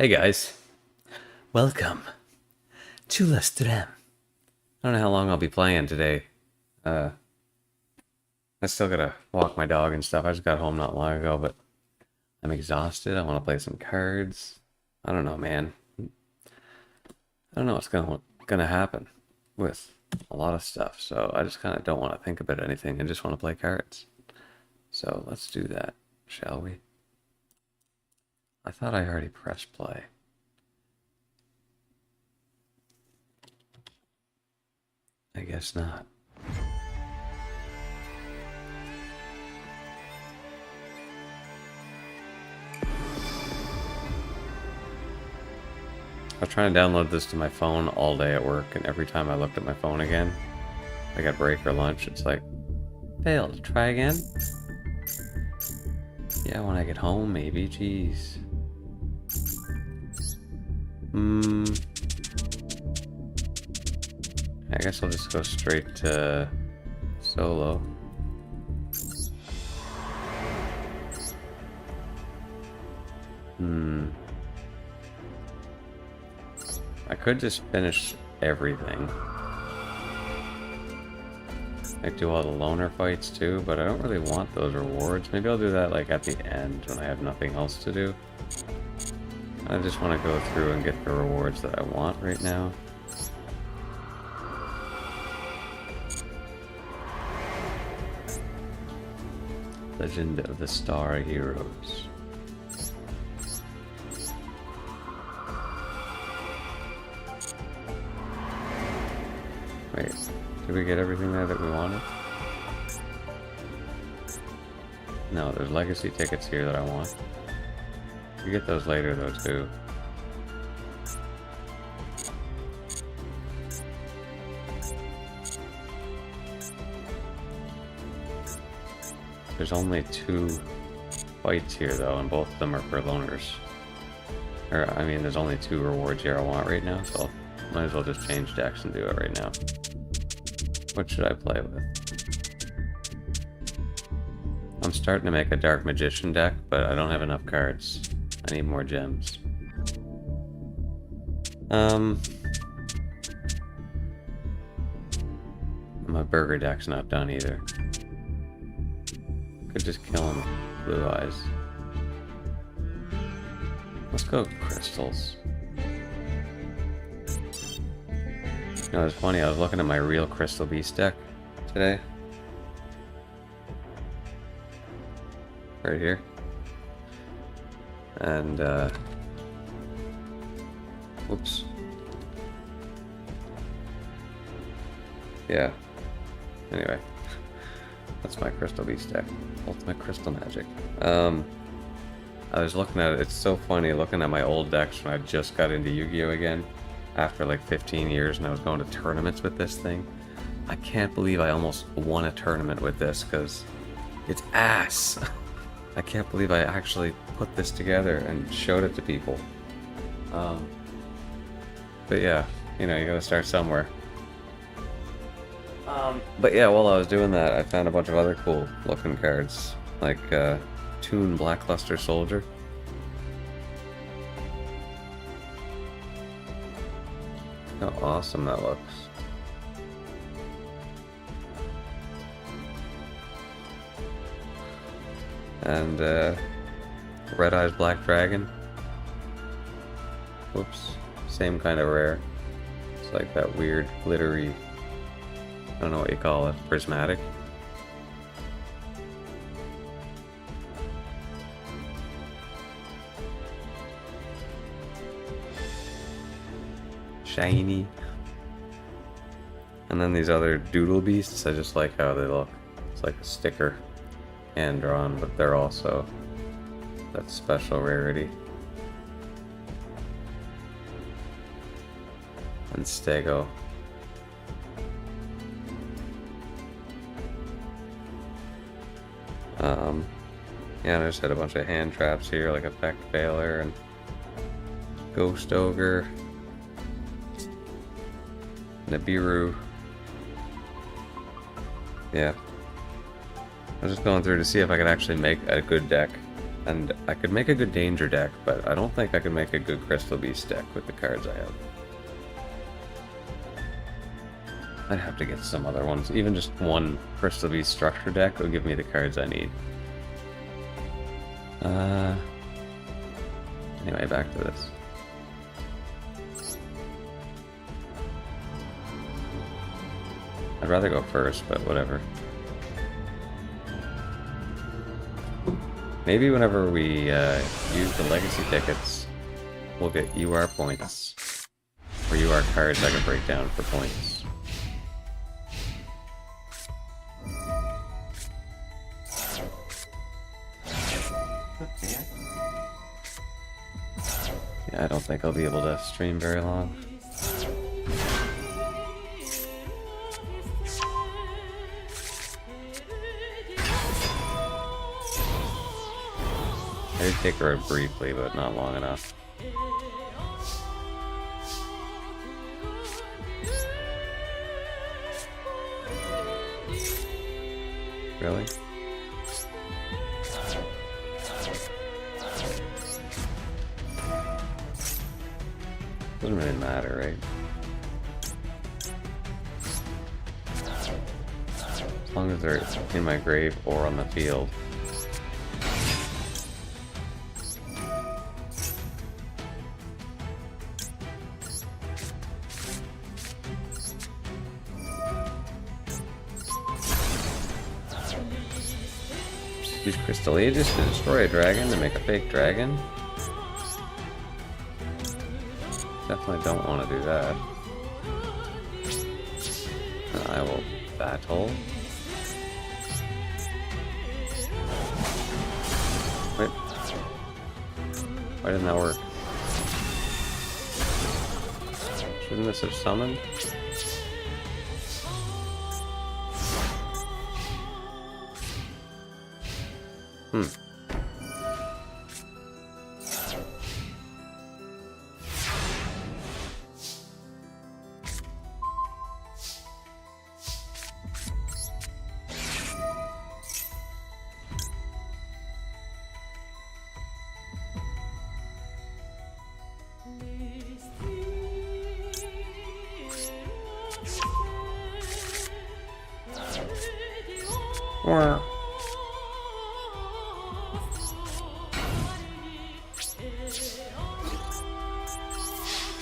Hey guys, welcome to La Strem. I don't know how long I'll be playing today. Uh, I still gotta walk my dog and stuff. I just got home not long ago, but I'm exhausted. I want to play some cards. I don't know, man. I don't know what's gonna happen with a lot of stuff. So I just kind of don't want to think about anything and just want to play cards. So let's do that, shall we? I thought I already pressed play. I guess not. I was trying to download this to my phone all day at work, and every time I looked at my phone again, like at break or lunch, it's like, failed, try again? Yeah, when I get home, maybe, jeez. I guess I'll just go straight to solo. I could just finish everything. Like do all the loner fights too, but I don't really want those rewards. Maybe I'll do that like at the end when I have nothing else to do. I just want to go through and get the rewards that I want right now. Legend of the Star Heroes. Wait, did we get everything there that we wanted? No, there's legacy tickets here that I want. You get those later though too. There's only 2 fights here though, and both of them are for loners. Or, I mean, there's only 2 rewards here I want right now, so might as well just change decks and do it right now. What should I play with? I'm starting to make a Dark Magician deck, but I don't have enough cards. I need more gems. My burger deck's not done either. Could just kill him with blue eyes. Let's go crystals. You know, it's funny, I was looking at my real Crystal Beast deck today. Right here. And, whoops. Yeah. Anyway. That's my Crystal Beast deck. Ultimate Crystal Magic. I was looking at it, it's so funny looking at my old decks when I just got into Yu-Gi-Oh! Again. After like 15 years and I was going to tournaments with this thing. I can't believe I almost won a tournament with this because it's ass. I can't believe I actually put this together and showed it to people. But yeah, you know, you gotta start somewhere. But yeah, while I was doing that, I found a bunch of other cool looking cards, like Toon Blackluster Soldier. How awesome that looks. And Red Eyes Black Dragon. Whoops. Same kind of rare. It's like that weird glittery, I don't know what you call it, prismatic. Shiny. And then these other doodle beasts, I just like how they look. It's like a sticker, hand drawn, but they're also that special rarity. And Stego. Yeah, I just had a bunch of hand traps here, like Effect Veiler and Ghost Ogre, Nibiru. Yeah. I was just going through to see if I could actually make a good deck And I could make a good danger deck, but I don't think I could make a good Crystal Beast deck with the cards I have. I'd have to get some other ones. Even just one Crystal Beast structure deck will give me the cards I need. Anyway, back to this. I'd rather go first, but whatever. Maybe whenever we use the legacy tickets, we'll get UR points. Or UR cards I can break down for points. Yeah, I don't think I'll be able to stream very long. I did take her out briefly, but not long enough. Really? Doesn't really matter, right? As long as they're in my grave or on the field. Use Crystal Aegis to destroy a dragon to make a fake dragon. Definitely don't want to do that. I will battle. Wait. Why didn't that work? Shouldn't this have summoned?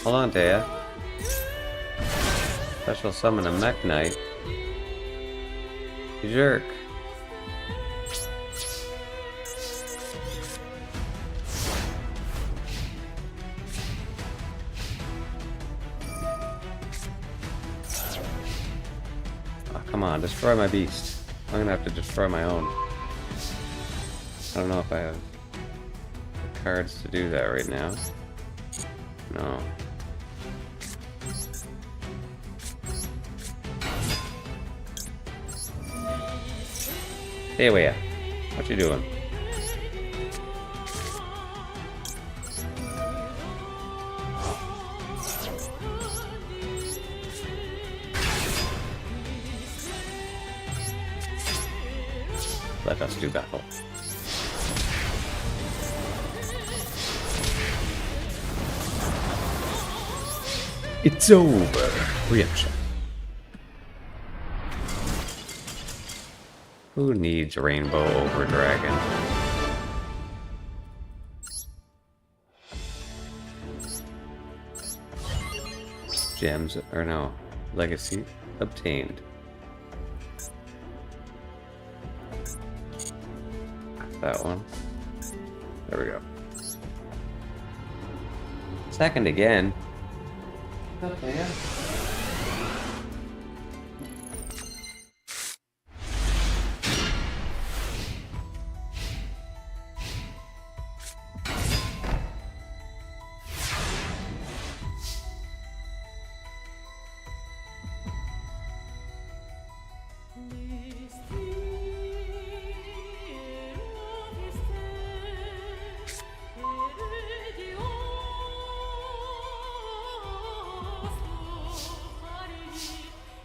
Hold on, Taya. Special summon a Mech Knight. You jerk. Oh, come on, destroy my beast. I'm gonna have to destroy my own. I don't know if I have the cards to do that right now. No. Hey, where? What you doing? Let us do battle. It's over. Reaction. Who needs Rainbow over Dragon? Gems, or no, Legacy obtained. That one. There we go. Second again. Okay.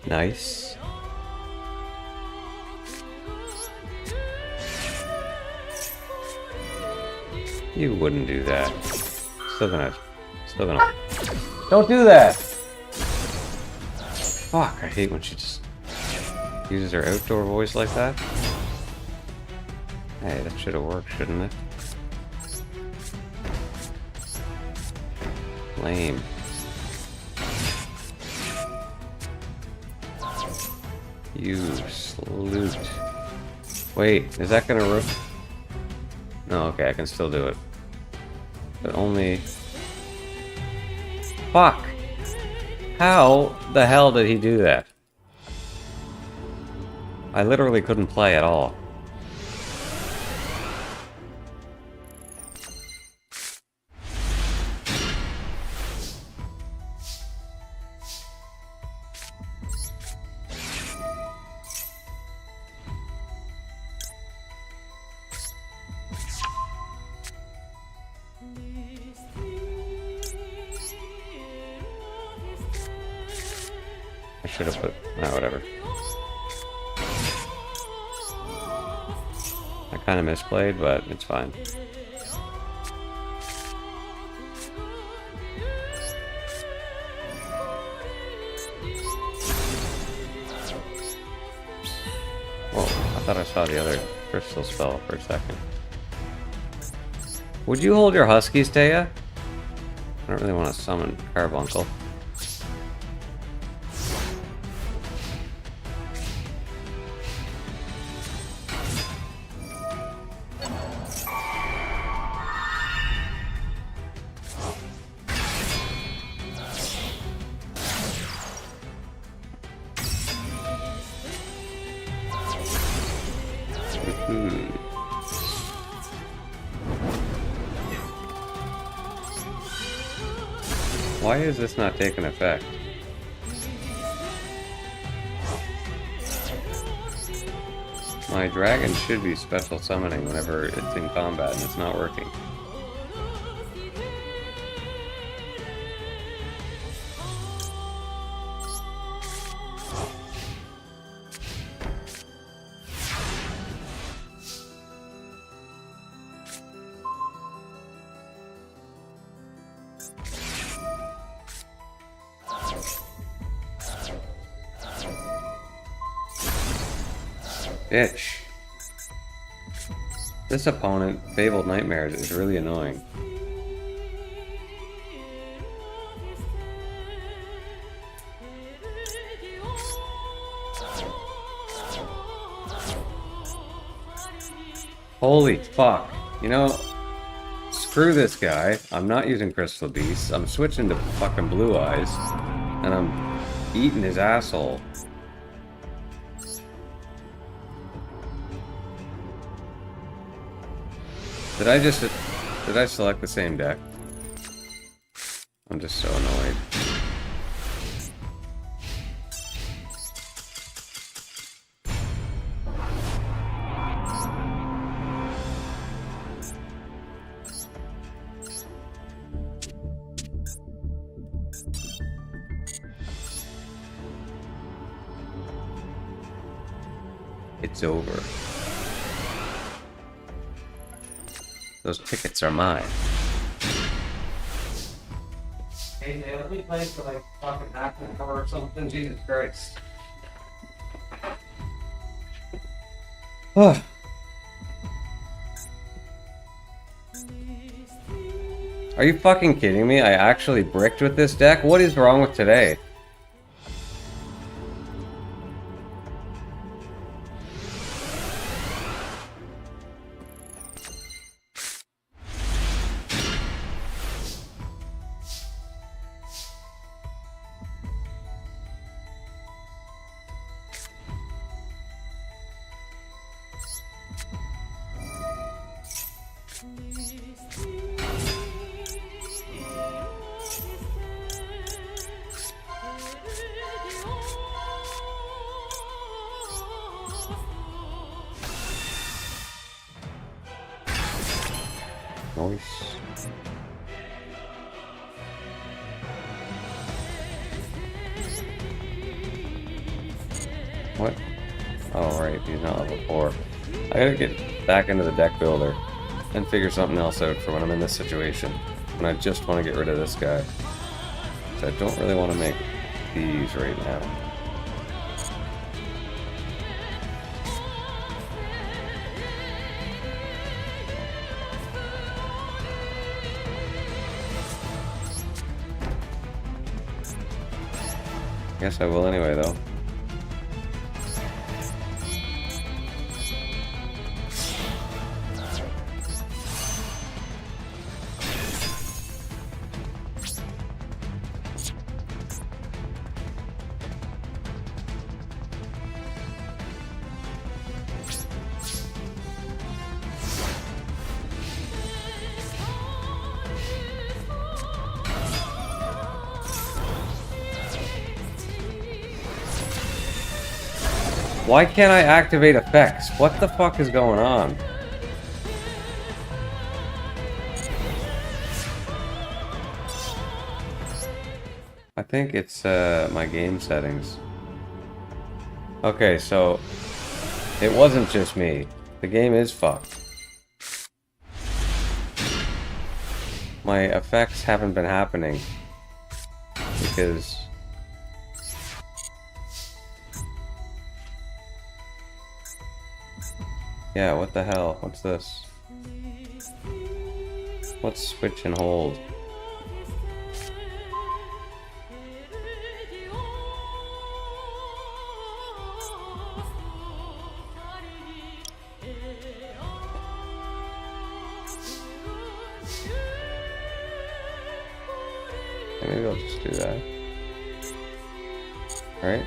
Nice. You wouldn't do that. Still gonna... Don't do that! Fuck, I hate when she just uses her outdoor voice like that. Hey, that should have worked, shouldn't it? Lame. You sloot. Wait, is that gonna rip? No, okay, I can still do it. But only... Fuck! How the hell did he do that? I literally couldn't play at all. I should have put... Oh, whatever. I kind of misplayed, but it's fine. Whoa, I thought I saw the other crystal spell for a second. Would you hold your huskies, Taya? I don't really want to summon Carbuncle. Why is this not taking effect? My dragon should be special summoning whenever it's in combat and it's not working. Bitch. This opponent, Fabled Nightmares, is really annoying. Holy fuck. You know, screw this guy. I'm not using Crystal Beasts. I'm switching to fucking Blue Eyes. And I'm eating his asshole. Did I select the same deck? I'm just so annoyed. It's over. Those tickets are mine. Hey, let me play for like fucking half an hour or something. Jesus Christ. Are you fucking kidding me? I actually bricked with this deck? What is wrong with today? Nice. Oh, right, he's not level 4. I gotta get back into the deck builder. and figure something else out for when I'm in this situation. When I just want to get rid of this guy. So I don't really want to make these right now. Guess I will anyway, though. Why can't I activate effects? What the fuck is going on? I think it's my game settings. Okay, so it wasn't just me. The game is fucked. My effects haven't been happening because yeah, what the hell? What's this? What's switch and hold? Maybe I'll just do that. Alright.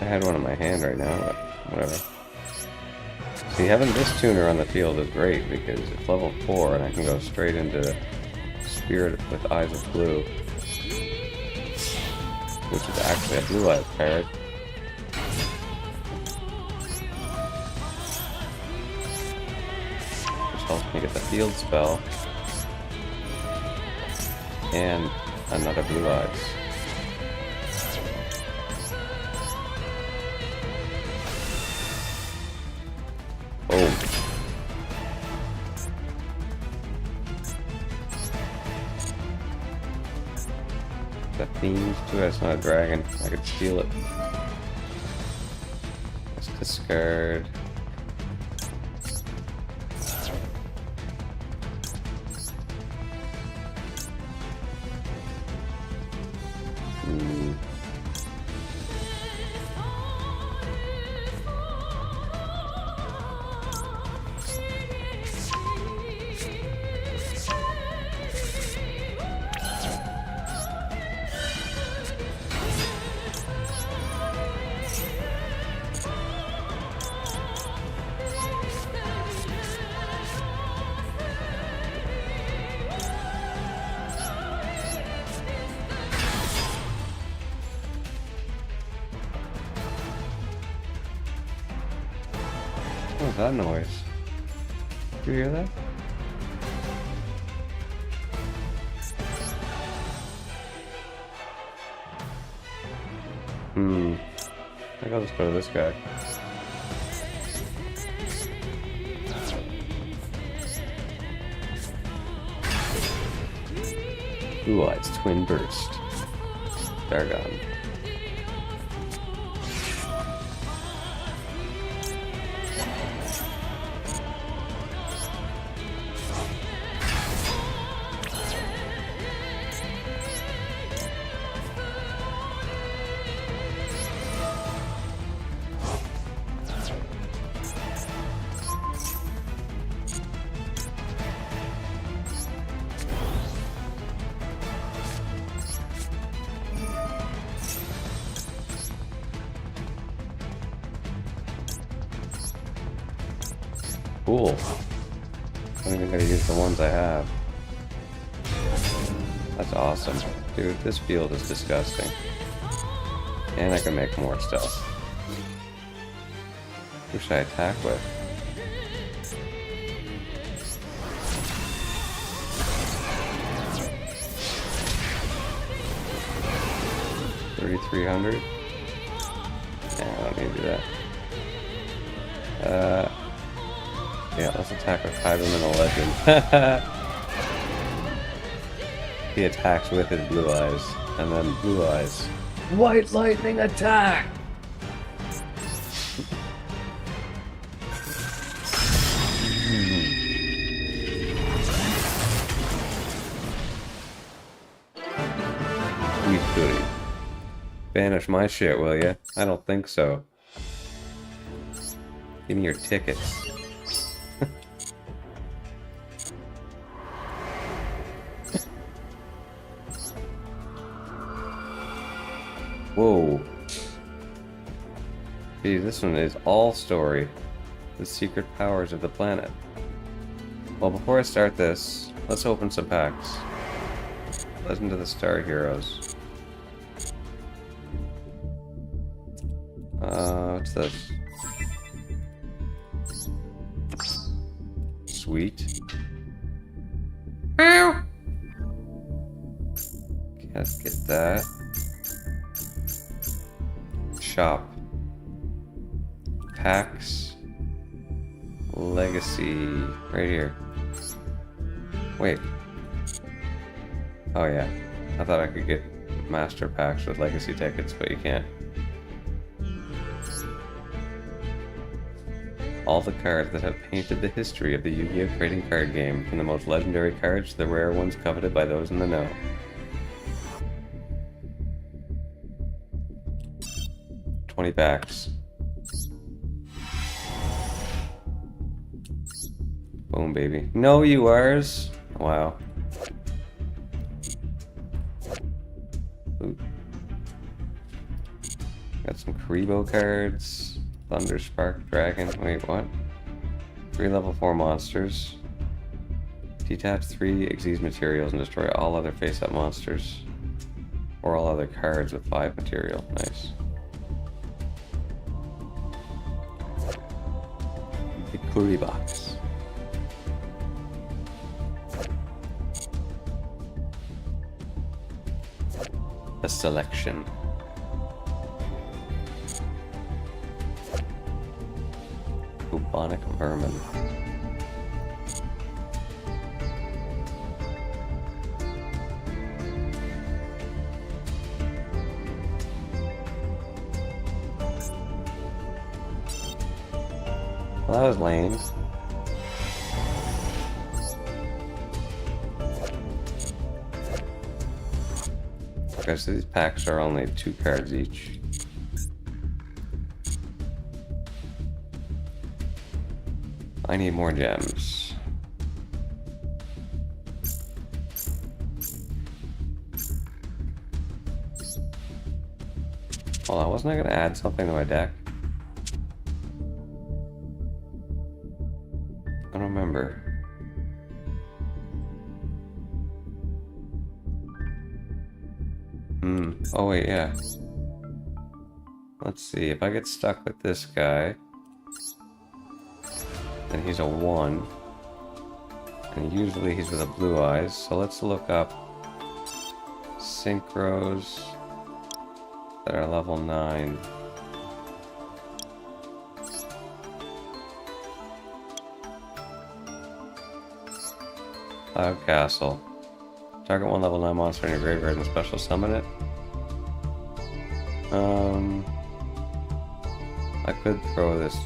I had one in my hand right now, but whatever. See, having this tuner on the field is great because it's level 4 and I can go straight into Spirit with Eyes of Blue, which is actually a blue-eyed parrot. Which helps me get the field spell and another blue eyes. Themes too, that's not a dragon. I could steal it. Let's discard. What was that noise? Did you hear that? I think I'll just go to this guy. Blue Eyes Twin Burst. They're gone. cool. I'm even gonna use the ones I have. That's awesome. Dude, this field is disgusting. And I can make more stuff. Who should I attack with? $3,300? Yeah, I don't need to do that. Yeah, let's attack with Kyberman the Legend. He attacks with his blue eyes, and then blue eyes. White lightning attack! Sweet goody. Banish my shit, will ya? I don't think so. Give me your tickets. Whoa. See, this one is all story. The secret powers of the planet. Well, before I start this, let's open some packs. Legend of the Star Heroes. What's this? Sweet. Meow. Okay, let's get that. Shop. Packs. Legacy. Right here. Wait. Oh yeah. I thought I could get master packs with legacy tickets, but you can't. All the cards that have painted the history of the Yu-Gi-Oh! Trading card game, from the most legendary cards to the rare ones coveted by those in the know. $20 packs. Boom, baby. No URs. Wow. Ooh. Got some Karibo cards. Thunder Spark Dragon. Wait, what? 3 level 4 monsters. Detach 3 Xyz materials and destroy all other face-up monsters. Or all other cards with 5 material. Nice. Big Kuri box. A selection. Bubonic vermin. Well, that was lame. Okay, so these packs are only 2 cards each. I need more gems. Well, wasn't I gonna add something to my deck? I don't remember. Oh wait, yeah. Let's see, if I get stuck with this guy, then he's a 1. And usually he's with a blue eyes, so let's look up synchros that are level 9. Cloud Castle. Target 1 level 9 monster in your graveyard and special summon it. I could throw this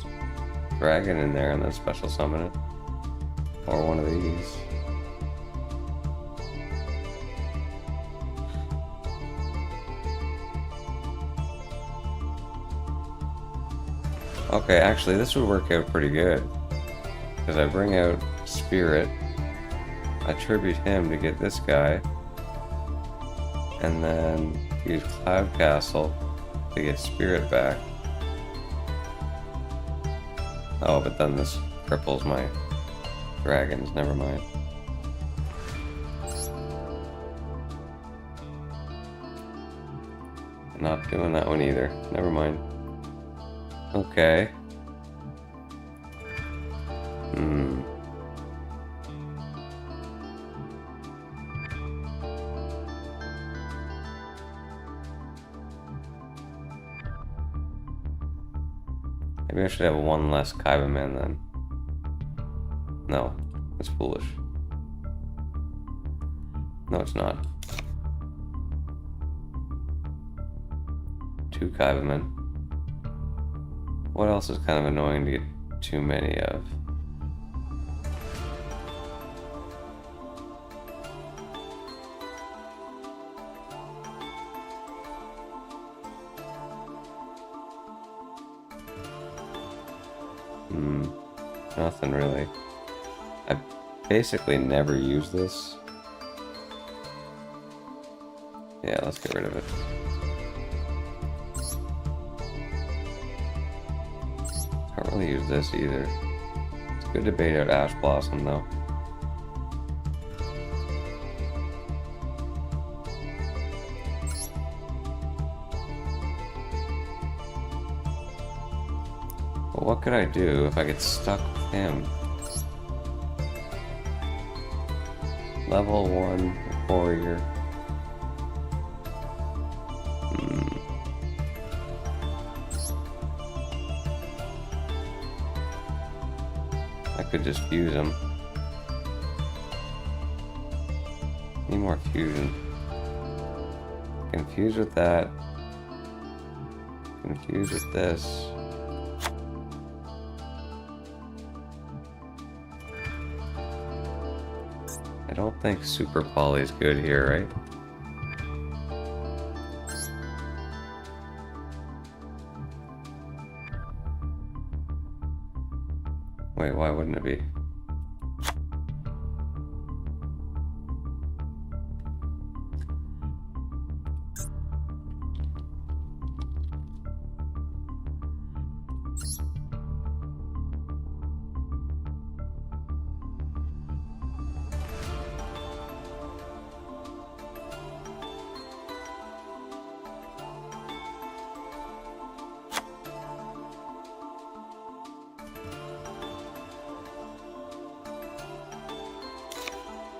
dragon in there and then special summon it. Or one of these. Okay, actually this would work out pretty good. Because I bring out Spirit, I tribute him to get this guy, and then use Cloud Castle to get Spirit back. Oh, but then this cripples my dragons. Never mind. Not doing that one either. Never mind. Okay. Maybe I should have one less Kaibaman then. No, that's foolish. No, it's not. 2 Kaibamen. What else is kind of annoying to get too many of? Nothing really. I basically never use this. Yeah, let's get rid of it. Can't really use this either. It's good to bait out Ash Blossom though. But what could I do if I get stuck with him? Level 1 warrior. I could just fuse him. Need more fusion. Confuse with that. Confuse with this. I don't think Super Poly is good here, right? Wait, why wouldn't it be?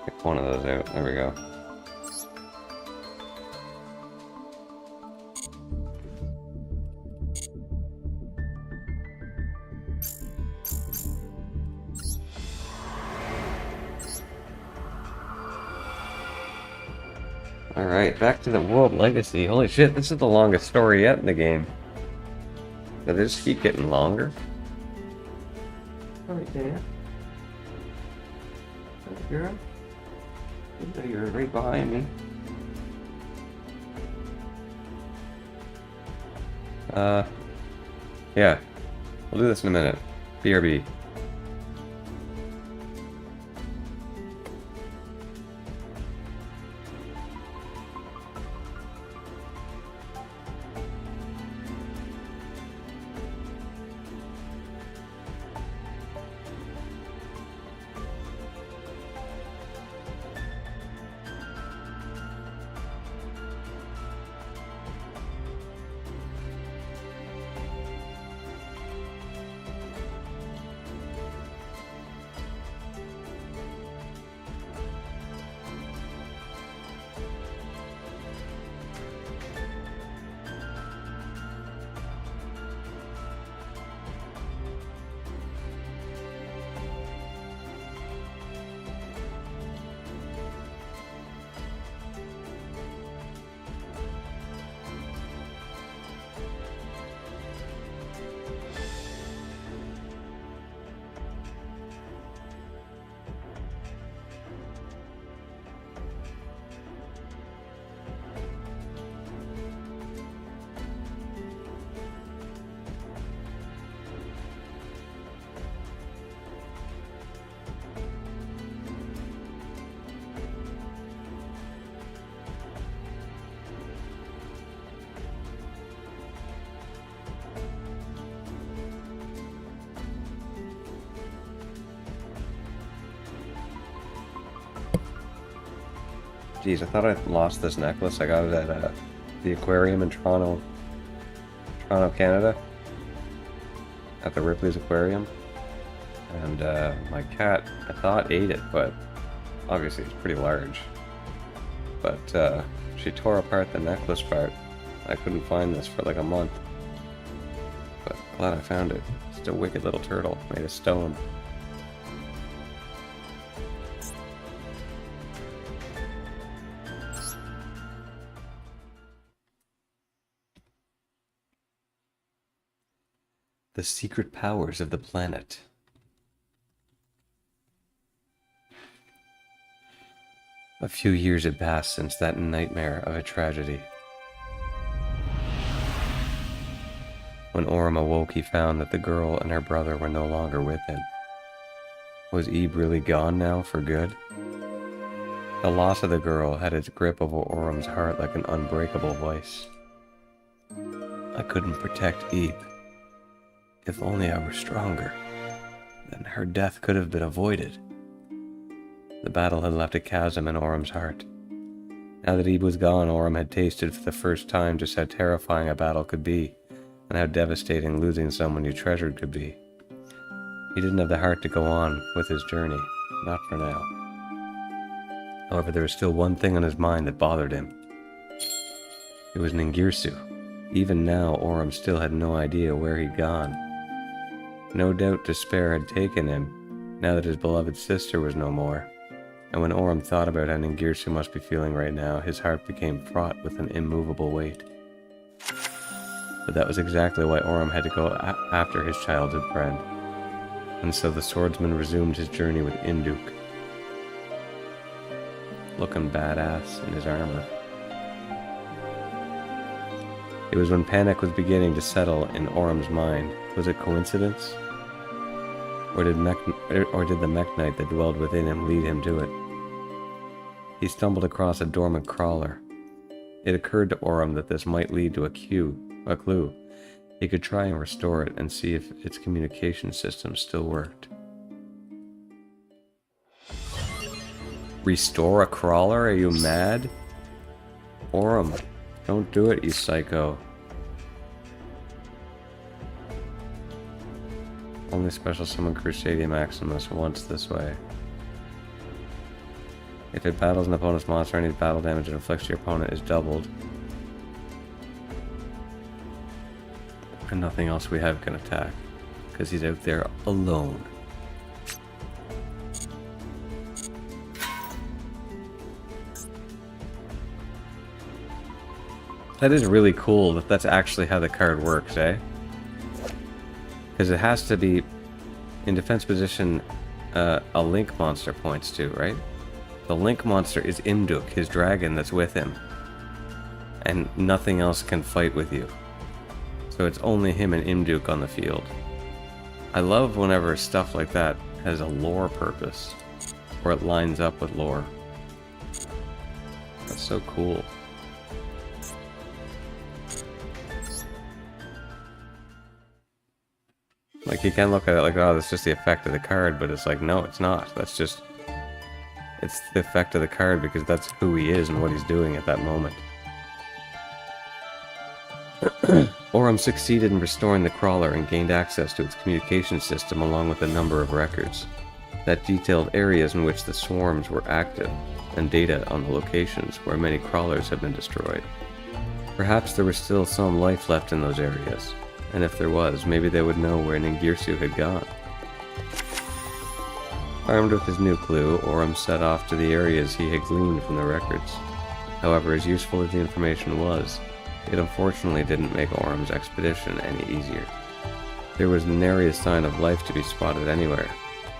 Pick one of those out. There we go. Alright, back to the World Legacy. Holy shit, this is the longest story yet in the game. Does it just keep getting longer? Alright, Dan. Girl. You're right behind me. Yeah. We'll do this in a minute. BRB. Geez, I thought I lost this necklace. I got it at the aquarium in Toronto, Canada. At the Ripley's Aquarium. And my cat, I thought, ate it, but obviously it's pretty large. But she tore apart the necklace part. I couldn't find this for like a month. But glad I found it. It's a wicked little turtle made of stone. The secret powers of the planet. A few years had passed since that nightmare of a tragedy. When Orm awoke, he found that the girl and her brother were no longer with him. Was Eve really gone now for good? The loss of the girl had its grip over Orm's heart like an unbreakable vice. I couldn't protect Eve. If only I were stronger, then her death could have been avoided. The battle had left a chasm in Orm's heart. Now that Eve was gone, Orm had tasted for the first time just how terrifying a battle could be, and how devastating losing someone you treasured could be. He didn't have the heart to go on with his journey, not for now. However, there was still one thing on his mind that bothered him. It was Ningirsu. Even now, Orm still had no idea where he'd gone. No doubt despair had taken him, now that his beloved sister was no more. And when Orm thought about how Ningirsu must be feeling right now, his heart became fraught with an immovable weight. But that was exactly why Orm had to go after his childhood friend. And so the swordsman resumed his journey with Imduk, looking badass in his armor. It was when panic was beginning to settle in Orm's mind. Was it coincidence? Or did the mech knight that dwelled within him lead him to it? He stumbled across a dormant crawler. It occurred to Orm that this might lead to a clue. He could try and restore it and see if its communication system still worked. Restore a crawler? Are you mad? Orm, don't do it, you psycho. Only special summon Crusadia Maximus once this way. If it battles an opponent's monster, any battle damage it inflicts to your opponent is doubled. And nothing else we have can attack, because he's out there alone. That is really cool that that's actually how the card works, eh? Because it has to be in defense position a link monster points to, right? The link monster is Imduk, his dragon that's with him. And nothing else can fight with you. So it's only him and Imduk on the field. I love whenever stuff like that has a lore purpose, or it lines up with lore. That's so cool. Like, you can look at it like, oh, that's just the effect of the card, but it's like, no, it's not. That's just... It's the effect of the card because that's who he is and what he's doing at that moment. Orm succeeded in restoring the crawler and gained access to its communication system along with a number of records that detailed areas in which the swarms were active and data on the locations where many crawlers had been destroyed. Perhaps there was still some life left in those areas, and if there was, maybe they would know where Ningirsu had gone. Armed with his new clue, Orm set off to the areas he had gleaned from the records. However, as useful as the information was, it unfortunately didn't make Orm's expedition any easier. There was nary a sign of life to be spotted anywhere,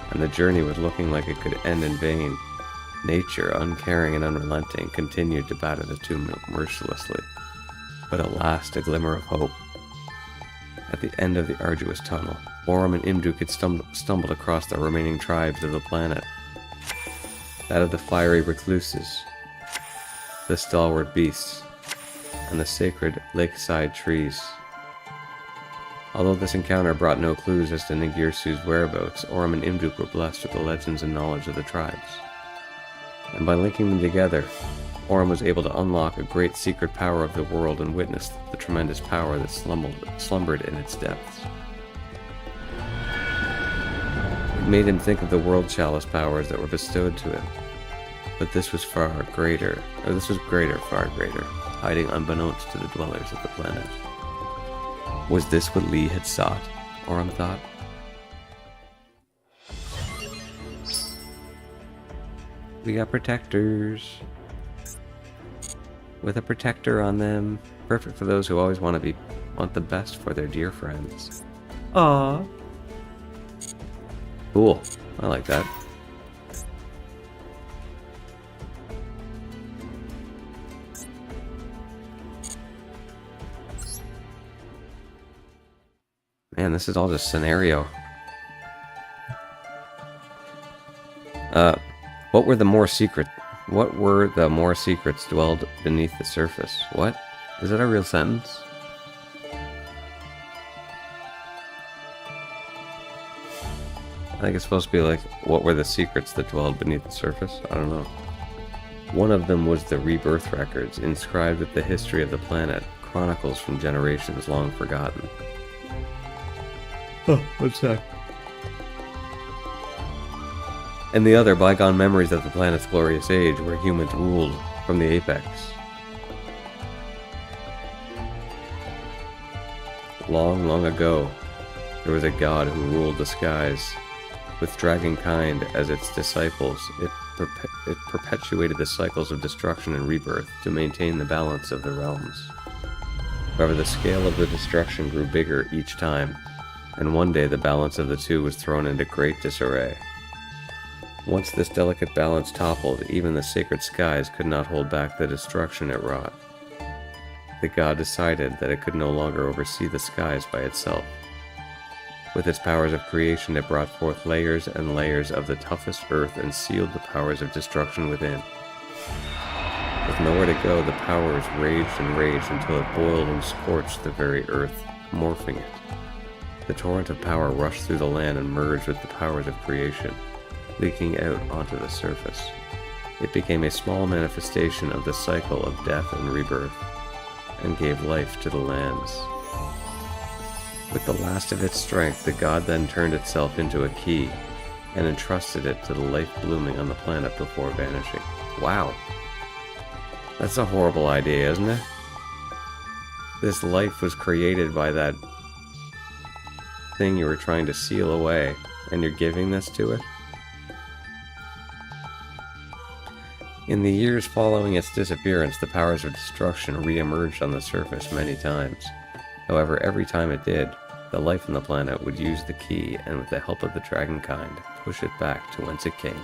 and the journey was looking like it could end in vain. Nature, uncaring and unrelenting, continued to batter the two mercilessly. But at last, a glimmer of hope. At the end of the arduous tunnel, Orm and Imduk had stumbled across the remaining tribes of the planet. That of the fiery recluses, the stalwart beasts, and the sacred lakeside trees. Although this encounter brought no clues as to Ningirsu's whereabouts, Orm and Imduk were blessed with the legends and knowledge of the tribes. And by linking them together, Aurum was able to unlock a great secret power of the world and witnessed the tremendous power that slumbered in its depths. It made him think of the world chalice powers that were bestowed to him. But this was far greater, hiding unbeknownst to the dwellers of the planet. Was this what Lee had sought? Aurum thought. We got protectors. With a protector on them. Perfect for those who always want the best for their dear friends. Aww. Cool. I like that. Man, this is all just scenario. What were the more secrets dwelled beneath the surface? What? Is that a real sentence? I think it's supposed to be like, what were the secrets that dwelled beneath the surface? I don't know. One of them was the rebirth records, inscribed with the history of the planet, chronicles from generations long forgotten. Oh, what's that? And the other, bygone memories of the planet's glorious age, where humans ruled from the apex. Long, long ago, there was a god who ruled the skies. With dragonkind as its disciples, it perpetuated the cycles of destruction and rebirth to maintain the balance of the realms. However, the scale of the destruction grew bigger each time, and one day the balance of the two was thrown into great disarray. Once this delicate balance toppled, even the sacred skies could not hold back the destruction it wrought. The god decided that it could no longer oversee the skies by itself. With its powers of creation, it brought forth layers and layers of the toughest earth and sealed the powers of destruction within. With nowhere to go, the powers raged and raged until it boiled and scorched the very earth, morphing it. The torrent of power rushed through the land and merged with the powers of creation, leaking out onto the surface. It became a small manifestation of the cycle of death and rebirth, and gave life to the lands. With the last of its strength, the god then turned itself into a key, and entrusted it to the life blooming on the planet before vanishing. Wow. That's a horrible idea, isn't it? This life was created by that thing you were trying to seal away, and you're giving this to it? In the years following its disappearance, the powers of destruction re-emerged on the surface many times. However, every time it did, the life on the planet would use the key and with the help of the dragonkind, push it back to whence it came.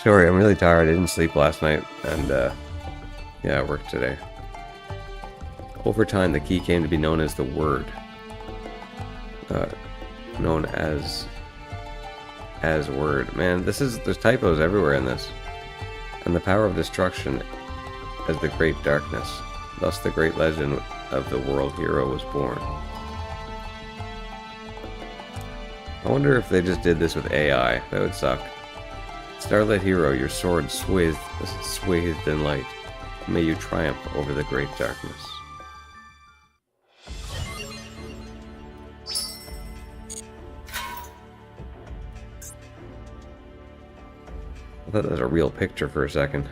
Sorry, I'm really tired. I didn't sleep last night, and yeah, I worked today. Over time, the key came to be known as the Word. Known as Word. Man, there's typos everywhere in this. And the power of destruction as the great darkness. Thus the great legend of the world hero was born. I wonder if they just did this with AI. That would suck. Starlit hero, your sword swathed in light. May you triumph over the great darkness. I thought that was a real picture for a second.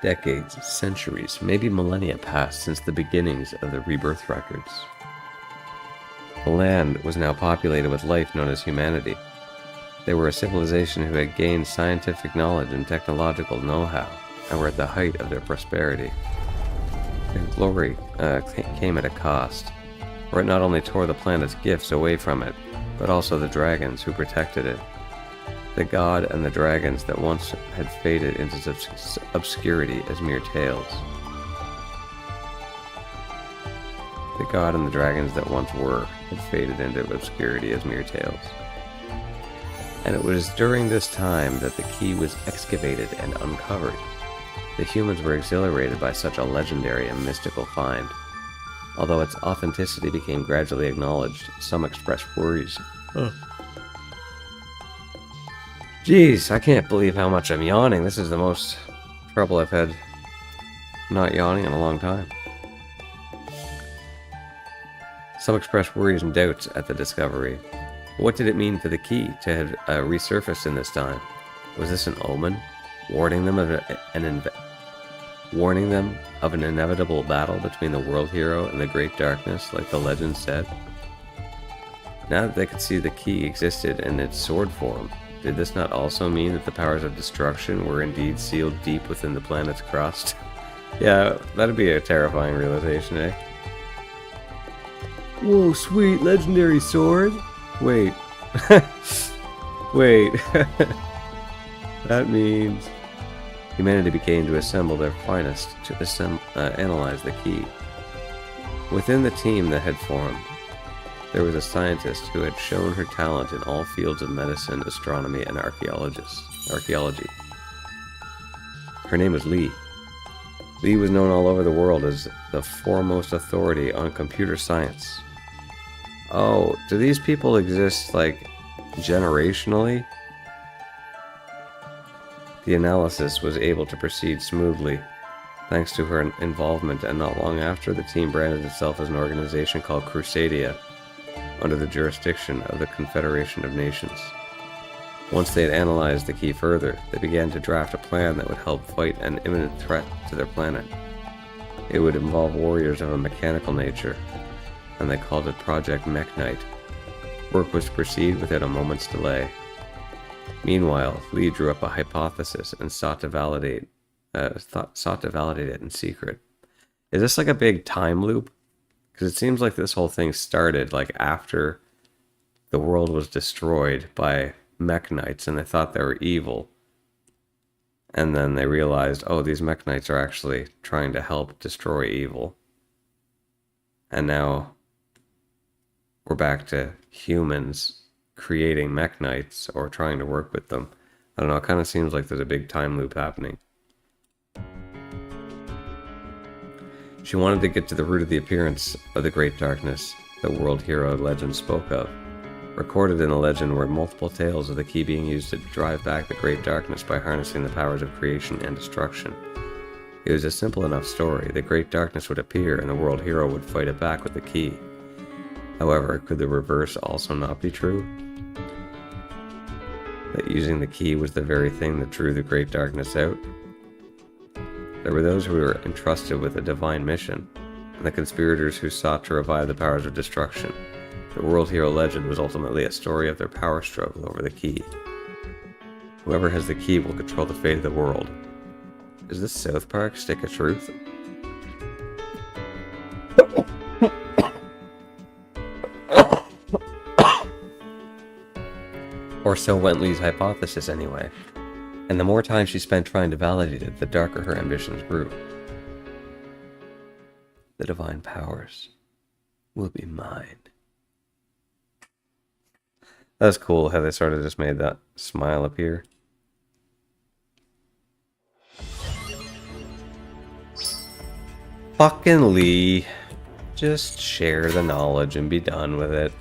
Decades, centuries, maybe millennia passed since the beginnings of the rebirth records. The land was now populated with life known as humanity. They were a civilization who had gained scientific knowledge and technological know-how, and were at the height of their prosperity. Their glory came at a cost, for it not only tore the planet's gifts away from it, but also the dragons who protected it. The god and the dragons that once had faded into obscurity as mere tales. The god and the dragons that once were had faded into obscurity as mere tales. And it was during this time that the key was excavated and uncovered. The humans were exhilarated by such a legendary and mystical find. Although its authenticity became gradually acknowledged, some expressed worries. Jeez, I can't believe how much I'm yawning. This is the most trouble I've had not yawning in a long time. Some expressed worries and doubts at the discovery. What did it mean for the key to have resurfaced in this time? Was this an omen, warning them of an inevitable battle between the world hero and the Great Darkness, like the legend said? Now that they could see the key existed in its sword form, did this not also mean that the powers of destruction were indeed sealed deep within the planet's crust? Yeah, that'd be a terrifying realization, eh? Whoa, sweet, legendary sword? Wait. Wait. That means humanity began to assemble their finest to analyze the key. Within the team that had formed, there was a scientist who had shown her talent in all fields of medicine, astronomy, and archaeology. Her name was Lee. Lee was known all over the world as the foremost authority on computer science. Oh, do these people exist, like, generationally? The analysis was able to proceed smoothly, thanks to her involvement, and not long after, the team branded itself as an organization called Crusadia, under the jurisdiction of the Confederation of Nations. Once they had analyzed the key further, they began to draft a plan that would help fight an imminent threat to their planet. It would involve warriors of a mechanical nature, and they called it Project Meknite. Work was to proceed without a moment's delay. Meanwhile, Lee drew up a hypothesis and sought to validate it in secret. Is this like a big time loop? Because it seems like this whole thing started like after the world was destroyed by Meknites, and they thought they were evil. And then they realized, oh, these Meknites are actually trying to help destroy evil. And now we're back to humans creating Meknites or trying to work with them. I don't know, it kind of seems like there's a big time loop happening. She wanted to get to the root of the appearance of the Great Darkness that world hero legend spoke of. Recorded in the legend were multiple tales of the key being used to drive back the Great Darkness by harnessing the powers of creation and destruction. It was a simple enough story. The Great Darkness would appear and the world hero would fight it back with the key. However, could the reverse also not be true? That using the key was the very thing that drew the Great Darkness out? There were those who were entrusted with a divine mission, and the conspirators who sought to revive the powers of destruction. The world hero legend was ultimately a story of their power struggle over the key. Whoever has the key will control the fate of the world. Is this South Park Stick of Truth? Or so went Lee's hypothesis anyway. And the more time she spent trying to validate it, the darker her ambitions grew. The divine powers will be mine. That's cool how they sort of just made that smile appear. Fucking Lee. Just share the knowledge and be done with it.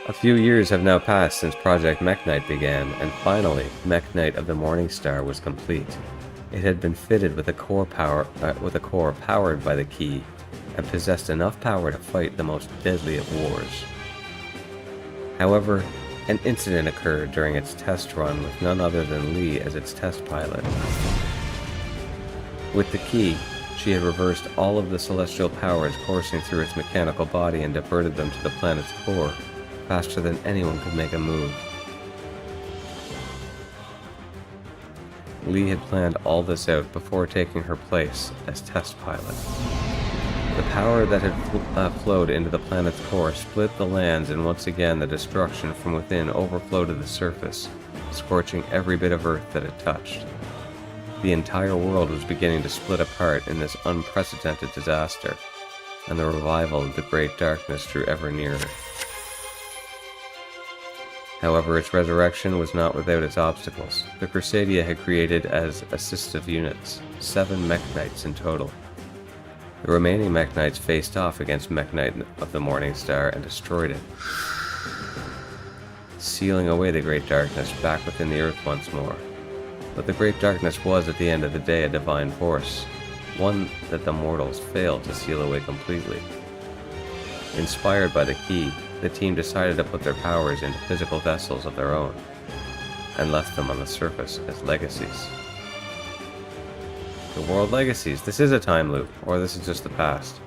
A few years have now passed since Project Meknite began, and finally, Meknite of the Morning Star was complete. It had been fitted with a core powered by the key, and possessed enough power to fight the most deadly of wars. However, an incident occurred during its test run with none other than Lee as its test pilot. With the key, she had reversed all of the celestial powers coursing through its mechanical body and diverted them to the planet's core, faster than anyone could make a move. Lee had planned all this out before taking her place as test pilot. The power that had flowed into the planet's core split the lands, and once again the destruction from within overflowed to the surface, scorching every bit of earth that it touched. The entire world was beginning to split apart in this unprecedented disaster, and the revival of the Great Darkness drew ever nearer. However, its resurrection was not without its obstacles. The Crusadia had created as assistive units, 7 Mech Knights in total. The remaining Mech Knights faced off against Mech Knight of the Morning Star and destroyed it, sealing away the Great Darkness back within the Earth once more. But the Great Darkness was, at the end of the day, a divine force, one that the mortals failed to seal away completely. Inspired by the key, the team decided to put their powers into physical vessels of their own, and left them on the surface as legacies. The world legacies. This is a time loop, or this is just the past.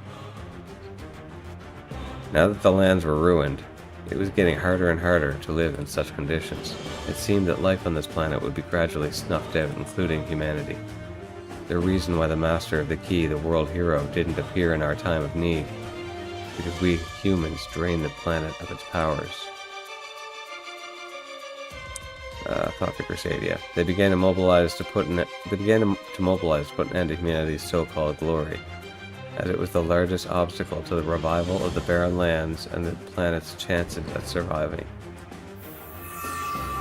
Now that the lands were ruined, it was getting harder and harder to live in such conditions. It seemed that life on this planet would be gradually snuffed out, including humanity. The reason why the master of the key, the world hero, didn't appear in our time of need, because we humans drained the planet of its powers. Thought the Crusadia. They began to mobilize to put an end to humanity's so-called glory, as it was the largest obstacle to the revival of the barren lands and the planet's chances at surviving.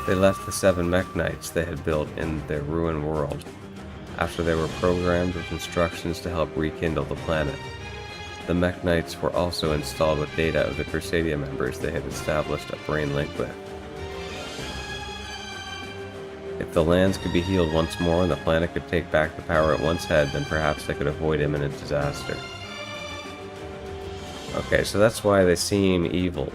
They left the 7 Mech Knights they had built in their ruined world, after they were programmed with instructions to help rekindle the planet. The Mech Knights were also installed with data of the Crusadia members they had established a brain link with. If the lands could be healed once more and the planet could take back the power it once had, then perhaps they could avoid imminent disaster. Okay, so that's why they seem evil,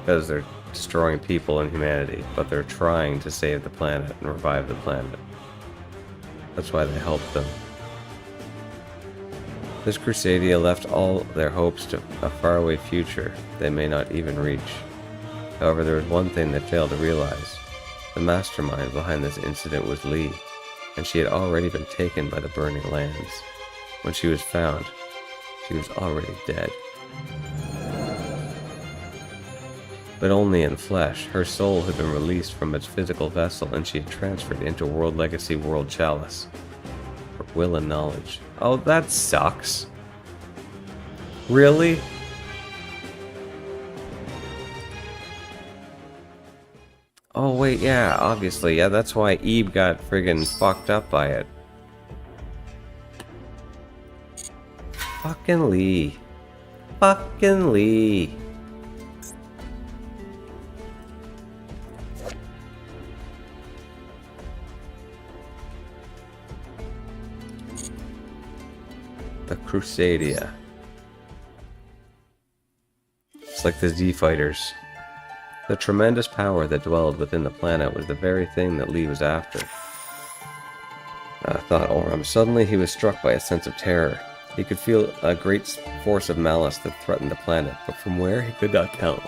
because they're destroying people and humanity, but they're trying to save the planet and revive the planet. That's why they helped them. This Crusadia left all their hopes to a faraway future they may not even reach. However, there was one thing they failed to realize. The mastermind behind this incident was Lee, and she had already been taken by the burning lands. When she was found, she was already dead. But only in flesh. Her soul had been released from its physical vessel, and she had transferred into World Legacy World Chalice. Her will and knowledge. Oh, that sucks. Really? Oh wait, yeah, obviously, yeah, that's why Ebe got friggin' fucked up by it. Fucking Lee. Fucking Lee. The Crusadia. It's like the Z Fighters. The tremendous power that dwelled within the planet was the very thing that Lee was after. Thought Orem. Suddenly he was struck by a sense of terror. He could feel a great force of malice that threatened the planet, but from where he could not tell.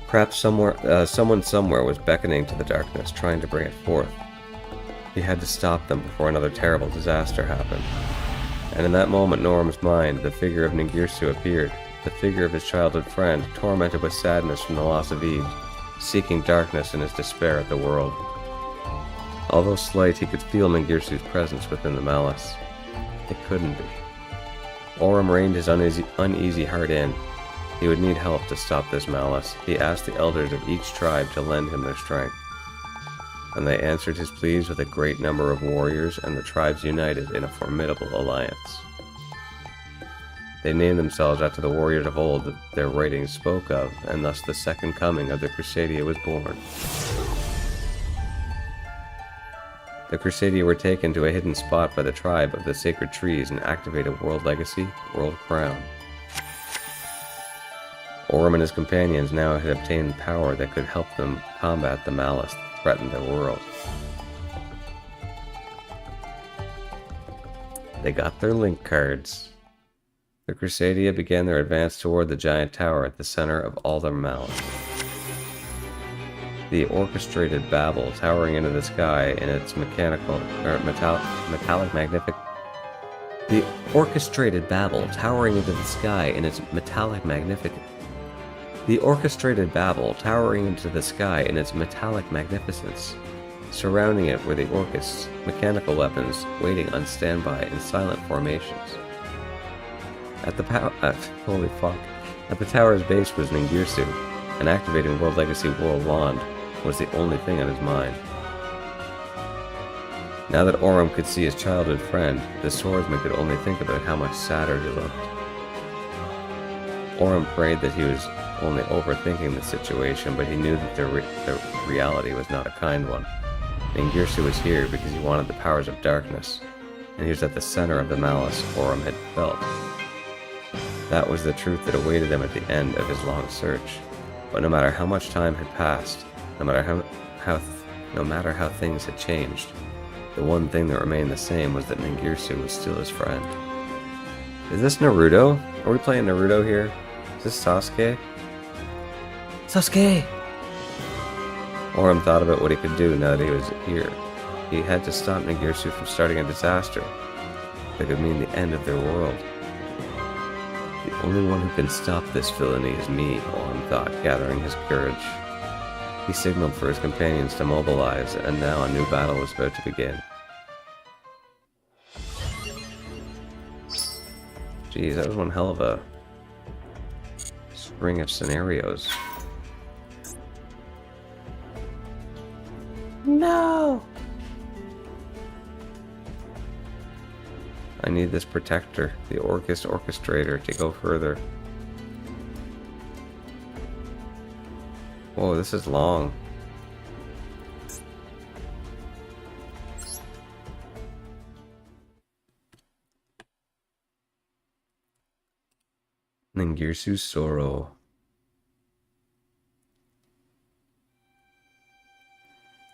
Perhaps someone somewhere was beckoning to the darkness, trying to bring it forth. He had to stop them before another terrible disaster happened. And in that moment in Orem's mind, the figure of Ningirsu appeared. The figure of his childhood friend, tormented with sadness from the loss of Eve, seeking darkness in his despair at the world. Although slight, he could feel Ningirsu's presence within the malice. It couldn't be. Orem reined his uneasy heart in. He would need help to stop this malice. He asked the elders of each tribe to lend him their strength. And they answered his pleas with a great number of warriors, and the tribes united in a formidable alliance. They named themselves after the warriors of old that their writings spoke of, and thus the second coming of the Crusadia was born. The Crusadia were taken to a hidden spot by the tribe of the sacred trees and activated World Legacy, World Crown. Orem and his companions now had obtained power that could help them combat the malice that threatened their world. They got their link cards. The Crusadia began their advance toward the giant tower at the center of all their malice. The orchestrated babble towering into the sky in its metallic magnificence. The orchestrated babble towering into the sky in its metallic magnificence. The orchestrated babble towering into the sky in its metallic magnificence. Surrounding it were the Orcus, mechanical weapons waiting on standby in silent formations. At the tower's base was Ningirsu, and activating World Legacy World Wand was the only thing on his mind. Now that Aurum could see his childhood friend, the swordsman could only think about how much sadder he looked. Aurum prayed that he was only overthinking the situation, but he knew that the reality was not a kind one. Ningirsu was here because he wanted the powers of darkness, and he was at the center of the malice Aurum had felt. That was the truth that awaited him at the end of his long search. But no matter how much time had passed, no matter how things had changed, the one thing that remained the same was that Ningirsu was still his friend. Is this Naruto? Are we playing Naruto here? Is this Sasuke? Sasuke! Aurum thought about what he could do now that he was here. He had to stop Ningirsu from starting a disaster that could mean the end of their world. The only one who can stop this villainy is me, Aurum thought, gathering his courage. He signaled for his companions to mobilize, and now a new battle was about to begin. Geez, that was one hell of a string of scenarios. No! I need this protector, the Orcus Orchestrator, to go further. Whoa, this is long. Ningirsu's sorrow.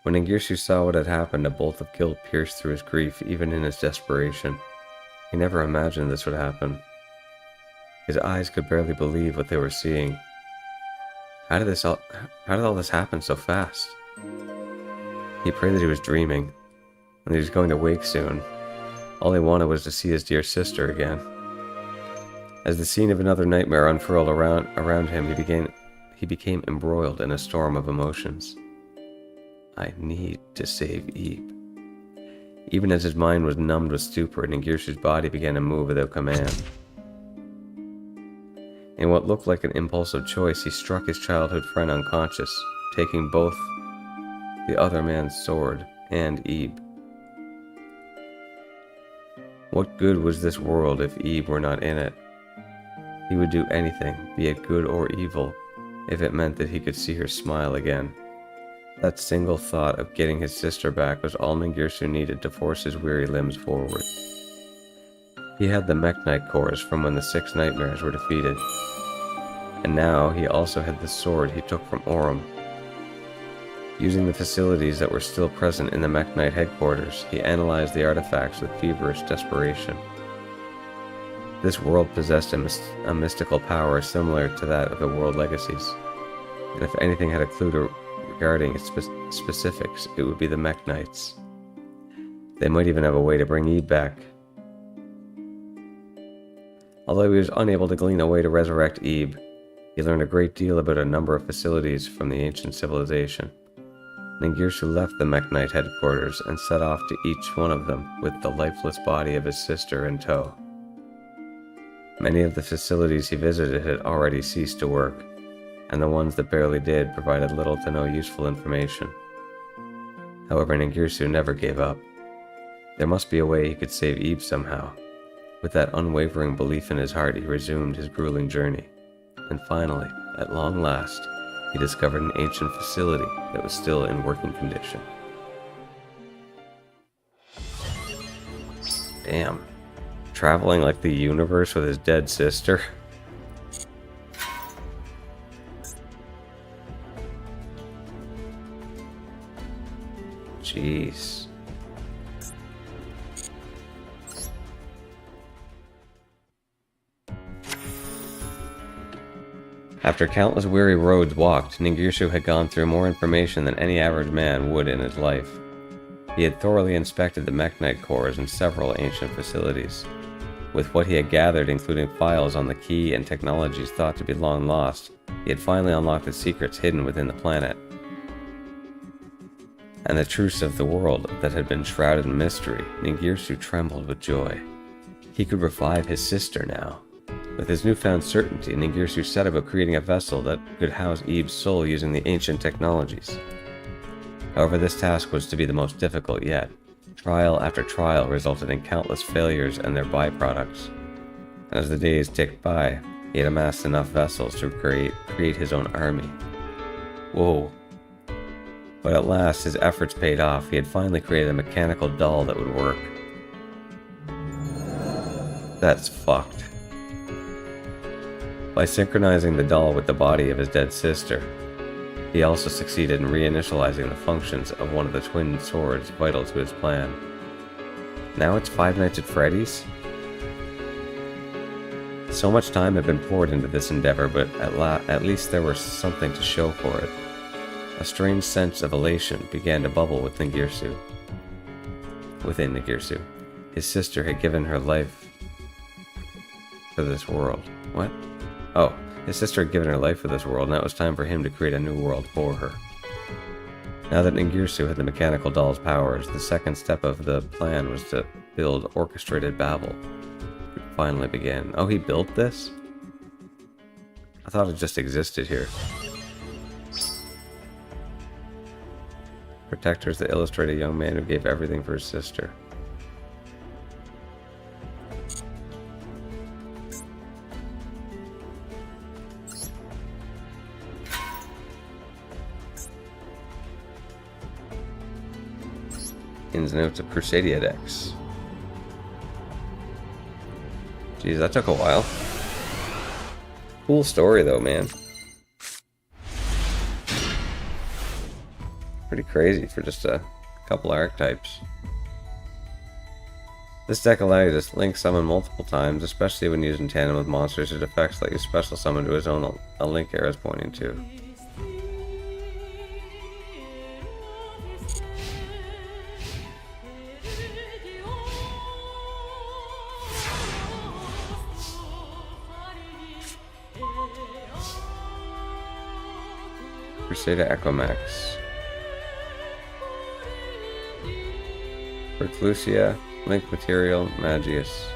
When Ningirsu saw what had happened, a bolt of guilt pierced through his grief, even in his desperation. He never imagined this would happen. His eyes could barely believe what they were seeing. How did all this happen so fast? He prayed that he was dreaming, and that he was going to wake soon. All he wanted was to see his dear sister again. As the scene of another nightmare unfurled around him, he became embroiled in a storm of emotions. I need to save Eve. Even as his mind was numbed with stupor, Ningirsu's body began to move without command. In what looked like an impulsive choice, he struck his childhood friend unconscious, taking both the other man's sword and Ebe. What good was this world if Ebe were not in it? He would do anything, be it good or evil, if it meant that he could see her smile again. That single thought of getting his sister back was all Ningirsu needed to force his weary limbs forward. He had the Mekhnite cores from when the 6 nightmares were defeated, and now he also had the sword he took from Aurum. Using the facilities that were still present in the Mekhnite headquarters, he analyzed the artifacts with feverish desperation. This world possessed a mystical power similar to that of the world legacies, and if anything had a clue regarding its specifics, it would be the Mekhnites. They might even have a way to bring Eve back. Although he was unable to glean a way to resurrect Eve, he learned a great deal about a number of facilities from the ancient civilization. Ningirsu left the Mekhnite headquarters and set off to each one of them with the lifeless body of his sister in tow. Many of the facilities he visited had already ceased to work, and the ones that barely did provided little to no useful information. However, Ningirsu never gave up. There must be a way he could save Eve somehow. With that unwavering belief in his heart, he resumed his grueling journey. And finally, at long last, he discovered an ancient facility that was still in working condition. Damn. Traveling like the universe with his dead sister. Jeez. After countless weary roads walked, Ningirsu had gone through more information than any average man would in his life. He had thoroughly inspected the Mekhnite cores and several ancient facilities. With what he had gathered, including files on the key and technologies thought to be long lost, he had finally unlocked the secrets hidden within the planet, and the truths of the world that had been shrouded in mystery. Ningirsu trembled with joy. He could revive his sister now. With his newfound certainty, Ningirsu set about creating a vessel that could house Eve's soul using the ancient technologies. However, this task was to be the most difficult yet. Trial after trial resulted in countless failures and their byproducts. As the days ticked by, he had amassed enough vessels to create his own army. Whoa. But at last, his efforts paid off. He had finally created a mechanical doll that would work. That's fucked. By synchronizing the doll with the body of his dead sister, he also succeeded in reinitializing the functions of one of the twin swords vital to his plan. Now it's Five Nights at Freddy's? So much time had been poured into this endeavor, but at least there was something to show for it. A strange sense of elation began to bubble within Ningirsu. His sister had given her life for this world. What? Oh, his sister had given her life for this world, and now it was time for him to create a new world for her. Now that Ningirsu had the mechanical doll's powers, the second step of the plan was to build orchestrated Babel. It finally began. Oh, he built this? I thought it just existed here. Protector is the illustrated young man who gave everything for his sister. Ins and outs of Crusadia decks. Jeez, that took a while. Cool story though, man. Pretty crazy for just a couple archetypes. This deck allows you to link summon multiple times, especially when used in tandem with monsters whose effects let you special summon to his own a link arrow is pointing to. Crusader Echomax. Reclusia, Link Material, Magius.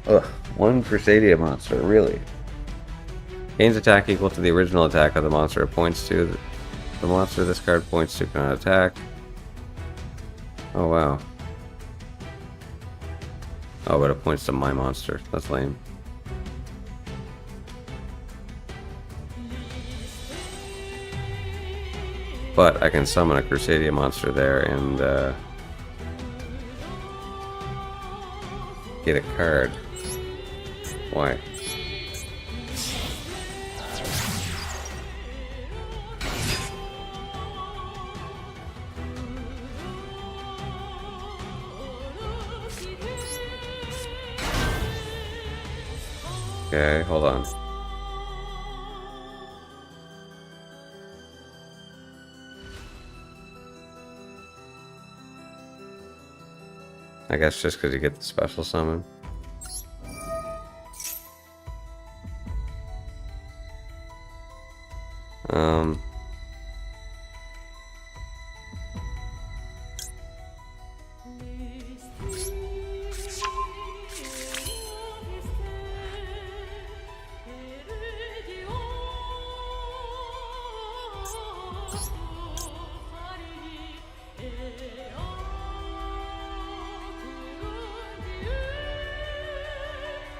Ugh, one Crusadia monster, really? Gains attack equal to the original attack of the monster it points to. The monster this card points to cannot attack. Oh wow. Oh, but it points to my monster. That's lame. But I can summon a Crusadia monster there and get a card. Why? Okay, hold on. I guess just because you get the special summon.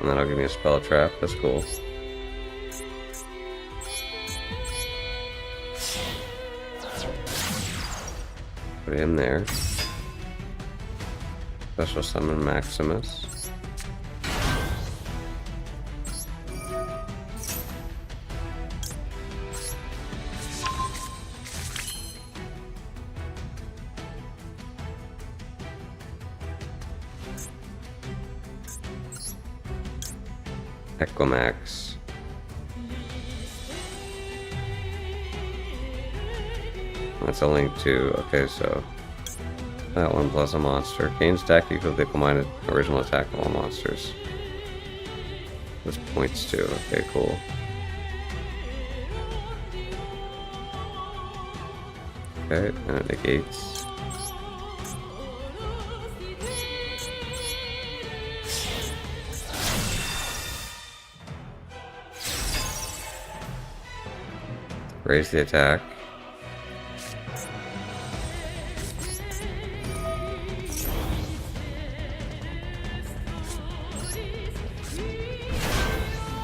And then it'll give me a spell trap. That's cool. Put him there. Special summon Maximus. Echomax. That's a link to, okay, so that one plus a monster. Gains attack equal to the combined original attack of all monsters. This points to, okay, cool. Okay, and it negates. Raise the attack.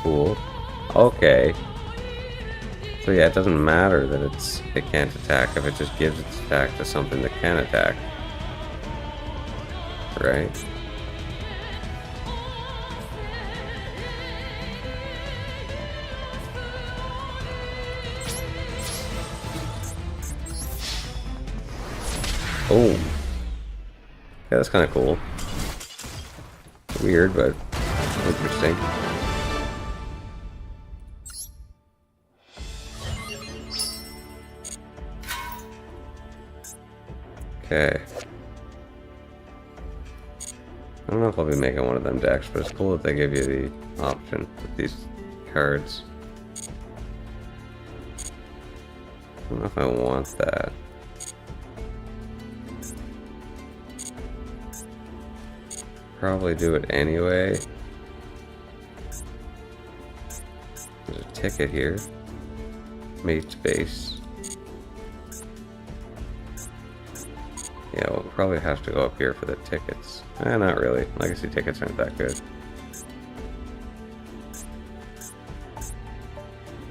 Cool. Okay. So yeah, it doesn't matter that it can't attack if it just gives its attack to something that can attack. Right? Oh. Yeah, that's kind of cool. Weird, but interesting. Okay. I don't know if I'll be making one of them decks, but it's cool that they give you the option with these cards. I don't know if I want that. Probably do it anyway. There's a ticket here. Mate's base. Yeah, we'll probably have to go up here for the tickets. Not really. Legacy tickets aren't that good.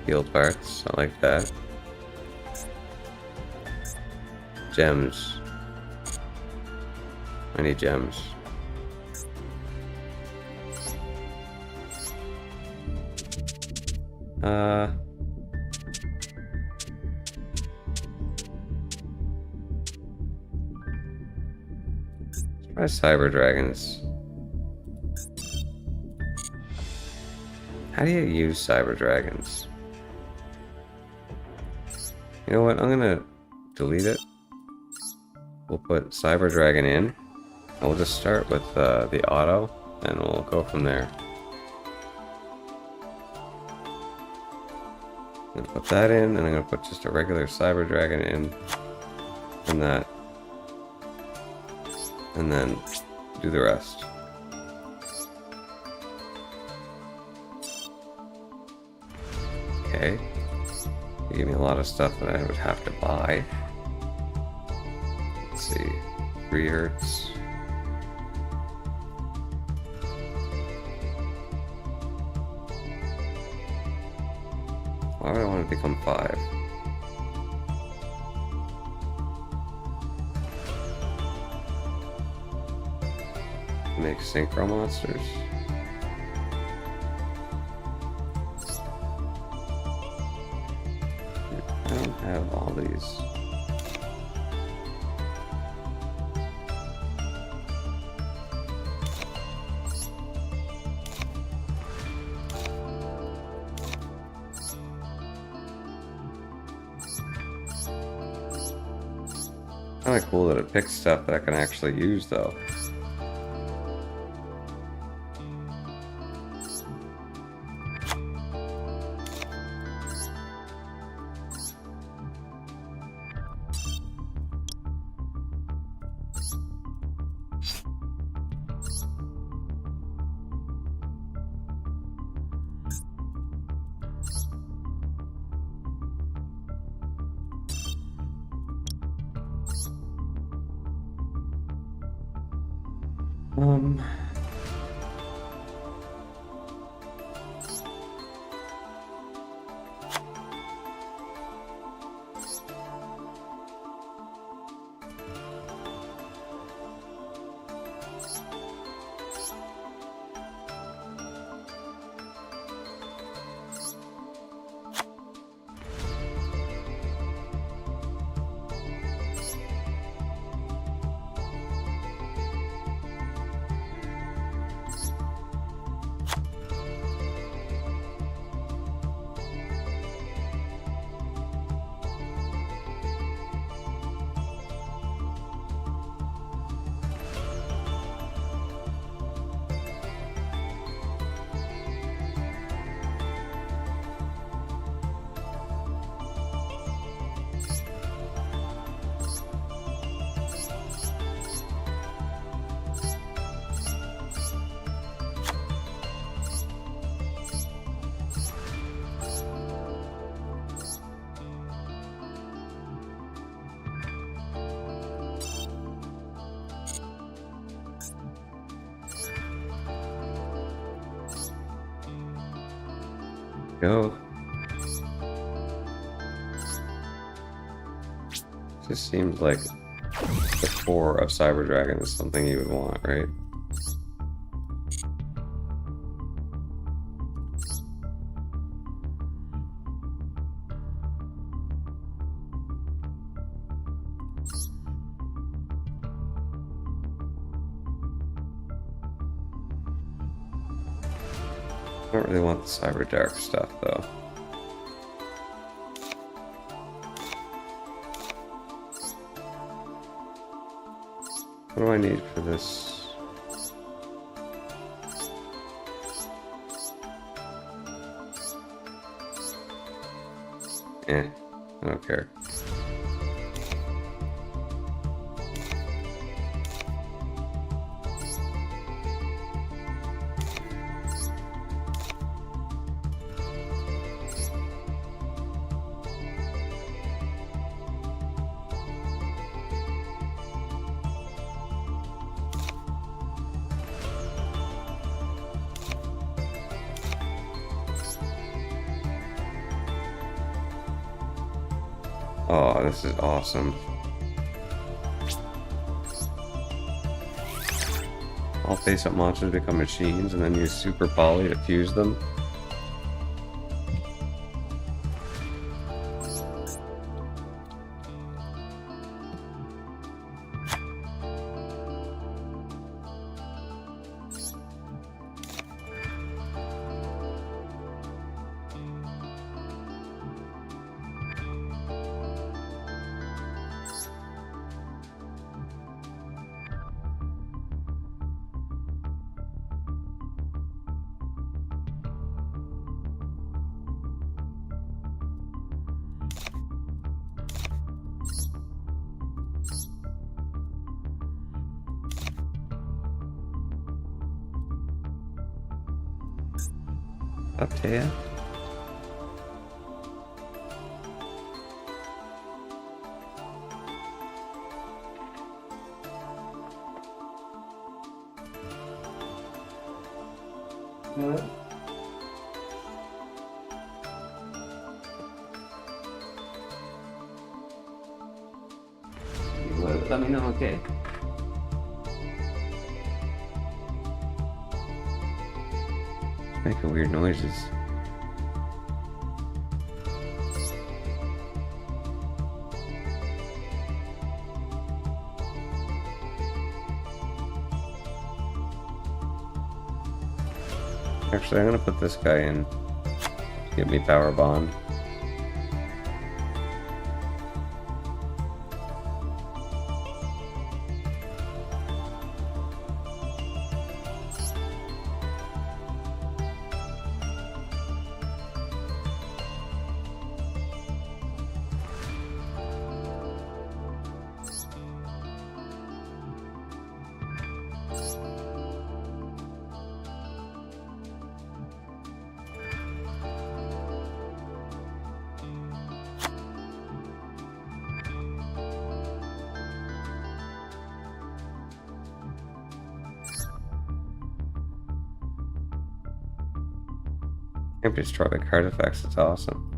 Field parts, I like that. Gems. I need gems. Try Cyber Dragons. How do you use Cyber Dragons? You know what? I'm gonna delete it. We'll put Cyber Dragon in. And we'll just start with the auto, and we'll go from there. I'm gonna put that in, and I'm gonna put just a regular Cyber Dragon in, and that, and then do the rest. Okay. You gave me a lot of stuff that I would have to buy. Let's see. 3 hertz. Why would I want to become 5? Make synchro monsters. I don't have all these. Kind of cool that it picks stuff that I can actually use, though. Go. This seems like the core of Cyber Dragon is something you would want, right? I don't really want the Cyber Dark stuff, though. What do I need for this? I don't care. Oh, this is awesome. All face-up monsters become machines and then use Super Poly to fuse them. Up to you. What? Let me know, okay? Making weird noises. Actually, I'm gonna put this guy in. Give me power bond. Can't be destroyed by card effects, it's awesome.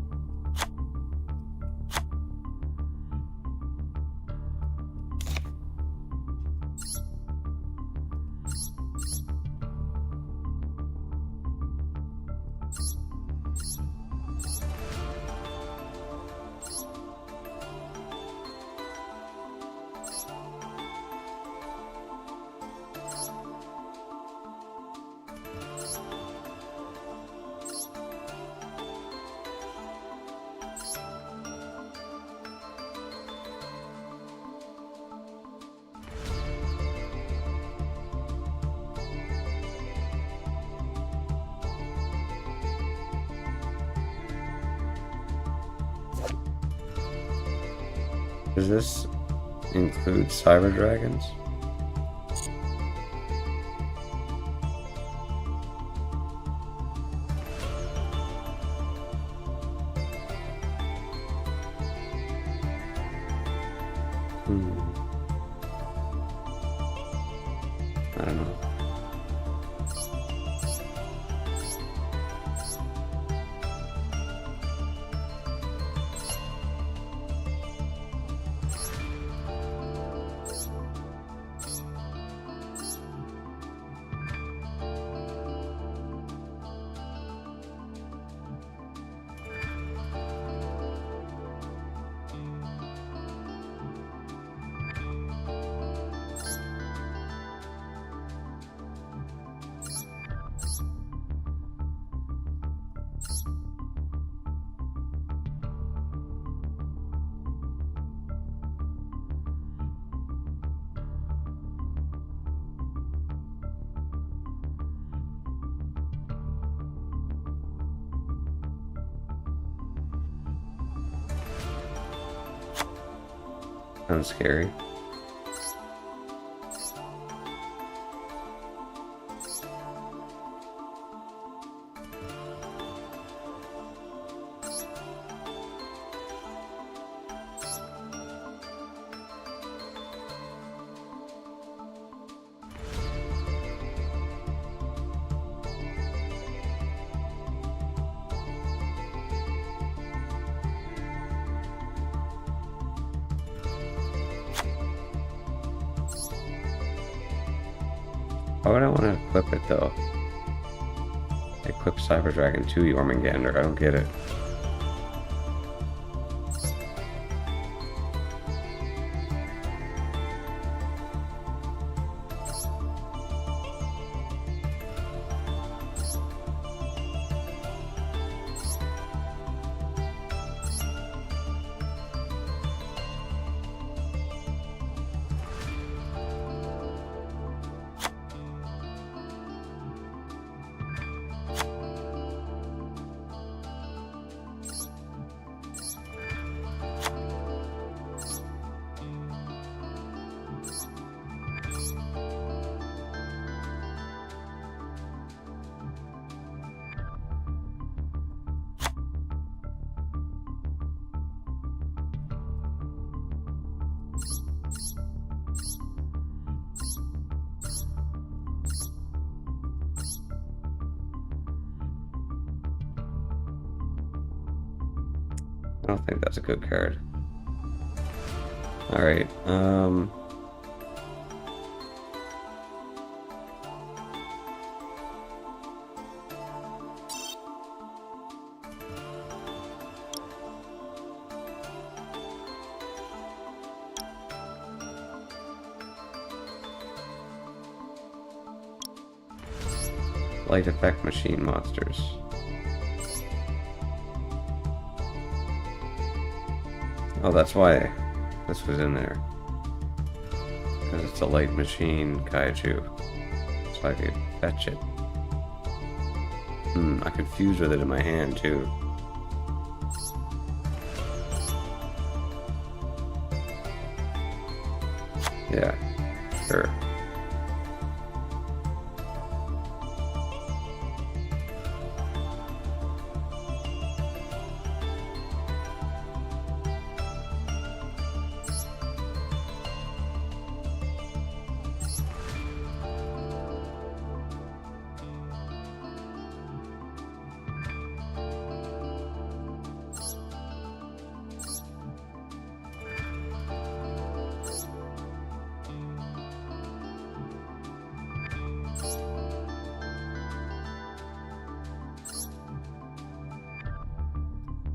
Does this include Cyber Dragons? I don't know. Sounds scary. Why would I want to equip it though? Equip Cyber Dragon to Jormungandr. I don't get it. I don't think that's a good card. Alright, light effect machine monsters. Oh, that's why this was in there. Because it's a light machine kaiju. So I could fetch it. I could fuse with it in my hand too. Yeah, sure.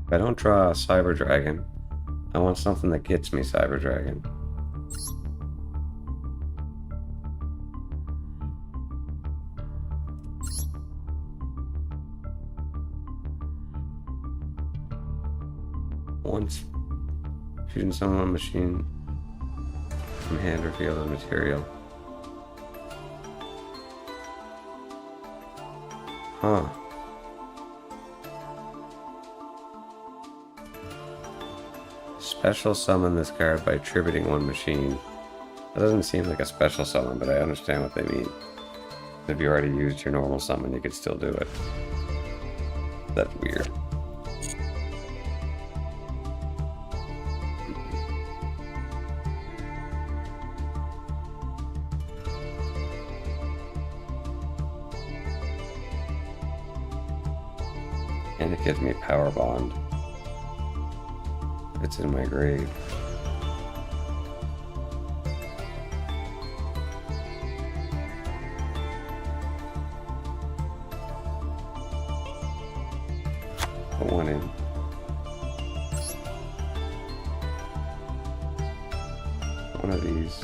If I don't draw a Cyber Dragon, I want something that gets me Cyber Dragon. Once fusion summon machine from hand or field of material. Huh. Special summon this card by attributing one machine. That doesn't seem like a special summon, but I understand what they mean. If you already used your normal summon, you could still do it. That's weird. And it gives me Power Bond. It's in my grave. Put one in. One of these.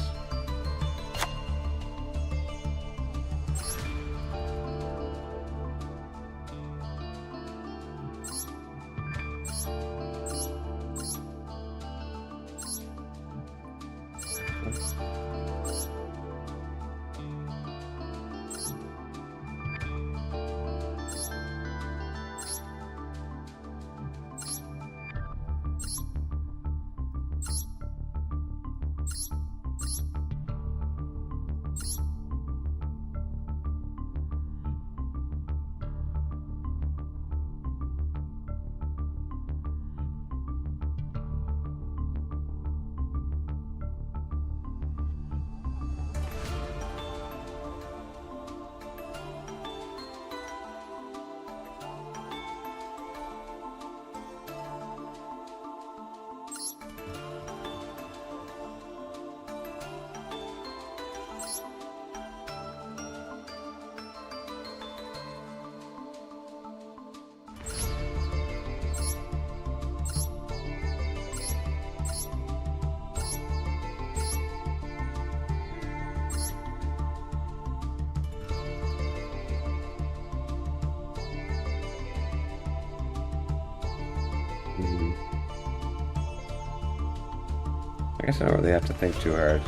I guess I don't really have to think too hard.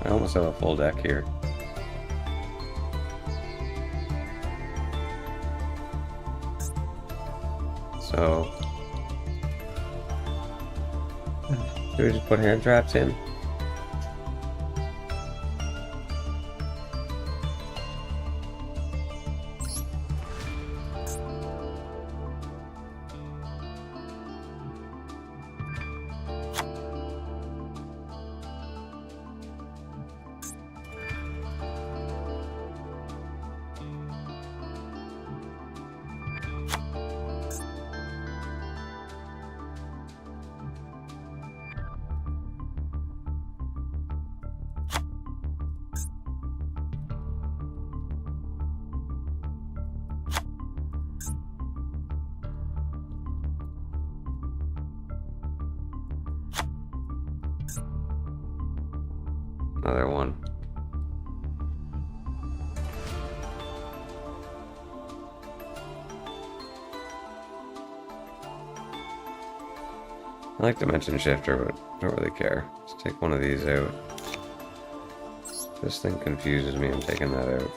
I almost have a full deck here. So, do we just put hand traps in? Another one. I like Dimension Shifter, but don't really care. Let's take one of these out. This thing confuses me. I'm taking that out.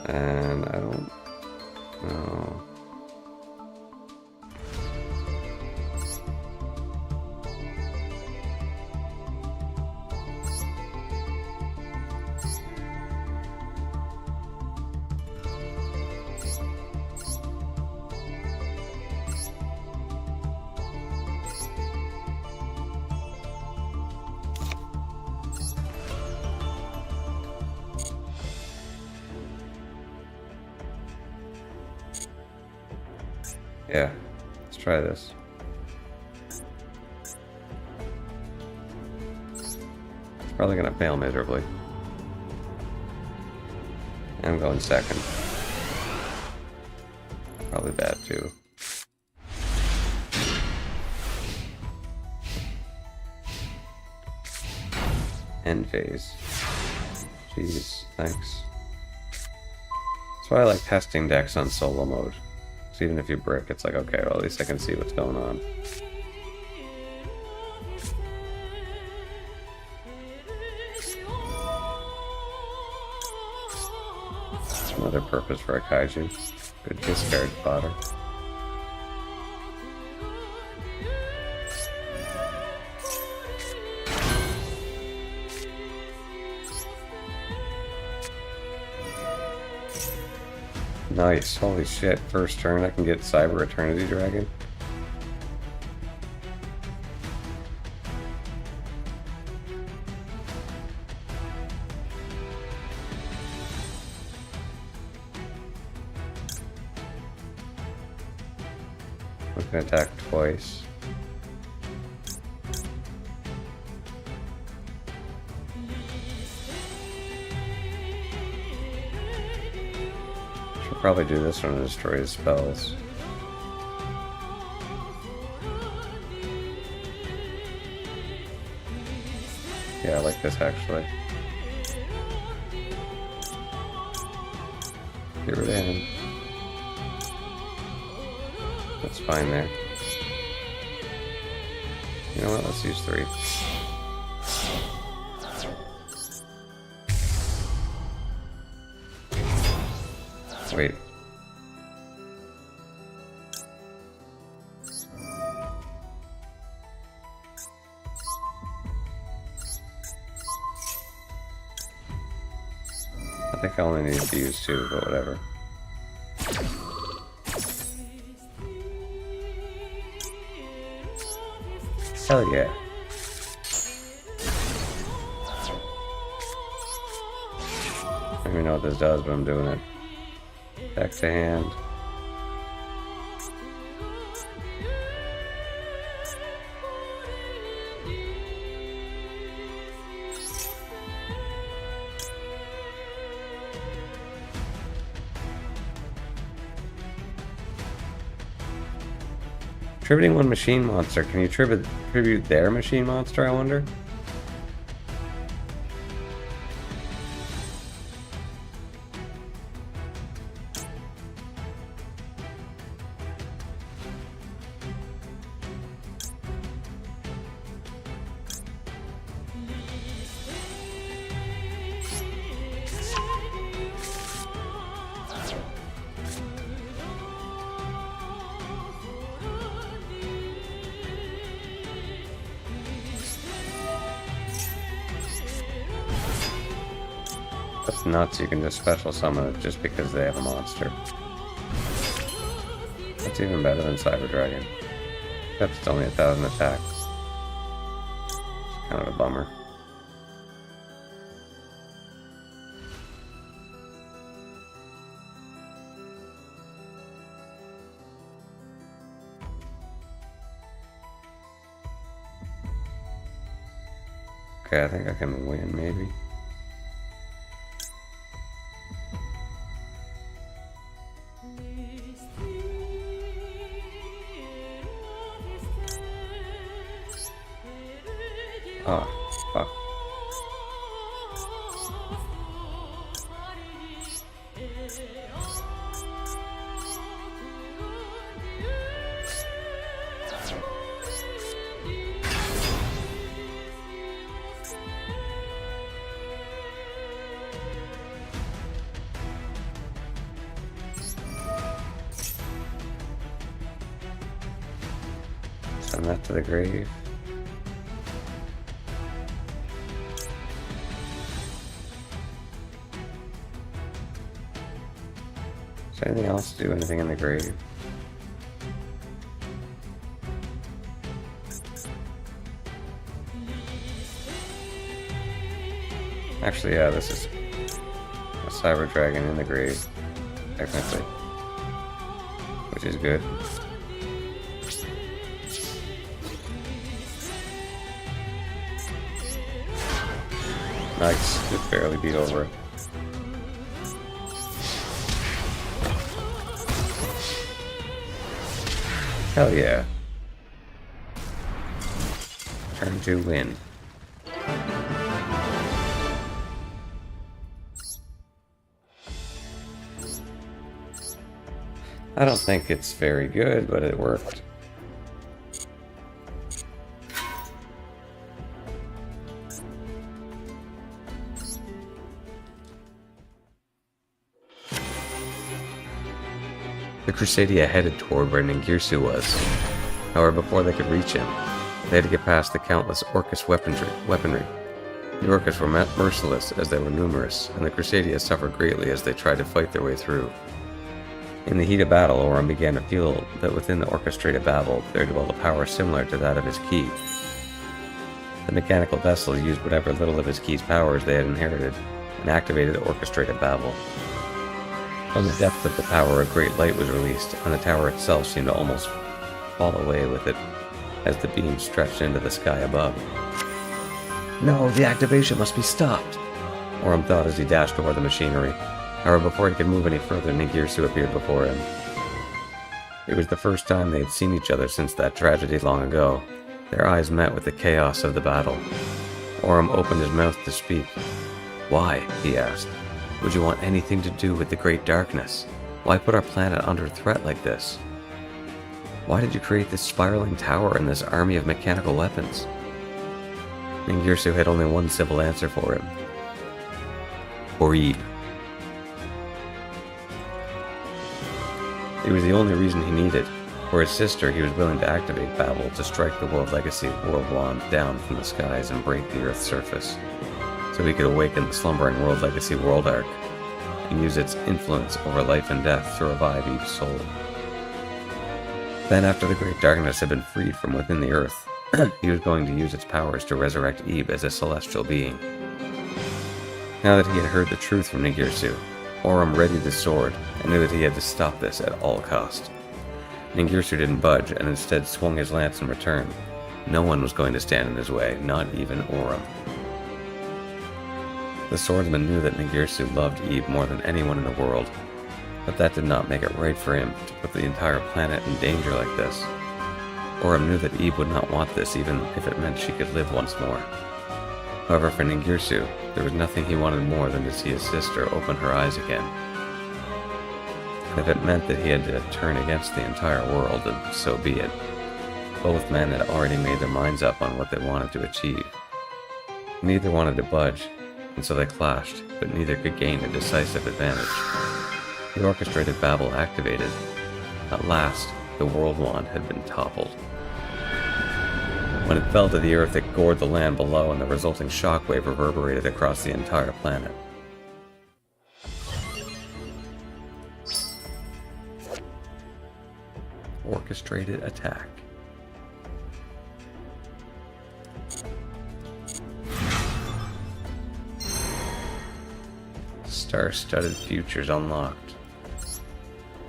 And I don't know. Yeah, let's try this. It's probably gonna fail miserably. I'm going second. Probably bad too. End phase. Jeez, thanks. That's why I like testing decks on solo mode. Even if you brick, it's like, okay, well, at least I can see what's going on. That's another purpose for a kaiju. Good discard fodder. Nice, holy shit, first turn I can get Cyber Eternity Dragon. We can attack twice. Probably do this one to destroy his spells. Yeah, I like this actually. Get rid of him. That's fine there. You know what? Let's use 3. Wait. I think I only need to use 2, but whatever. Hell yeah. I don't even know what this does, but I'm doing it. Back to hand. Tributing one machine monster. Can you tribute their machine monster, I wonder? That's nuts, you can just special summon it just because they have a monster. That's even better than Cyber Dragon. Except it's only 1,000 attacks. Kind of a bummer. Okay, I think I can win, maybe. Oh, fuck. Send that to the grave. Is there anything else to do? Anything in the grave? Actually, yeah, this is a Cyber Dragon in the grave, technically. Which is good. Nice, just barely beat over it. Hell yeah. Turn 2 win. I don't think it's very good, but it worked. The Crusadia headed toward where Ningirsu was. However, before they could reach him, they had to get past the countless Orcus weaponry. The Orcus were merciless as they were numerous, and the Crusadia suffered greatly as they tried to fight their way through. In the heat of battle, Orim began to feel that within the orchestrated babel there dwelled a power similar to that of his key. The mechanical vessel used whatever little of his key's powers they had inherited, and activated orchestrated babel. From the depth of the tower, a great light was released, and the tower itself seemed to almost fall away with it as the beam stretched into the sky above. No, the activation must be stopped, Orim thought as he dashed toward the machinery. However, before he could move any further, Ningirsu appeared before him. It was the first time they had seen each other since that tragedy long ago. Their eyes met with the chaos of the battle. Orim opened his mouth to speak. Why, he asked, would you want anything to do with the Great Darkness? Why put our planet under threat like this? Why did you create this spiraling tower and this army of mechanical weapons? Ningirsu had only one civil answer for him. For Eve. It was the only reason he needed. For his sister, he was willing to activate Babel to strike the World Legacy World Wand down from the skies and break the Earth's surface, so he could awaken the slumbering World Legacy World Arc and use its influence over life and death to revive Eve's soul. Then, after the Great Darkness had been freed from within the Earth, he was going to use its powers to resurrect Eve as a celestial being. Now that he had heard the truth from Ningirsu, Orim readied his sword and knew that he had to stop this at all cost. Ningirsu didn't budge and instead swung his lance in return. No one was going to stand in his way, not even Orim. The swordsman knew that Ningirsu loved Eve more than anyone in the world, but that did not make it right for him to put the entire planet in danger like this. Orim knew that Eve would not want this even if it meant she could live once more. However, for Ningirsu, there was nothing he wanted more than to see his sister open her eyes again. And if it meant that he had to turn against the entire world, then so be it. Both men had already made their minds up on what they wanted to achieve. Neither wanted to budge, and so they clashed, but neither could gain a decisive advantage. The orchestrated babel activated. At last, the World Wand had been toppled. When it fell to the earth, it gored the land below, and the resulting shockwave reverberated across the entire planet. orchestrated attack. Star-studded futures unlocked.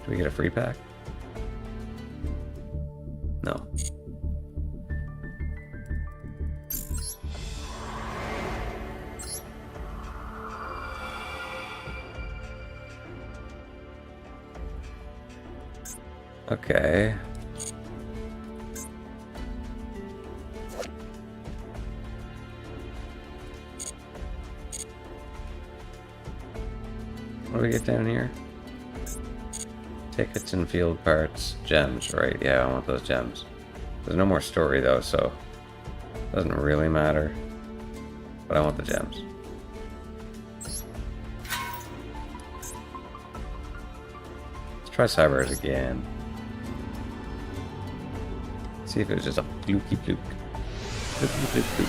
Do we get a free pack? No. Okay. What do we get down here? Tickets and field parts, gems, right? Yeah, I want those gems. There's no more story though, so it doesn't really matter. But I want the gems. Let's try Cybers again. See if it was just a fluky fluke. Fluky fluke fluke.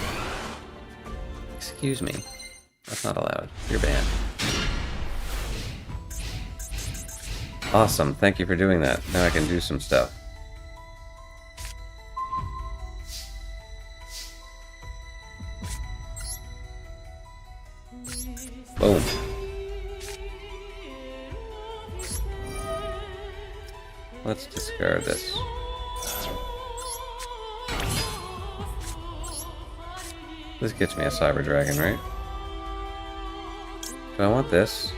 Excuse me. That's not allowed. You're banned. Awesome, thank you for doing that. Now I can do some stuff. Boom. Let's discard this. This gets me a Cyber Dragon, right? Do I want this?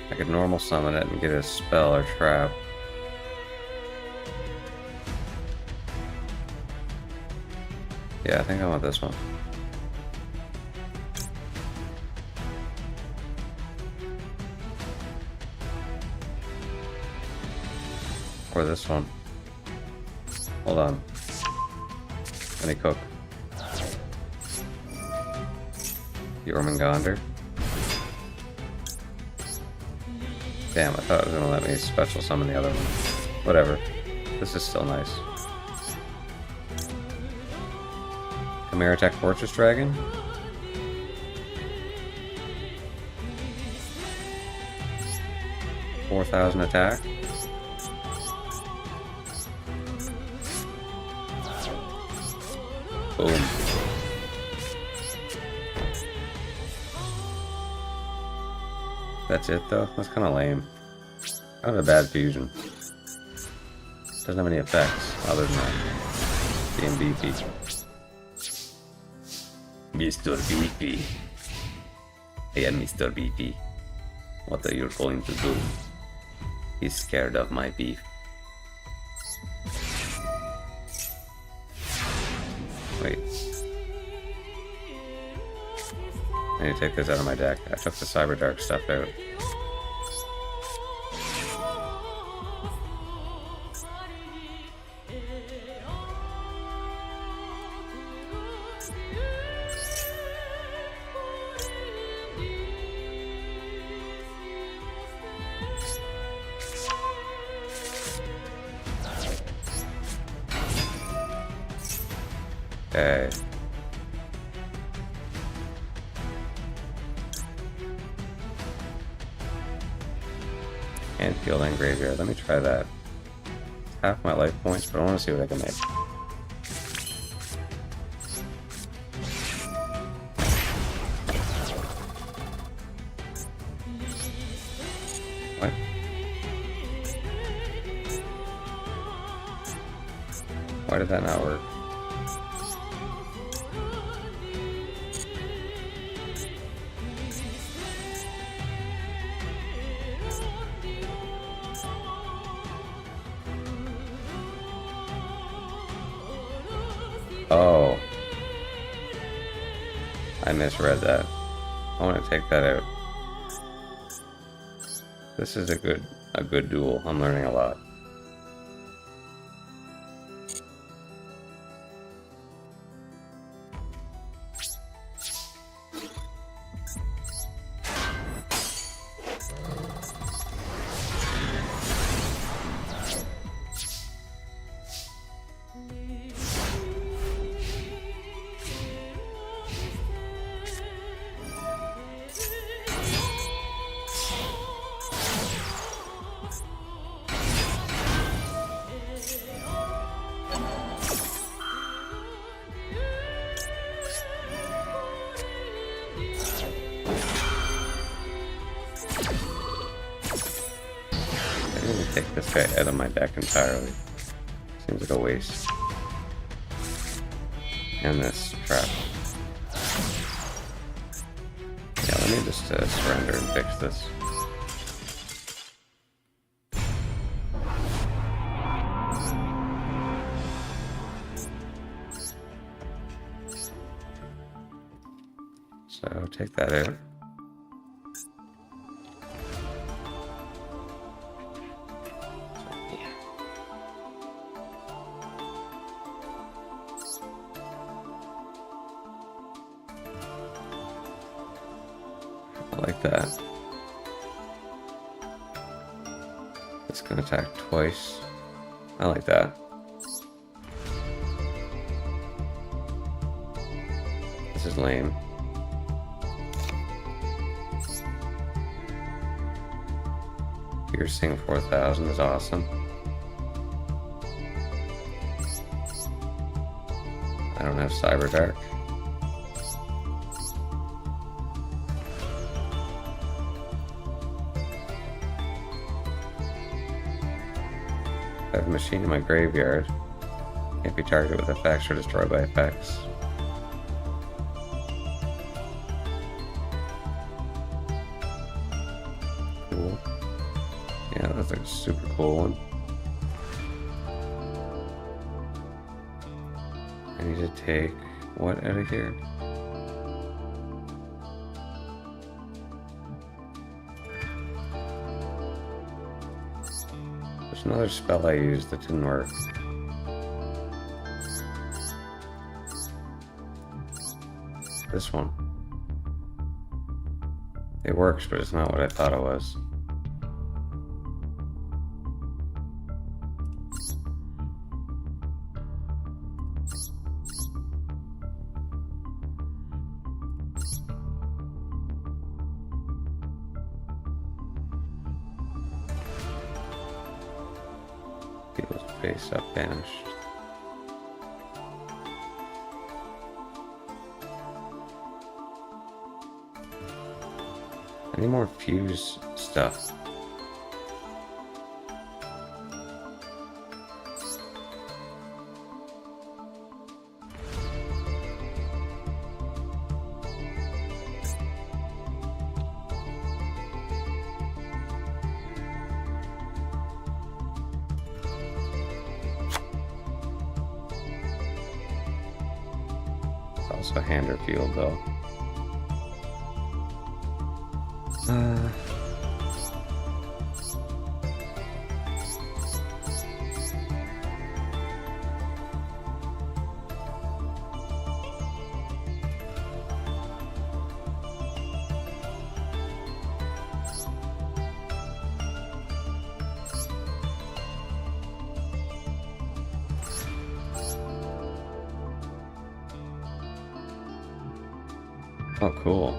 I could normal summon it and get a spell or trap. Yeah, I think I want this one. Or this one. Hold on. Let me cook. Jormungandr. Damn, I thought it was gonna let me special summon the other one. Whatever. This is still nice. Chimera Fortress Dragon. $4,000 attack. Boom. That's it though? That's kinda lame. Kind of a bad fusion. Doesn't have any effects other than that. Being beefy. Mr. Beefy. I am Mr. Beefy. What are you going to do? He's scared of my beef. Wait. I need to take this out of my deck. I took the Cyber Dark stuff out. Okay. And field and graveyard. Let me try that. Half my life points, but I want to see what I can make. What? Why did that not work? Oh, I misread that. I want to take that out. This is a good duel. I'm learning a lot. this guy out of my deck entirely. Seems like a waste. And this trap. Yeah, let me just surrender and fix this. So take that out. I like that. This can attack twice. I like that. This is lame. Piercing 4000 is awesome. I don't have Cyber Dark. I have a machine in my graveyard. Can't be targeted with effects or destroyed by effects. Cool. Yeah, that's like a super cool one. I need to take what out of here? There's another spell I used that didn't work. This one. It works, but it's not what I thought it was. People's face up banished. I need more fuse stuff. It's also Hander Field though. Oh, cool.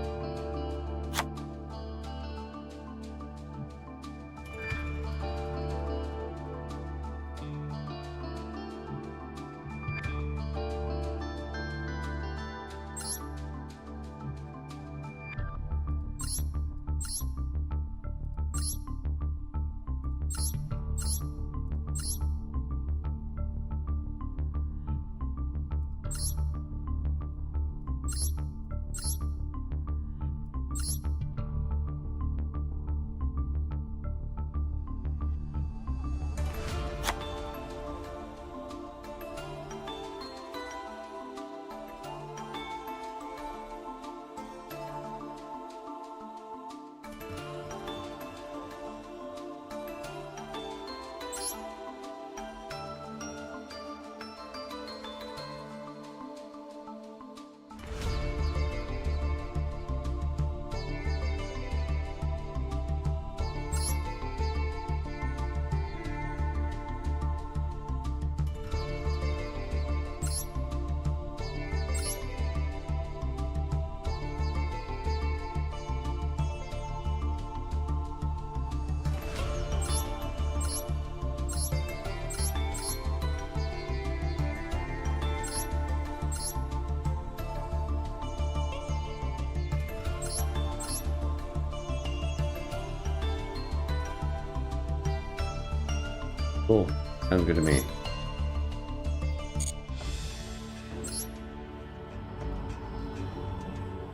Cool. Sounds good to me.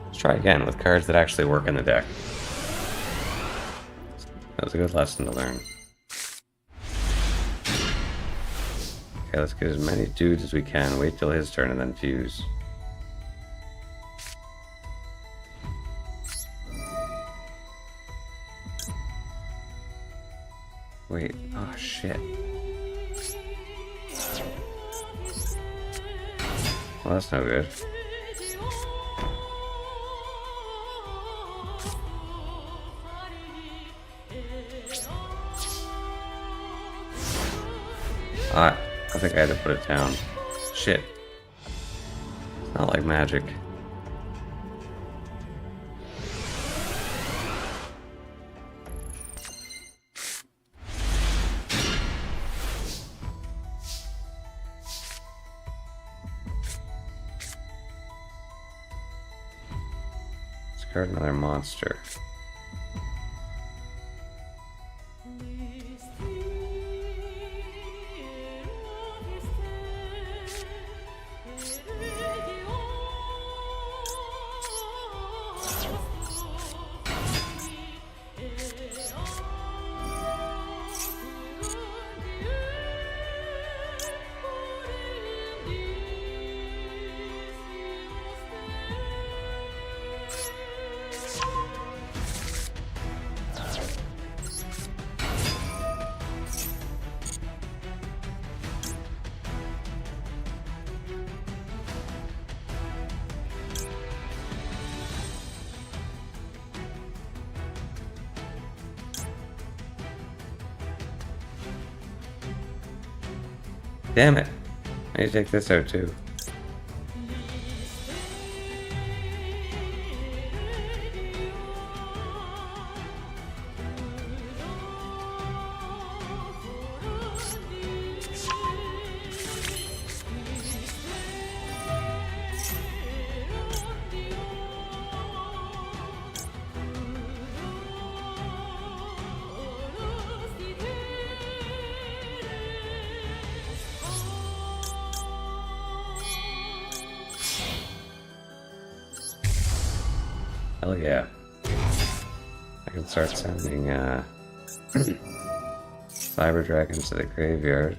Let's try again with cards that actually work in the deck. That was a good lesson to learn. Okay, let's get as many dudes as we can. Wait till his turn and then fuse. Wait, oh shit. Well, that's no good. Ah, I think I had to put it down. Shit. It's not like magic. Discard another monster. Damn it. I need to take this out too. Hell yeah. I can start sending cyber dragons to the graveyard.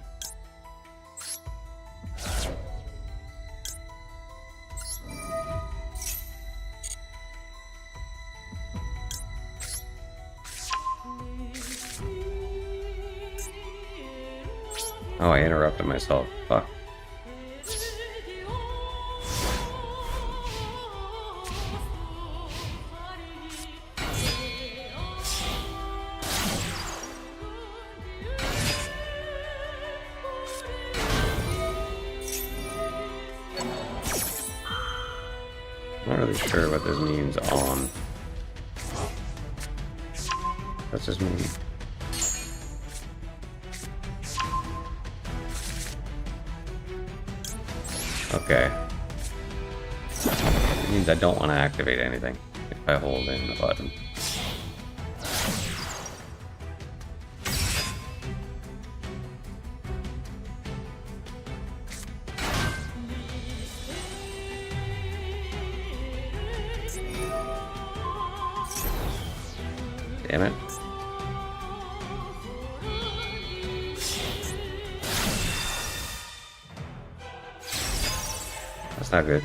Oh, I interrupted myself. Fuck. I'm not really sure what this means on. What's this mean? Okay. It means I don't want to activate anything if I hold in the button. Damn it. That's not good.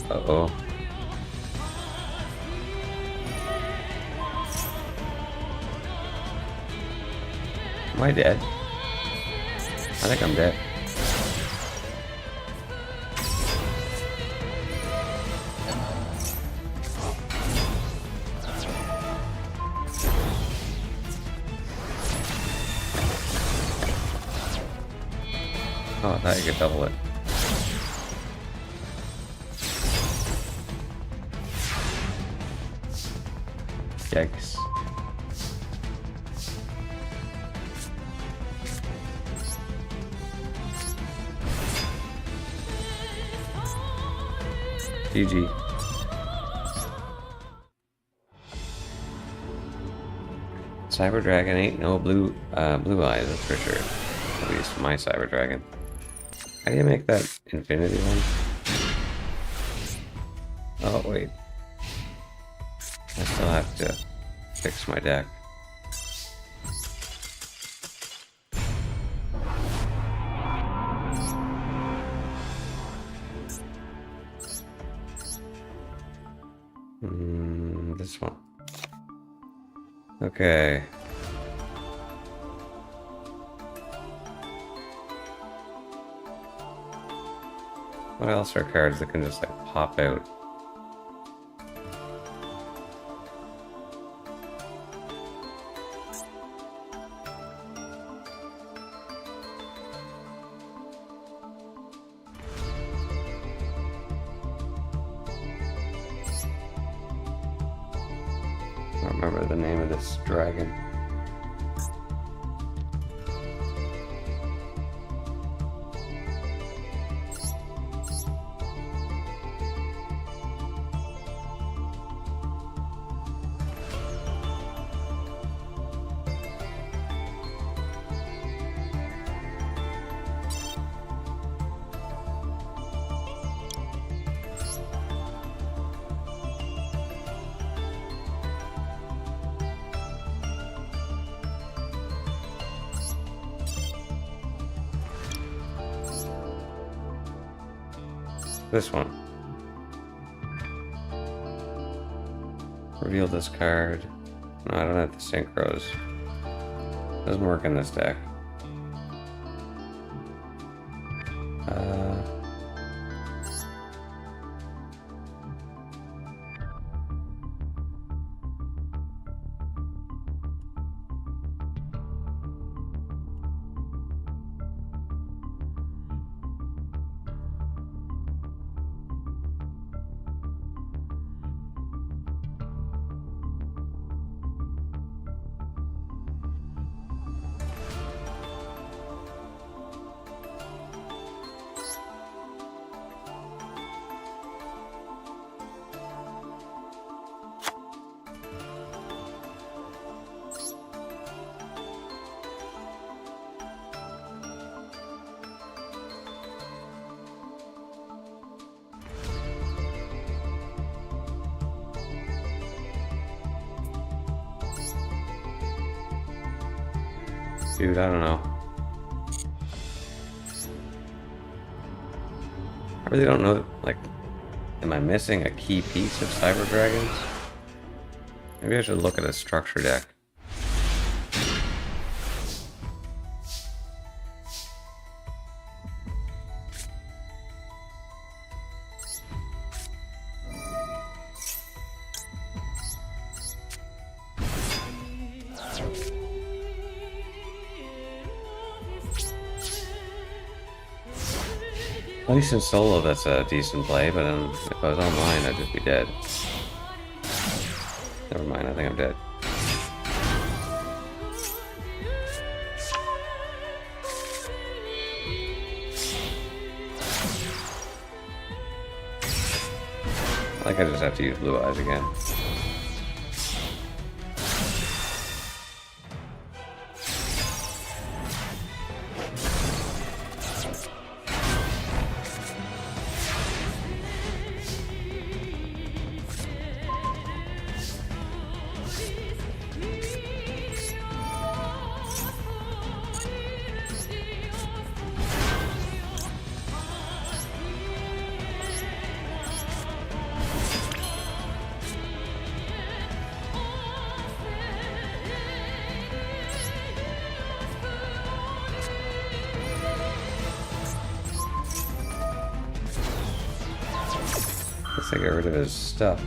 Uh-oh. Am I dead? I think I'm dead. Oh, I thought you could double it. Yikes. GG. Cyber Dragon ain't no blue eyes, that's for sure. At least my Cyber Dragon. How do you make that infinity one? Oh wait. I still have to fix my deck. This one. Okay. What else are cards that can just like pop out? I don't remember the name of this dragon. This one. Reveal this card. No, I don't have the synchros. Doesn't work in this deck. Dude, I don't know. I really don't know, like, am I missing a key piece of Cyber Dragons? Maybe I should look at a structure deck. At least in solo that's a decent play, but if I was online I'd just be dead. Never mind, I think I'm dead. I think I just have to use blue eyes again. Guess I get rid of his stuff.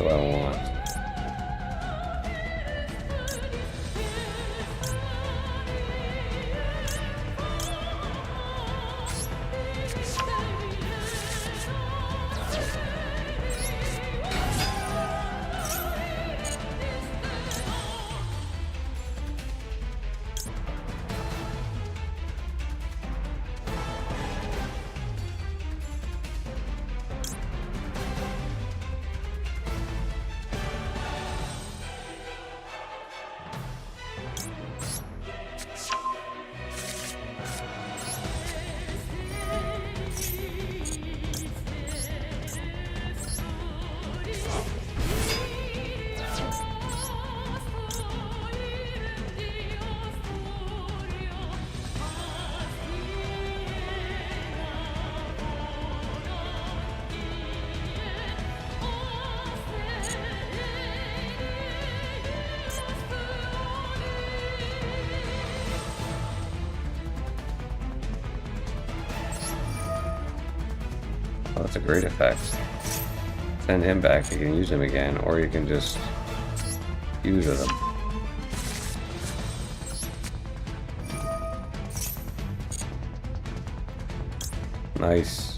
what I want. Oh, that's a great effect. Send him back, you can use him again, or you can just use them. Nice.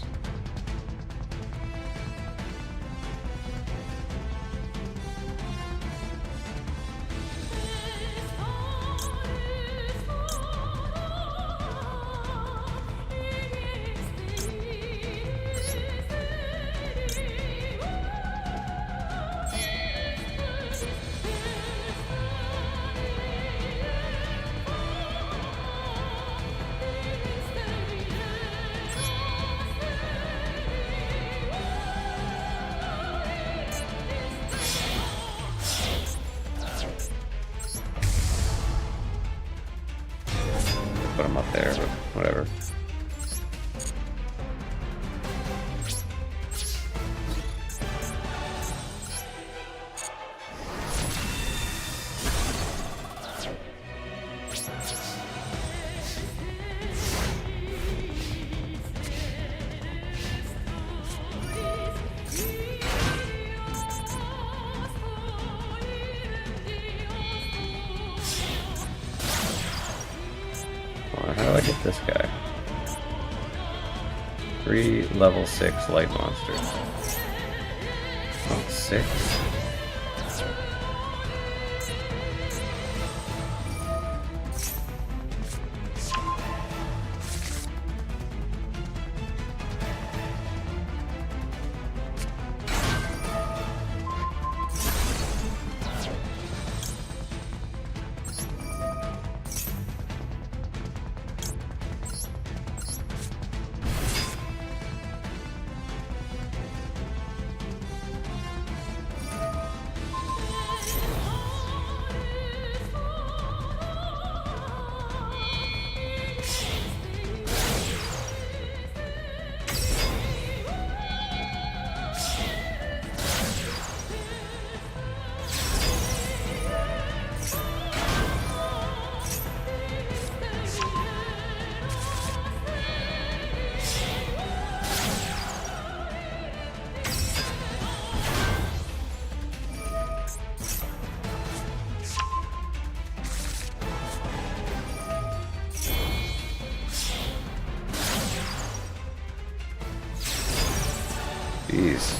Put him up there, but whatever. How do I get this guy? 3 level 6 light monsters. Oh, 6? Jeez.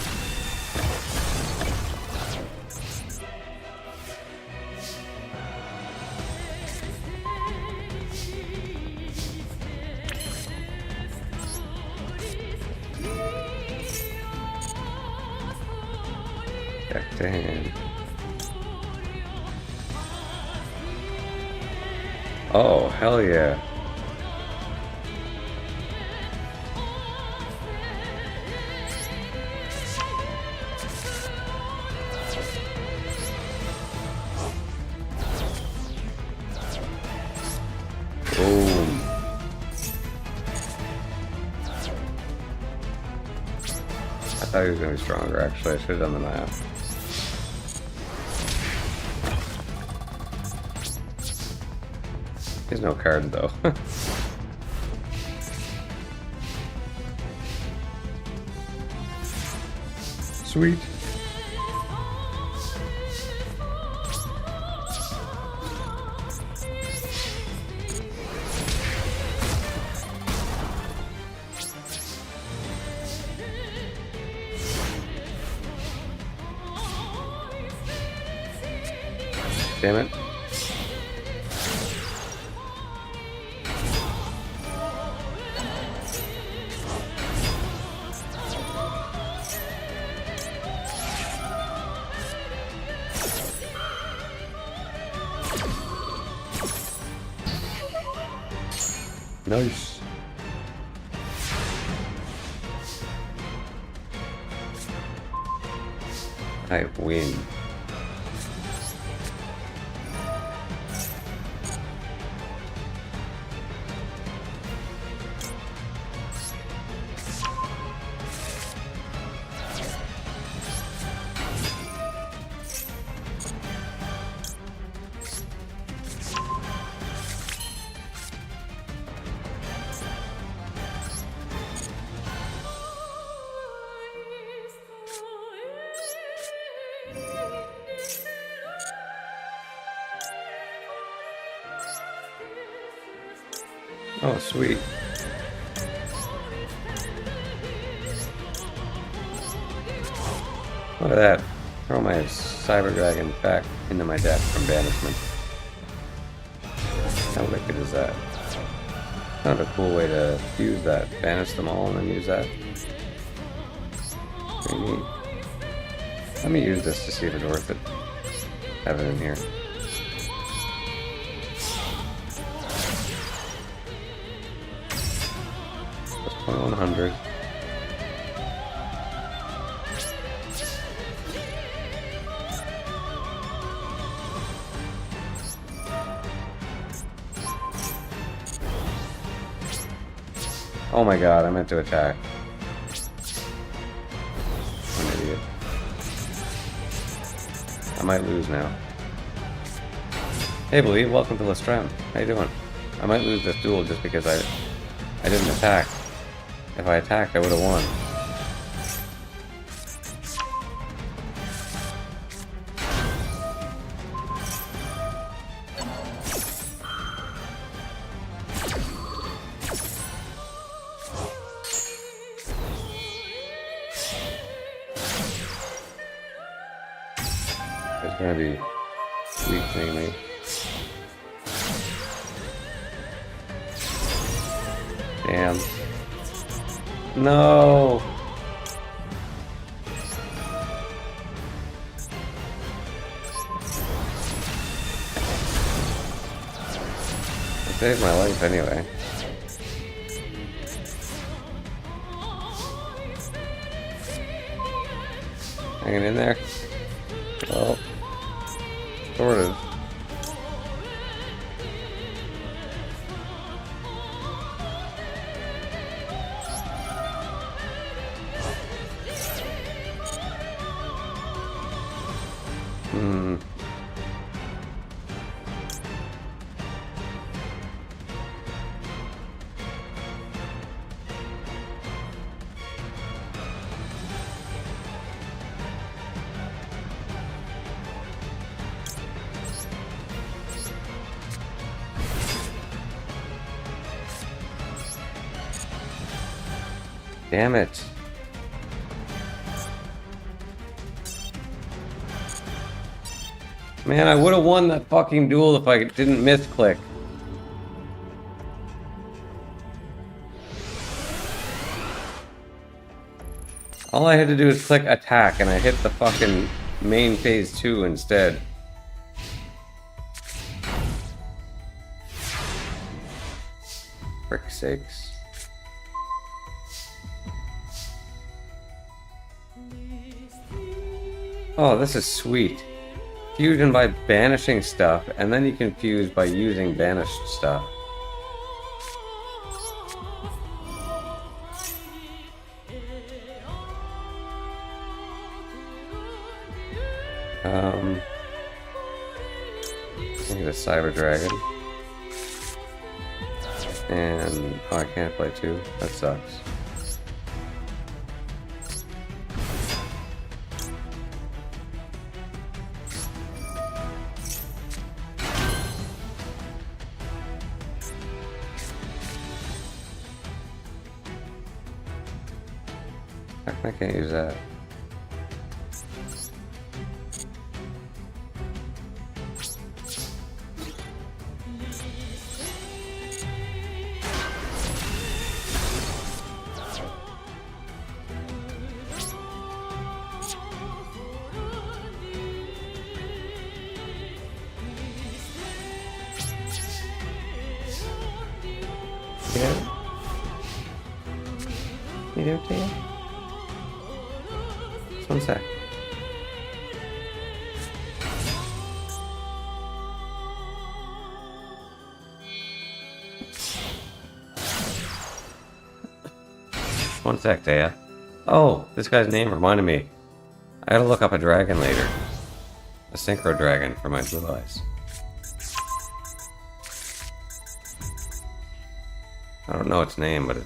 Back to hand. Oh, hell yeah. Boom. I thought he was going to be stronger, actually. I should have done the math. He's no card, though. Sweet. Damn it. Nice. I win. Oh, sweet. Look at that. Throw my Cyber Dragon back into my deck from banishment. How wicked is that? Kind of a cool way to use that. Banish them all and then use that. Pretty neat. Let me use this to see if it's worth it. Have it in here. That's 0.100. Oh my god, I meant to attack. I'm an idiot. I might lose now. Hey Believe, welcome to Lestrem. How you doing? I might lose this duel just because I didn't attack. If I attacked, I would have won. It's gonna be weakening me. Damn. No! It saved my life anyway. Hanging in there? Well, sort of. Damn it. Man, I would have won that fucking duel if I didn't misclick. All I had to do is click attack and I hit the fucking main phase 2 instead. Frick's sakes. Oh, this is sweet. Fusion by banishing stuff, and then you can fuse by using banished stuff. I need a Cyber Dragon. And oh, I can't play 2. That sucks. I can't use that. You there, Taya? Just one sec. One sec, Taya. Oh, this guy's name reminded me. I gotta look up a dragon later. A synchro dragon for my blue eyes. I don't know its name, but it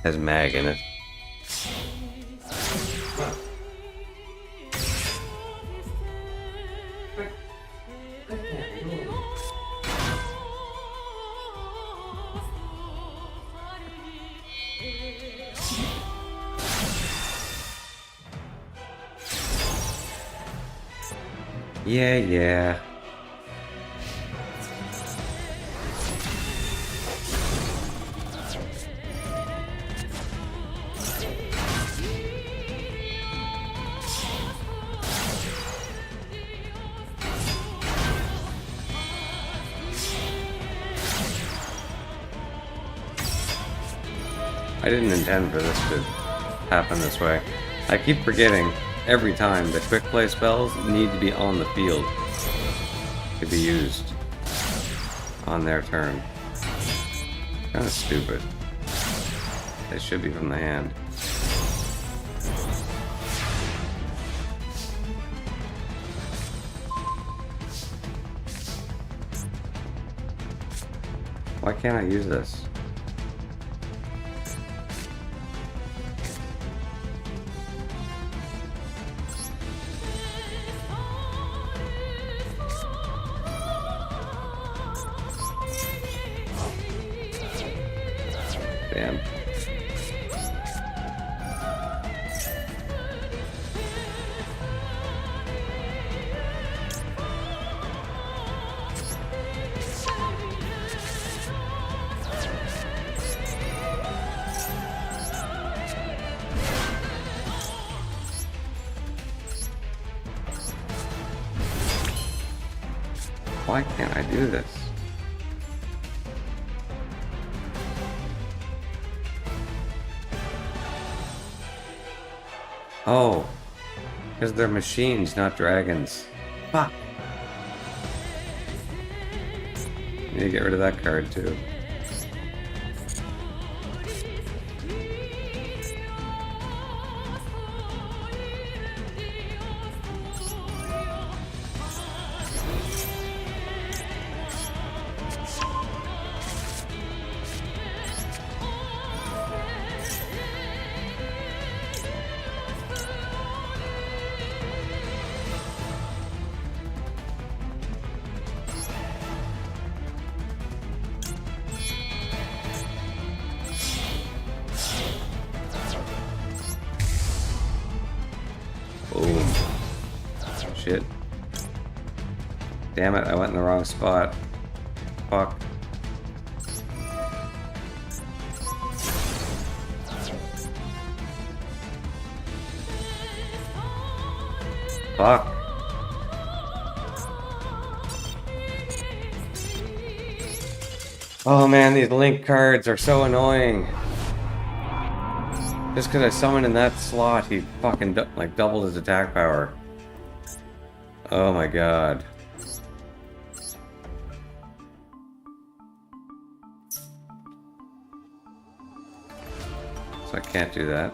has mag in it. Yeah. I didn't intend for this to happen this way. I keep forgetting every time that quick play spells need to be on the field to be used on their turn. Kind of stupid. They should be from the hand. Why can't I use this? Damn. Why can't I do this? Oh, because they're machines, not dragons. Fuck. Need to get rid of that card too. Boom. Shit. Damn it, I went in the wrong spot. Fuck. Fuck. Oh man, these link cards are so annoying. Just because I summoned in that slot, he fucking like doubled his attack power. Oh my god. So I can't do that.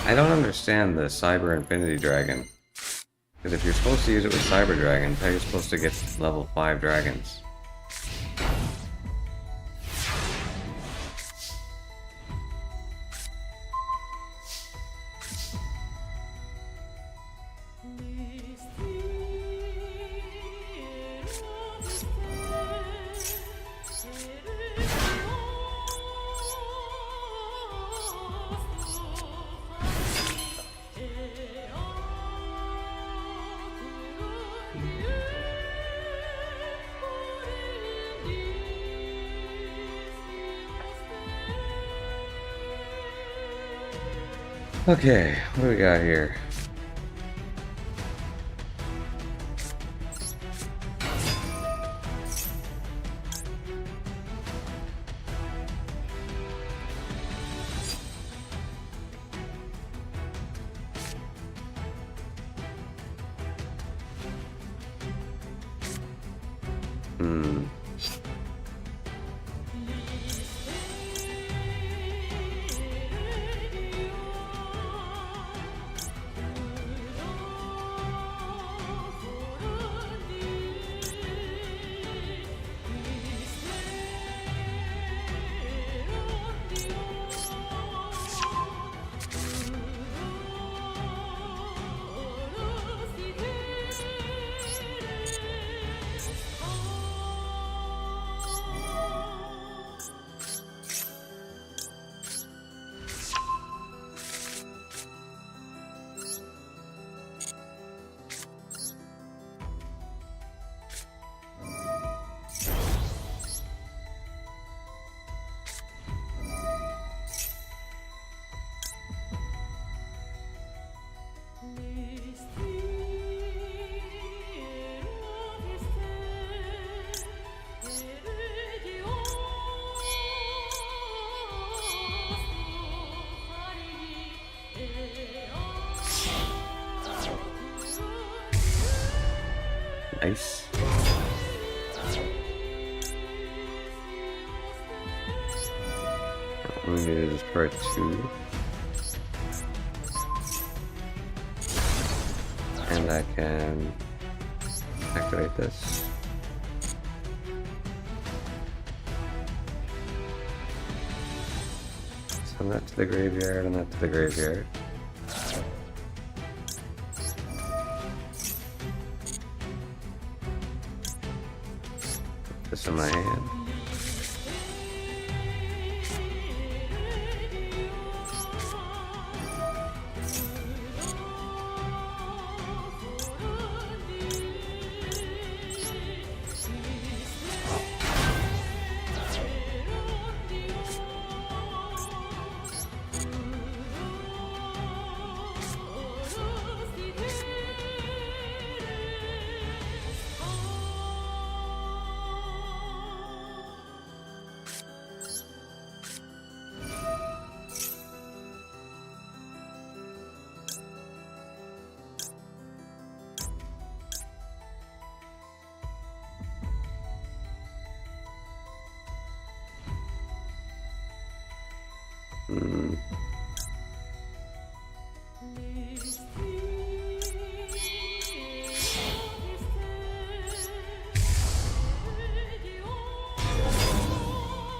I don't understand the Cyber Infinity Dragon. Because if you're supposed to use it with Cyber Dragons, how are you supposed to get level 5 dragons? Okay, what do we got here? Nice. All we need is part 2. And I can activate this. Send that to the graveyard and that to the graveyard. Put this in my hand.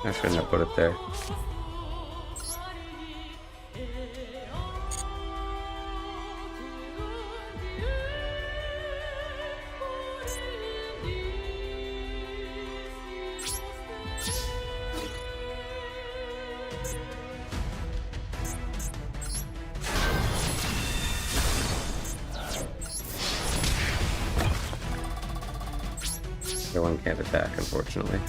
I shouldn't have put it there. The one can't attack, unfortunately.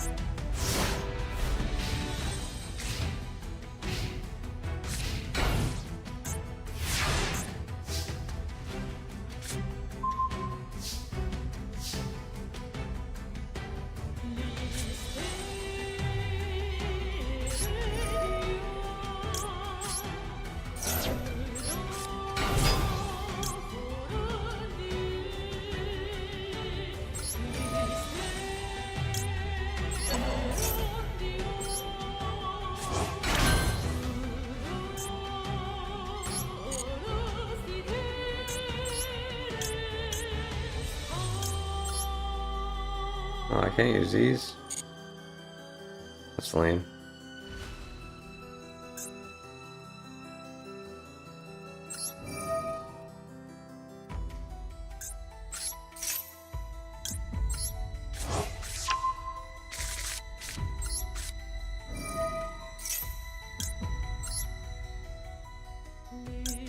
Oh, I can't use these. That's lame.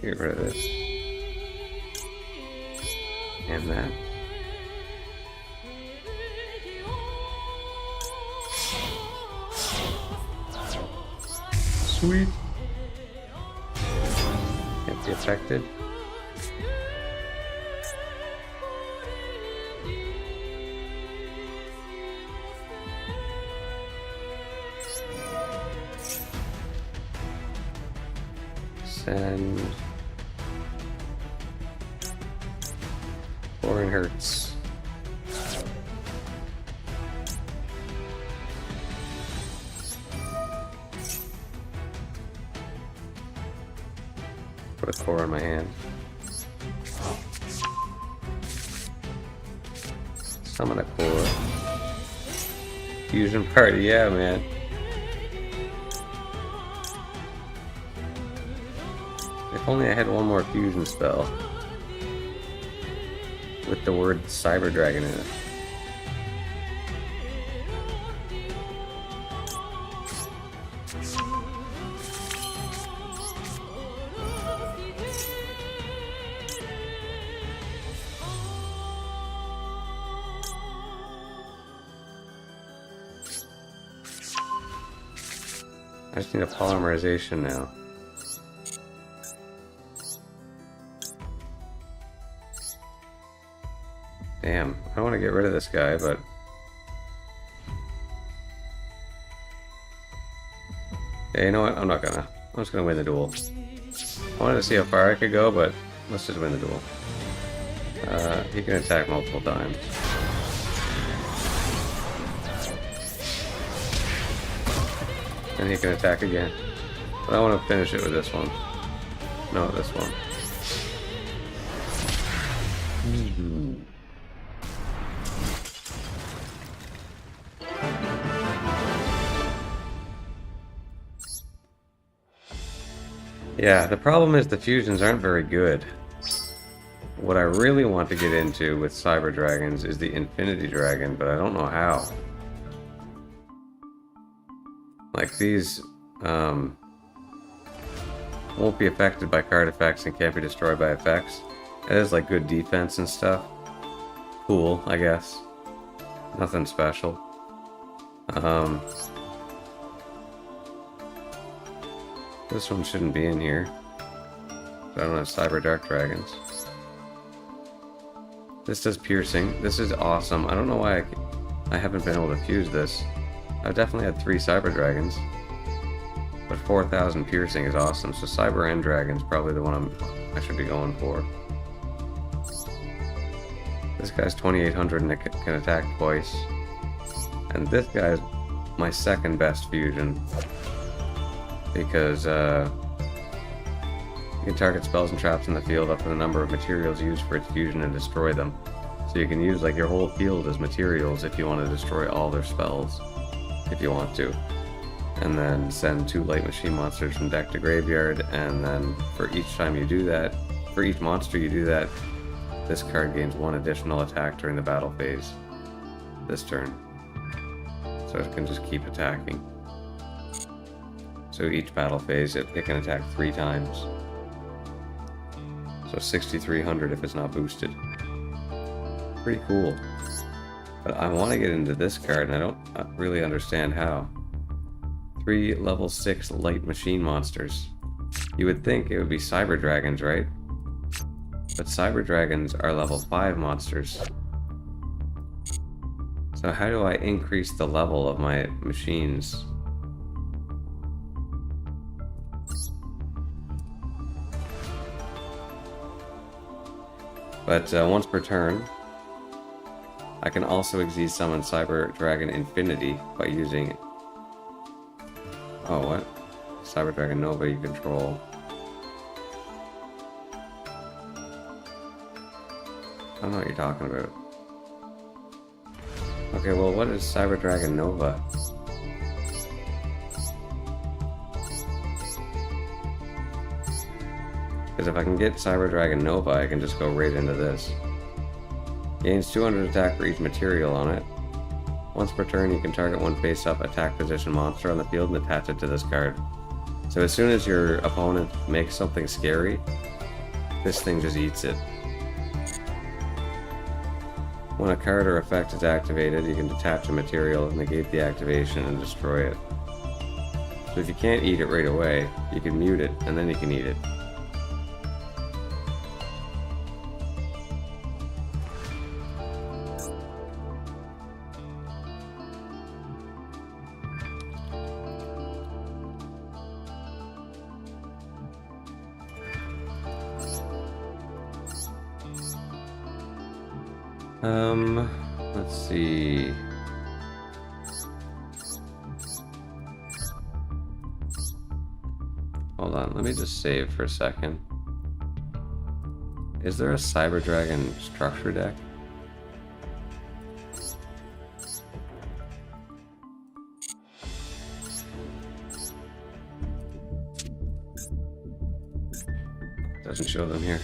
Get rid of this. And that. Sweet. Can't he affected? Send 4 in Khardz. Put a 4 in my hand. Summon a core. Fusion party, yeah, man. If only I had one more fusion spell with the word Cyber Dragon in it. I just need a polymerization now. Damn, I want to get rid of this guy, but... Yeah, you know what? I'm not gonna. I'm just gonna win the duel. I wanted to see how far I could go, but let's just win the duel. He can attack multiple times. And he can attack again. But I want to finish it with this one. No, this one. Yeah, the problem is the fusions aren't very good. What I really want to get into with Cyber Dragons is the Infinity Dragon, but I don't know how. Like, these won't be affected by card effects and can't be destroyed by effects. It has like good defense and stuff. Cool, I guess. Nothing special. This one shouldn't be in here. I don't have Cyber Dark Dragons. This does piercing. This is awesome. I don't know why I haven't been able to fuse this. I've definitely had 3 Cyber Dragons. But 4,000 piercing is awesome. So Cyber End Dragon's probably the one I should be going for. This guy's 2,800 and it can attack twice. And this guy's my second best fusion. Because you can target spells and traps in the field up to the number of materials used for its fusion and destroy them. So you can use like your whole field as materials if you want to destroy all their spells, if you want to. And then send 2 light machine monsters from deck to graveyard, and then for each time you do that, for each monster you do that, this card gains 1 additional attack during the battle phase this turn. So it can just keep attacking. So each battle phase it can attack 3 times. So 6,300 if it's not boosted. Pretty cool. But I want to get into this card and I don't really understand how. 3 level 6 light machine monsters. You would think it would be Cyber Dragons, right? But Cyber Dragons are level 5 monsters. So how do I increase the level of my machines? But once per turn, I can also Xyz summon Cyber Dragon Infinity by using... Oh, what? Cyber Dragon Nova you control. I don't know what you're talking about. Okay, well, what is Cyber Dragon Nova? Because if I can get Cyber Dragon Nova, I can just go right into this. Gains 200 attack for each material on it. Once per turn, you can target 1 face-up attack position monster on the field and attach it to this card. So as soon as your opponent makes something scary, this thing just eats it. When a card or effect is activated, you can detach a material, negate the activation, and destroy it. So if you can't eat it right away, you can mute it, and then you can eat it. Let's see. Hold on, let me just save for a second. Is there a Cyber Dragon structure deck? Doesn't show them here.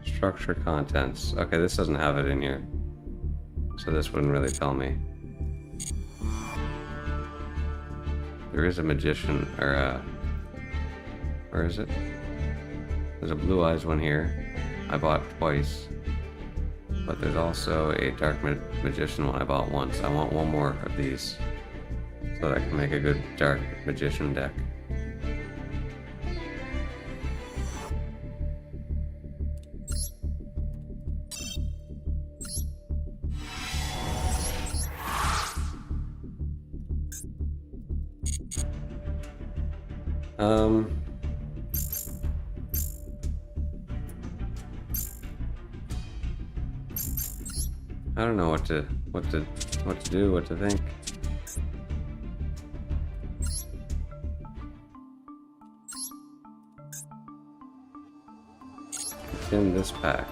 Structure contents. Okay, this doesn't have it in here. So this wouldn't really tell me. There is a magician, or a... Where is it? There's a blue eyes one here. I bought twice. But there's also a dark magician one I bought once. I want one more of these. So that I can make a good dark magician deck. I don't know what to do, what to think. It's in this pack.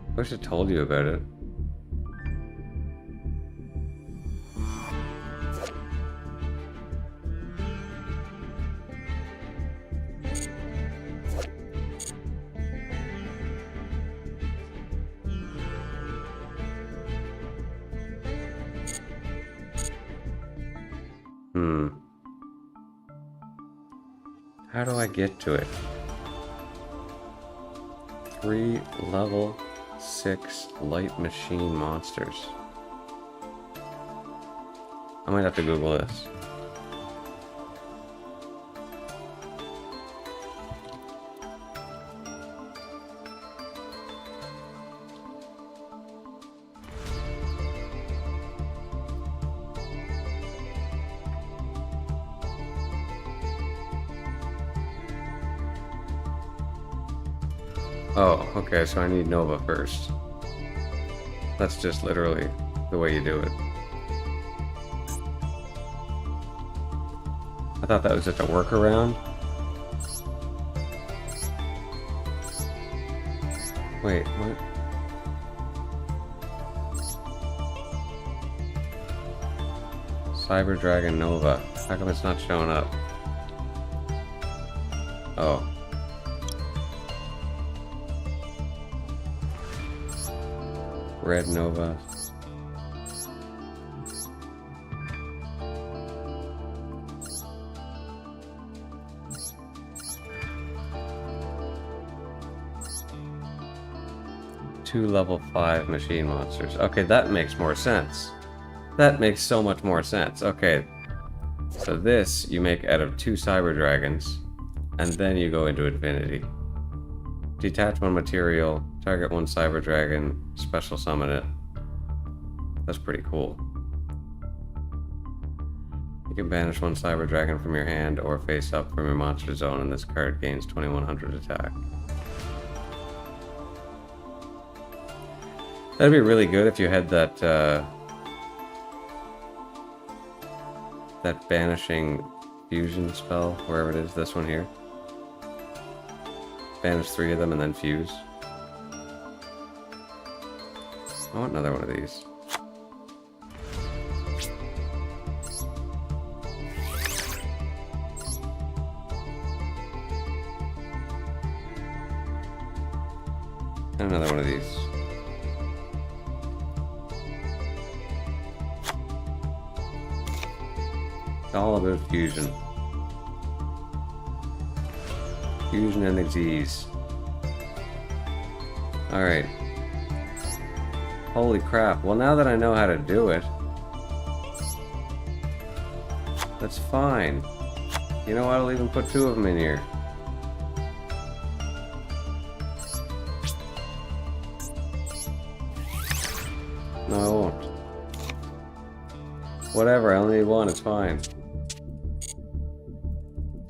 I wish I told you about it. How do I get to it? 3 level 6 light machine monsters. I might have to Google this. Oh, okay, so I need Nova first. That's just literally the way you do it. I thought that was just a workaround. Wait, what? Cyber Dragon Nova. How come it's not showing up? Oh. Red Nova. Two level 5 machine monsters. Okay, that makes more sense. That makes so much more sense. Okay, so this you make out of 2 Cyber Dragons, and then you go into Infinity. Detach one material, target 1 Cyber Dragon, special summon it. That's pretty cool. You can banish 1 Cyber Dragon from your hand or face up from your monster zone, and this card gains 2100 attack. That'd be really good if you had that that banishing fusion spell, wherever it is, this one here. Banish 3 of them and then fuse. I want another one of these. And another one of these. It's all about fusion. Fusion and its ease. Alright. Holy crap. Well, now that I know how to do it, that's fine. You know what? I'll even put 2 of them in here. No, I won't. Whatever, I only need 1, it's fine.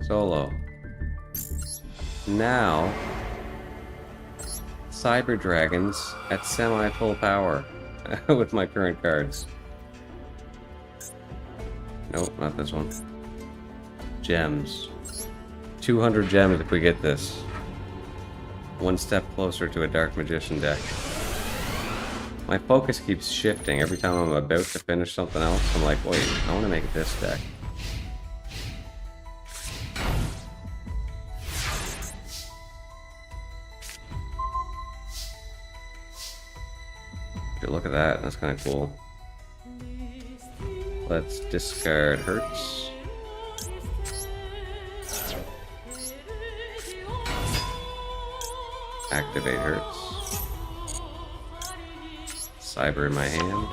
Solo. Now, Cyber Dragons at semi-full power with my current cards. Nope, not this one. Gems. 200 gems if we get this. 1 step closer to a Dark Magician deck. My focus keeps shifting every time I'm about to finish something else. I'm like, wait, I want to make this deck. Dude, look at that. That's kind of cool. Let's discard Khardz. Activate Khardz. Cyber in my hand.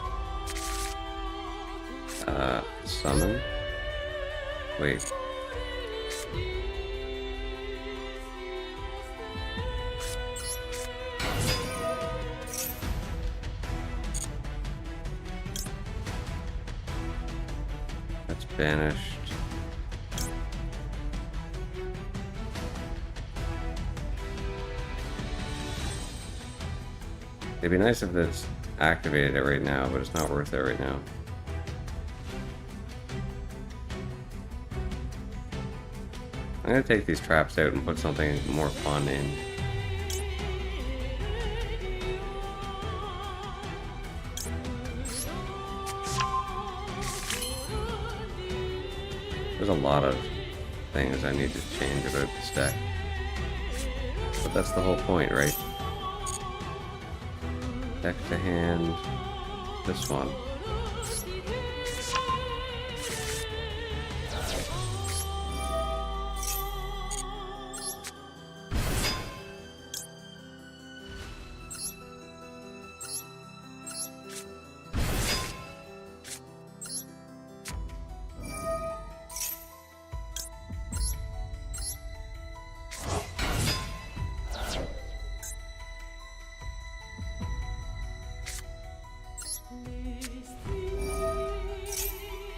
Summon. Wait. That's banished. It'd be nice if it's activated it right now, but it's not worth it right now. I'm gonna take these traps out and put something more fun in. There's a lot of things I need to change about this deck. But that's the whole point, right? Deck to hand, this one.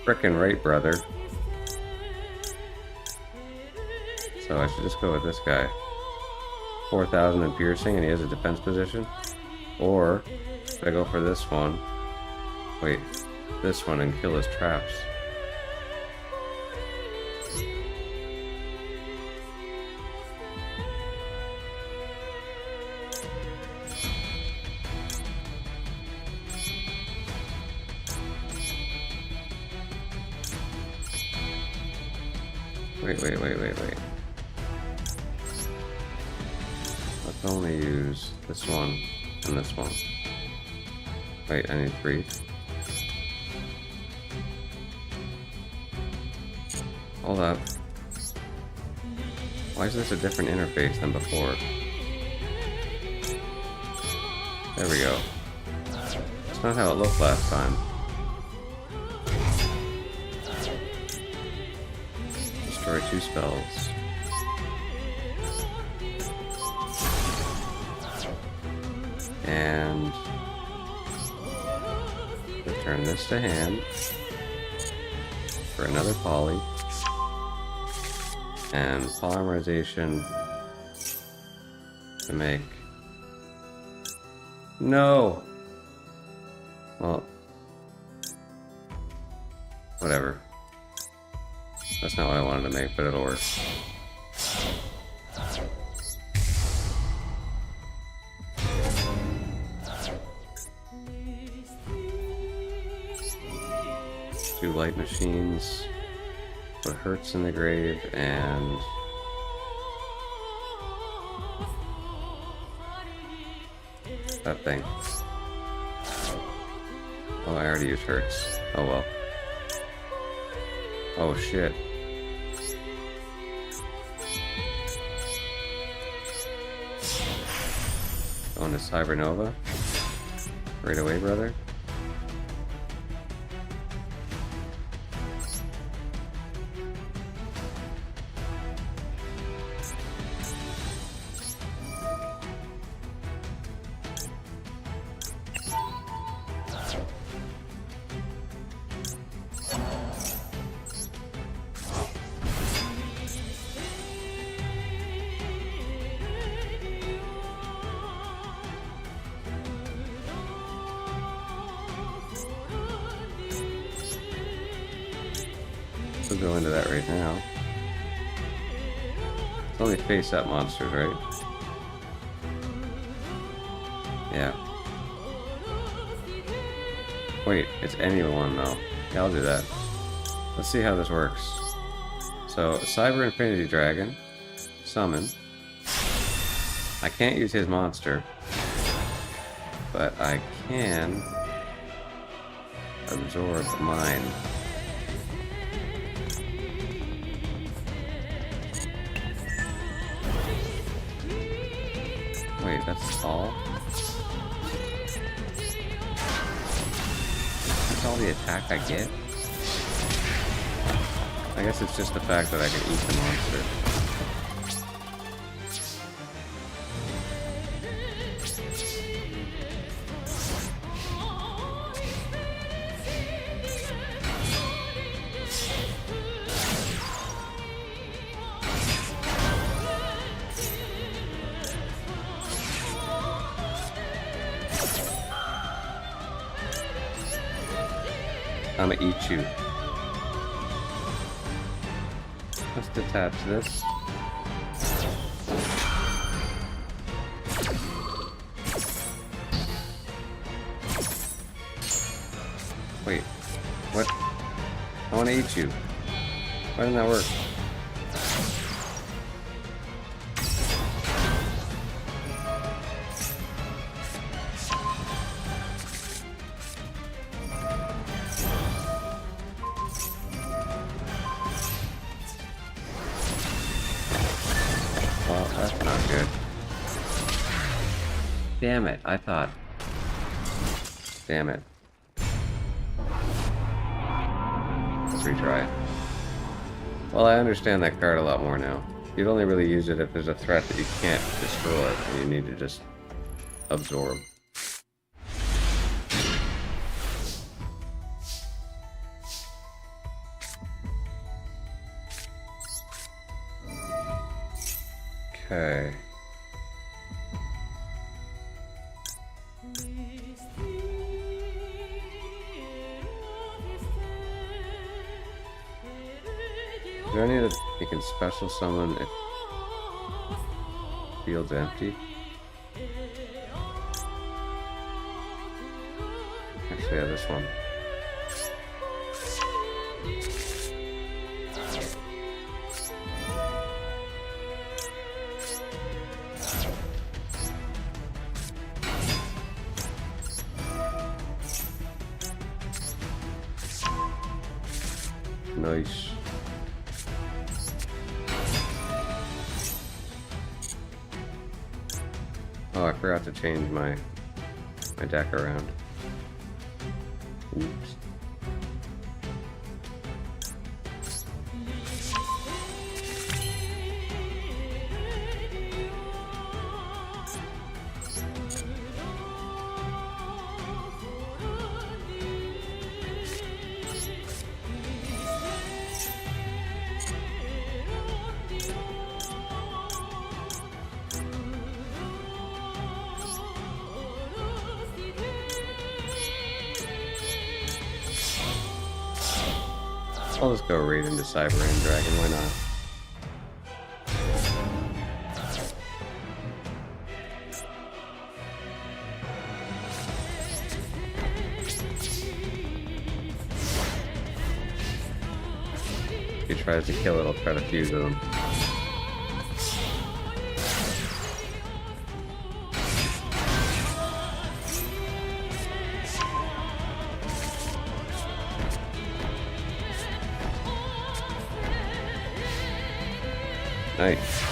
Frickin' right, brother. So I should just go with this guy. 4,000 in piercing and he has a defense position. Or should I go for this one? Wait, this one and kill his traps. Wait. Let's only use this one and this one. Wait, I need 3. Hold up. Why is this a different interface than before? There we go. That's not how it looked last time. Destroy 2 spells. And return this to hand for another poly. And polymerization to make... No! Well, whatever. That's not what I wanted to make, but it'll work. Two light machines. Put Khardz in the grave and that thing. Oh, I already used Khardz. Oh well. Oh shit. Going to Cybernova. Right away, brother. We'll go into that right now. It's only face-up monsters, right? Yeah. Wait, it's anyone though. Yeah, I'll do that. Let's see how this works. So, Cyber Infinity Dragon. Summon. I can't use his monster. But I can absorb mine. Wait, that's all? That's all the attack I get? I guess it's just the fact that I can eat the monster. I'm gonna eat you. Let's detach this. Wait, what? I wanna eat you. Why didn't that work? Well, that's not good. Damn it, I thought. Damn it. Let's retry. Well, I understand that card a lot more now. You'd only really use it if there's a threat that you can't destroy and you need to just absorb. Okay. Is there any that you can special summon if field's empty? Actually, yeah, this one. Nice. Oh, I forgot to change my deck around. Oops. I'll just go right into Cyber and Dragon, why not? If he tries to kill it, I'll try to fuse with him. Nice.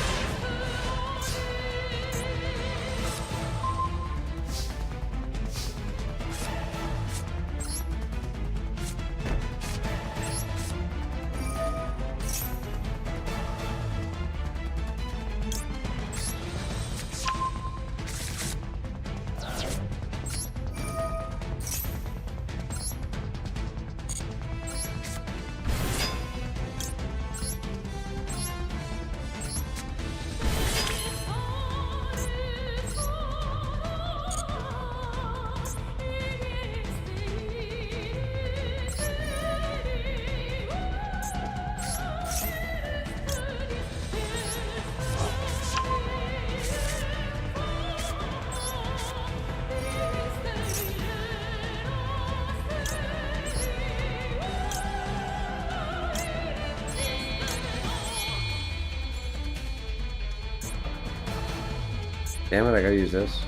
Damn it, I gotta use this.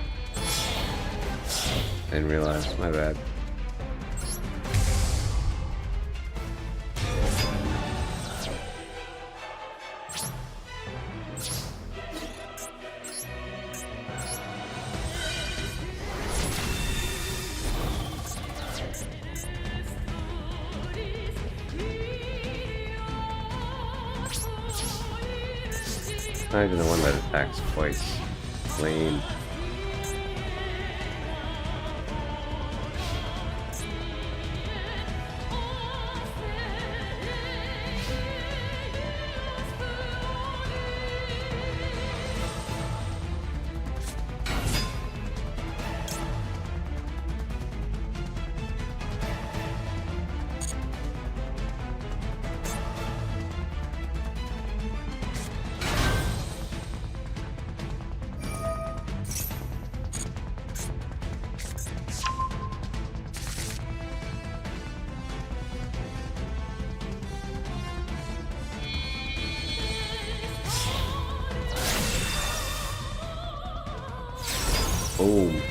Didn't realize, my bad. Not even the one that attacks twice. Lame. Boom.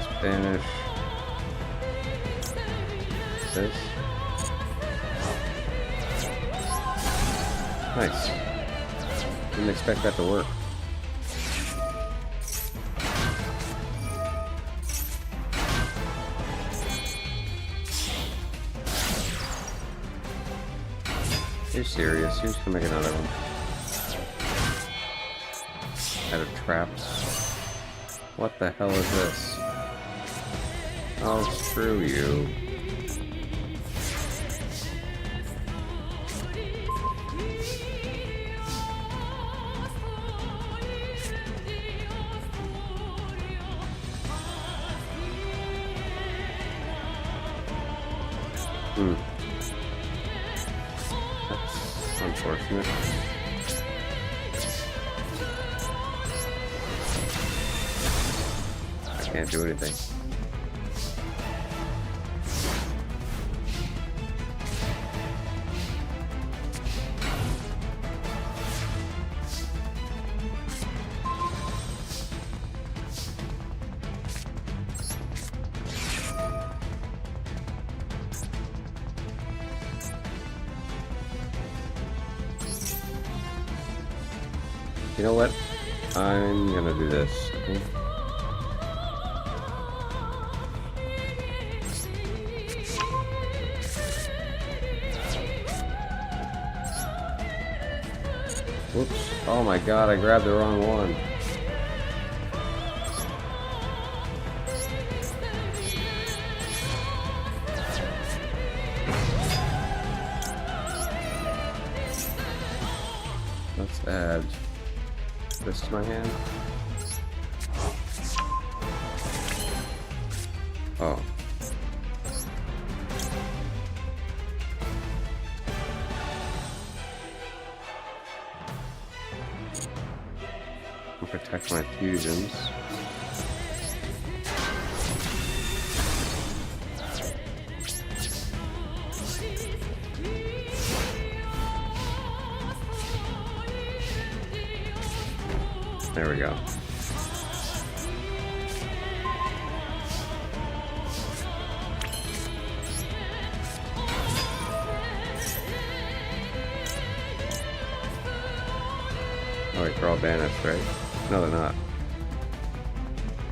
Spanish. This. Nice. Didn't expect that to work. You're serious? Who's gonna make another one? Out of traps. What the hell is this? Oh, screw you. That's unfortunate. I can't do anything. You know what? I'm gonna do this. Okay? Whoops. Oh my god, I grabbed the wrong one. Let's add this to my hand. Oh. I'll protect my fusions. There we go. Oh, wait, they're all banished, right? No, they're not.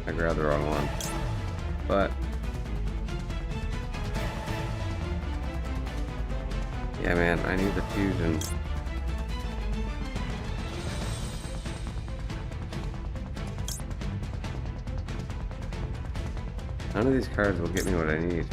I grabbed the wrong one. But yeah, man, I need the fusion. None of these cards will get me what I need.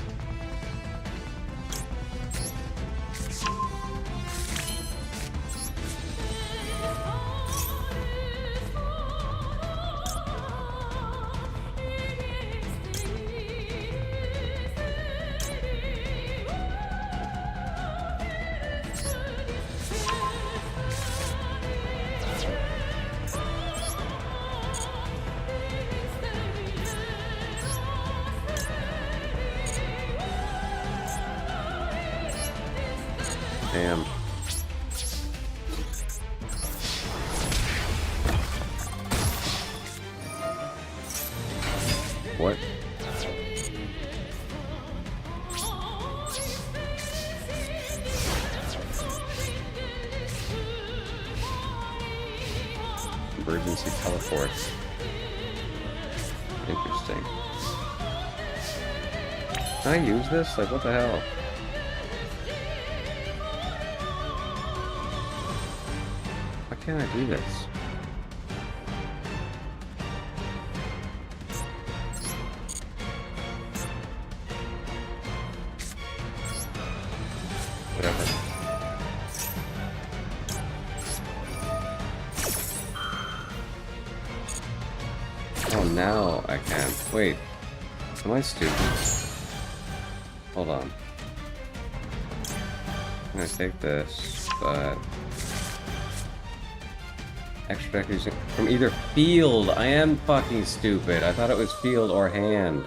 Damn. What? Emergency teleports. Interesting. Can I use this? Like, what the hell? Why can't I do this? Whatever. Oh, now I can. Wait. Am I stupid? Hold on. I'm gonna take this, but... Extra deck using from either field. I am fucking stupid. I thought it was field or hand.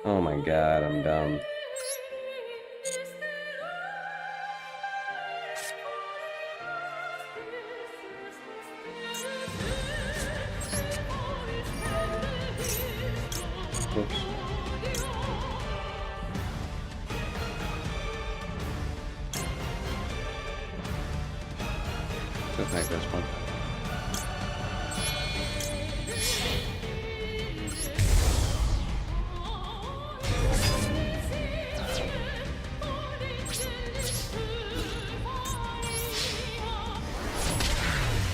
Oh my god, I'm dumb. Oops. Just make this one.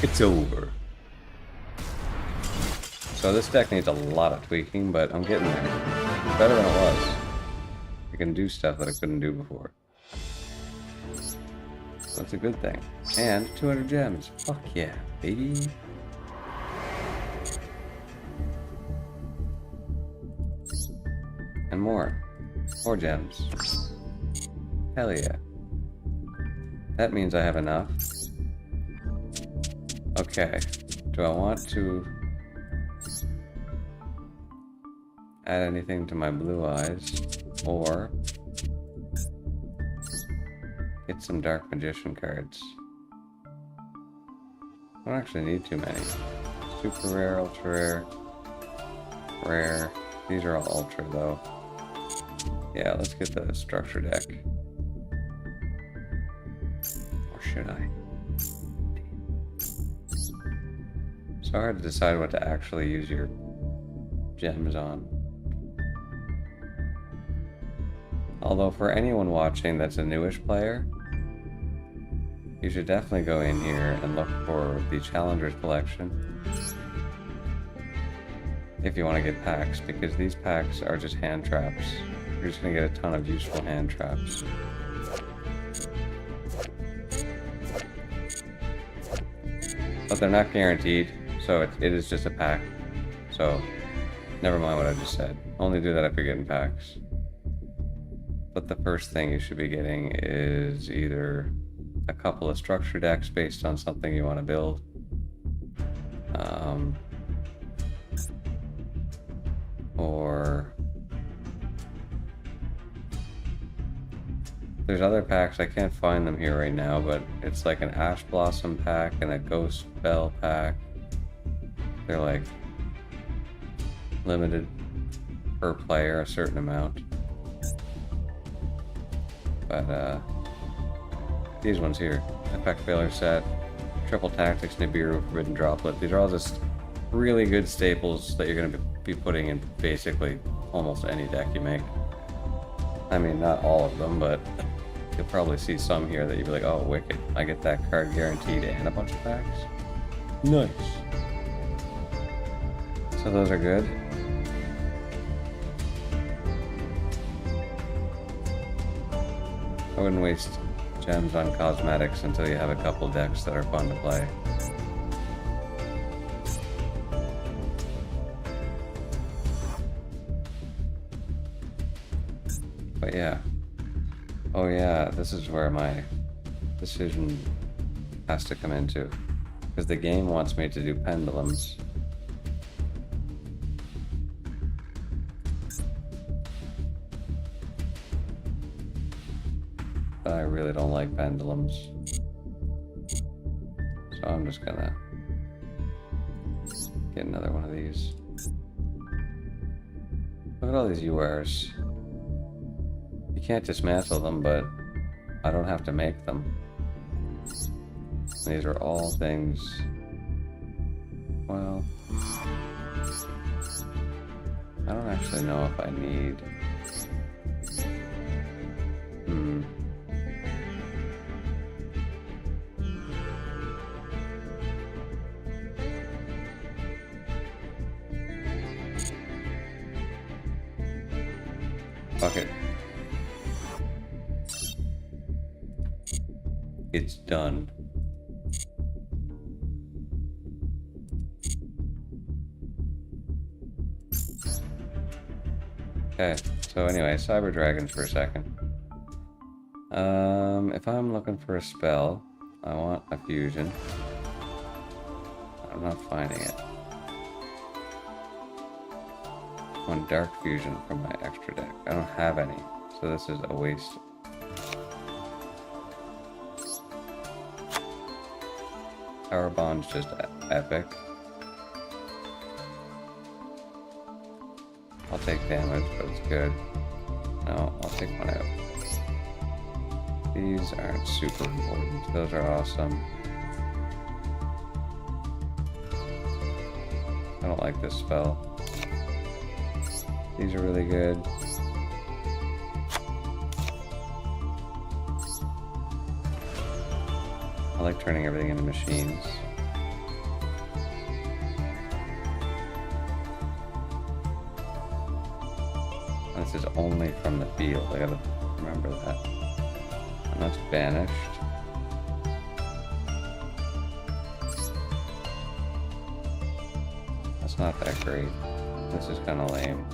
It's over. So this deck needs a lot of tweaking, but I'm getting there. It's better than it was. I can do stuff that I couldn't do before. That's a good thing. And 200 gems. Fuck yeah, baby. And more. More gems. Hell yeah. That means I have enough. Okay. Do I want to add anything to my blue eyes? Or get some Dark Magician cards? I don't actually need too many. Super rare, ultra rare, rare. These are all ultra though. Yeah, let's get the structure deck. Or should I? It's so hard to decide what to actually use your gems on. Although for anyone watching that's a newish player, you should definitely go in here and look for the Challengers collection if you want to get packs, because these packs are just hand traps. You're just going to get a ton of useful hand traps. But they're not guaranteed, so it is just a pack. So, never mind what I just said. Only do that if you're getting packs. But the first thing you should be getting is either a couple of structure decks based on something you want to build. Or there's other packs, I can't find them here right now, but it's like an Ash Blossom pack and a Ghost Bell pack. They're like limited per player, a certain amount. But these ones here, Effect Failure Set, Triple Tactics, Nibiru, Forbidden Droplet, these are all just really good staples that you're going to be putting in basically almost any deck you make. I mean, not all of them, but you'll probably see some here that you'll be like, oh, wicked, I get that card guaranteed and a bunch of packs. Nice. So those are good. I wouldn't waste gems on cosmetics until you have a couple decks that are fun to play. But yeah. Oh yeah, this is where my decision has to come into. Because the game wants me to do pendulums. but I really don't like pendulums. So I'm just gonna get another one of these. Look at all these URs. You can't dismantle them, but I don't have to make them. These are all things... Well... I don't actually know if I need... Fuck it. It's done. Okay, so anyway, Cyber Dragons for a second. If I'm looking for a spell, I want a fusion. I'm not finding it. One dark fusion from my extra deck. I don't have any, so this is a waste. Power Bond's just epic. I'll take damage, but it's good. No, I'll take one out. These aren't super important. Those are awesome. I don't like this spell. These are really good. I like turning everything into machines. And this is only from the field. I gotta remember that. And that's banished. That's not that great. This is kind of lame.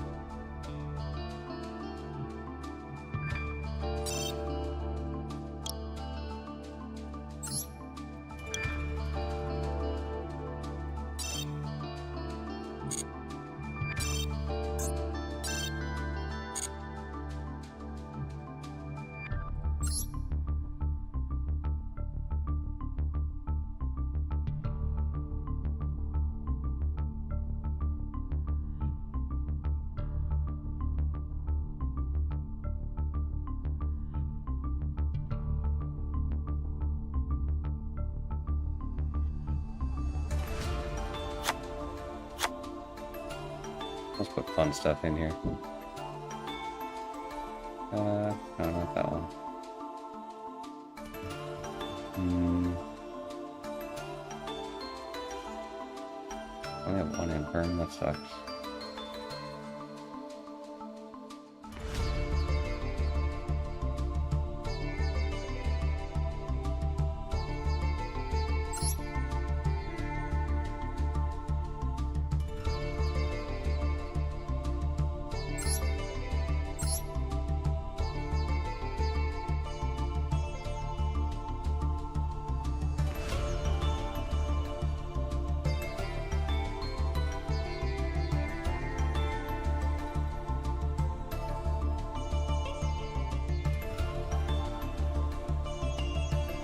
Let's put fun stuff in here. No, not that one. I only have one imperm, that sucks.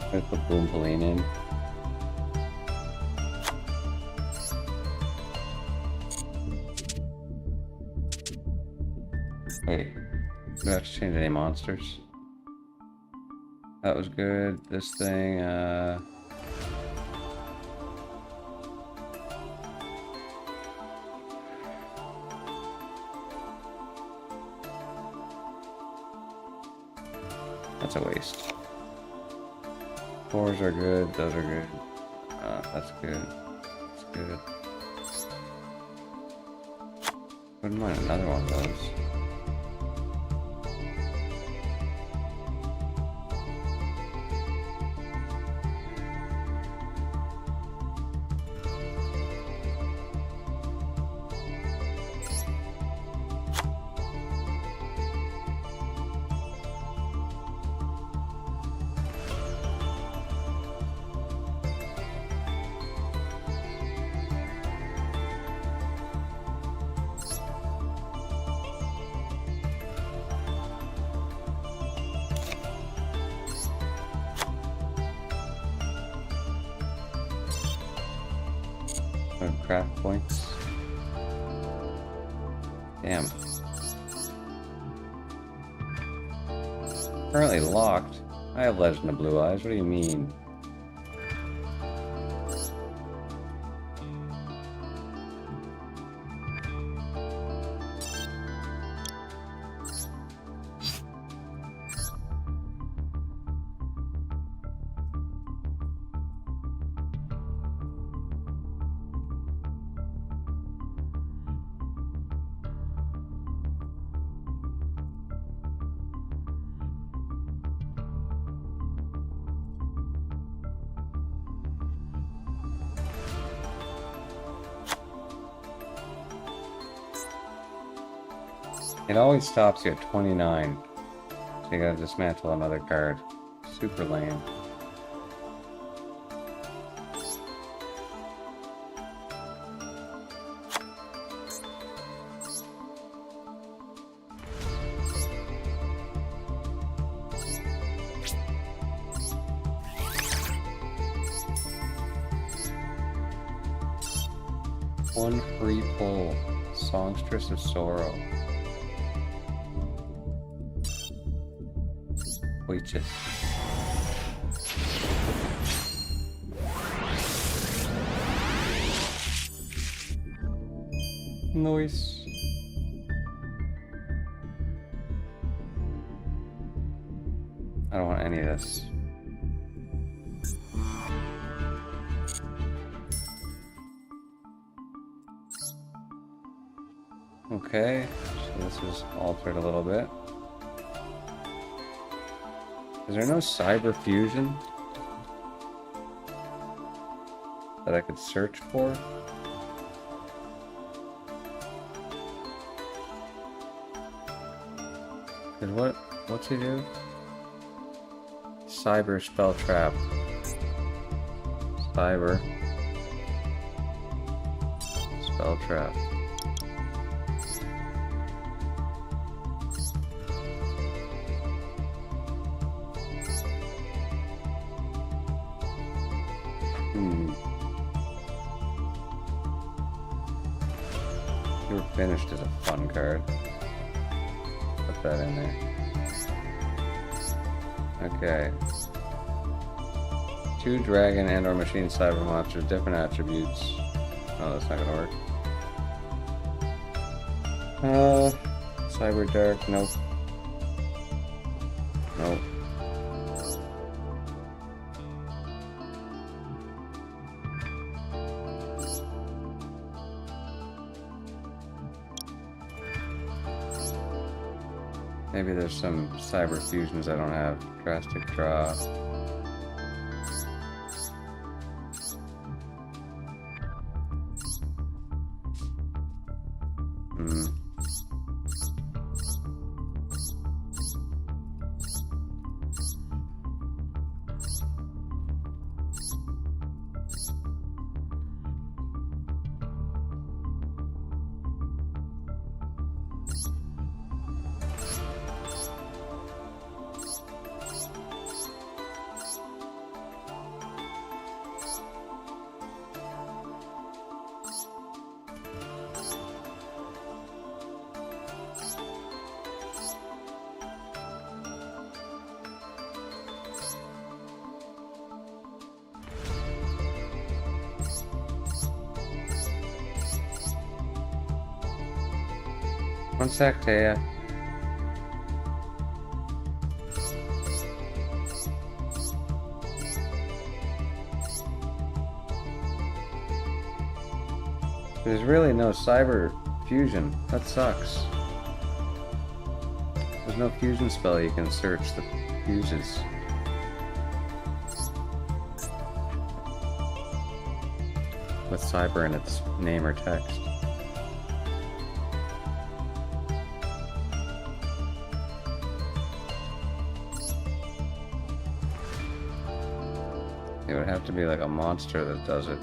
I'm gonna put Boompoline in. Wait, do I have to change any monsters? That was good. This thing, that's a waste. Fours are good, those are good. That's good. That's good. Wouldn't mind another one of those. craft points. Damn. Currently locked. I have Legend of Blue Eyes. What do you mean? It always stops you at 29. So you gotta dismantle another card. Super lame. One free pull. Songstress of Sorrow. Witches. Nice. I don't want any of this. Okay, so this is altered a little bit. Is there no cyber fusion that I could search for? Cause what's he do? Cyber spell trap. Cyber spell trap. You're Finished is a fun card. Put that in there. Okay. 2 dragon and or machine cyber monsters, different attributes. Oh, that's not gonna work. Cyber dark, nope. Nope. Maybe there's some cyber fusions I don't have. Drastic draw. One sec, Taya. There's really no cyber fusion. That sucks. There's no fusion spell you can search the fuses. With cyber in its name or text. It would have to be like a monster that does it.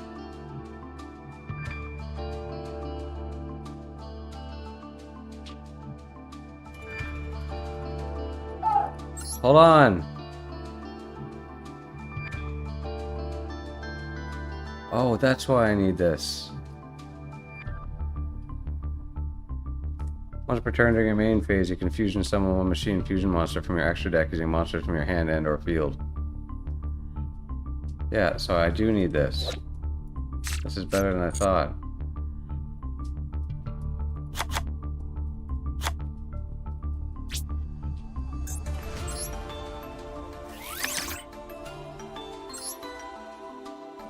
Hold on! Oh, that's why I need this. Once per turn during your main phase, you can fusion summon one machine fusion monster from your extra deck using monsters from your hand and or field. Yeah, so I do need this. This is better than I thought.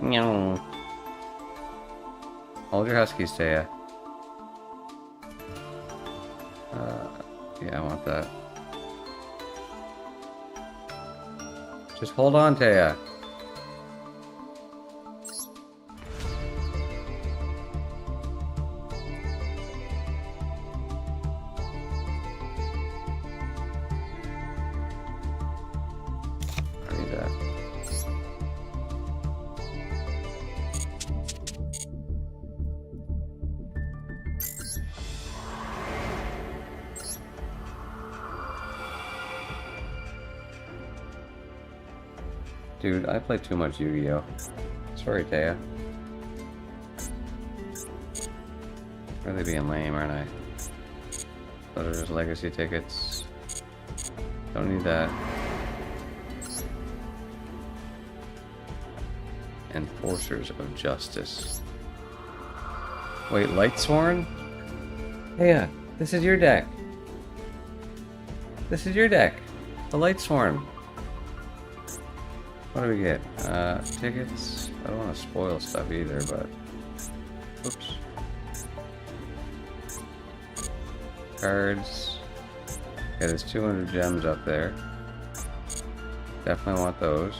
Meow. Hold your huskies, Taya. Yeah, I want that. Just hold on, Taya. I need that. Dude, I play too much Yu-Gi-Oh! Sorry, Taya. Really being lame, aren't I? Those are just legacy tickets. Don't need that. Enforcers of Justice. Wait, Lightsworn? Taya, this is your deck. This is your deck. The Lightsworn. What do we get? Tickets? I don't want to spoil stuff either, but... Oops. Cards. Okay, there's 200 gems up there. Definitely want those.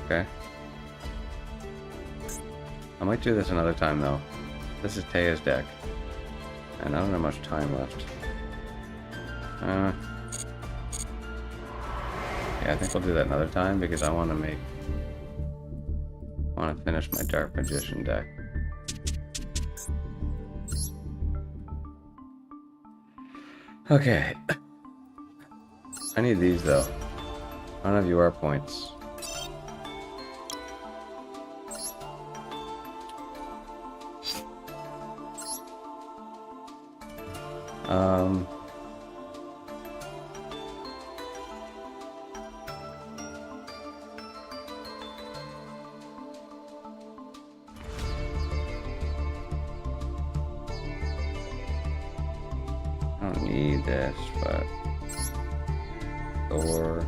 Okay. I might do this another time, though. This is Taya's deck. And I don't have much time left. Yeah, I think we'll do that another time because I want to finish my Dark Magician deck. Okay. I need these though. I don't have UR points. I don't need this, but Thor.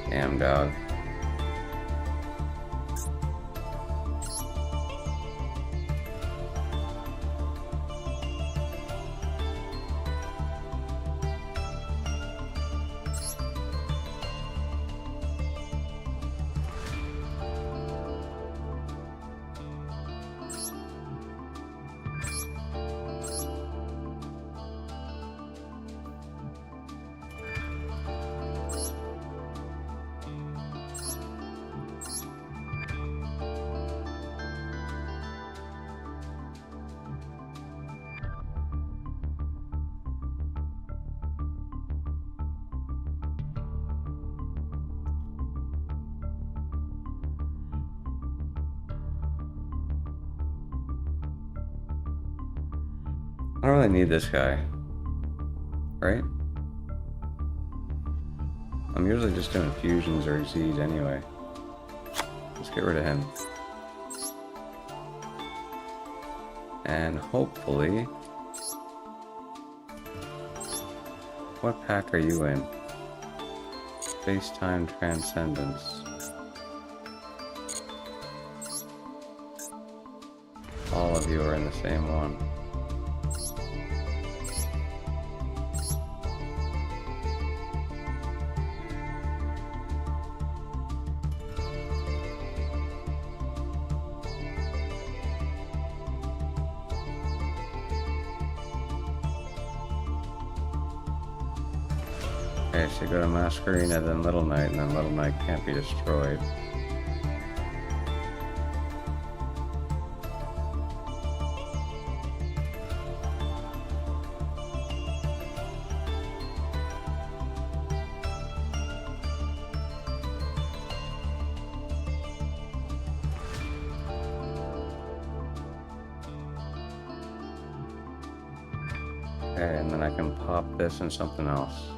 Damn, dog. I don't really need this guy, right? I'm usually just doing fusions or Z's anyway. Let's get rid of him. And hopefully... What pack are you in? Space-Time Transcendence. All of you are in the same one. Okay, so go to Masquerena, then Little Knight, and then Little Knight can't be destroyed. Okay, and then I can pop this and something else.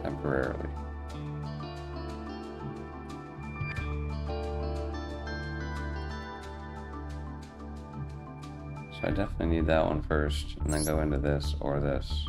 Temporarily. So I definitely need that one first, and then go into this or this.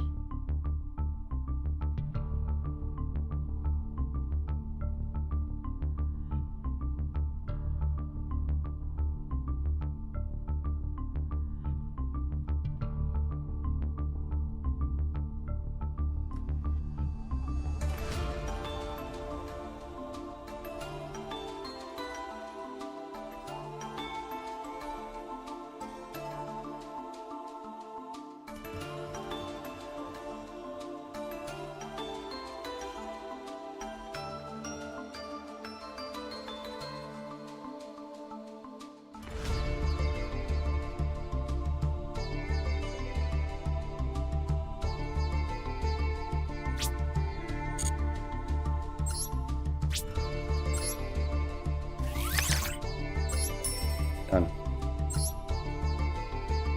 Done.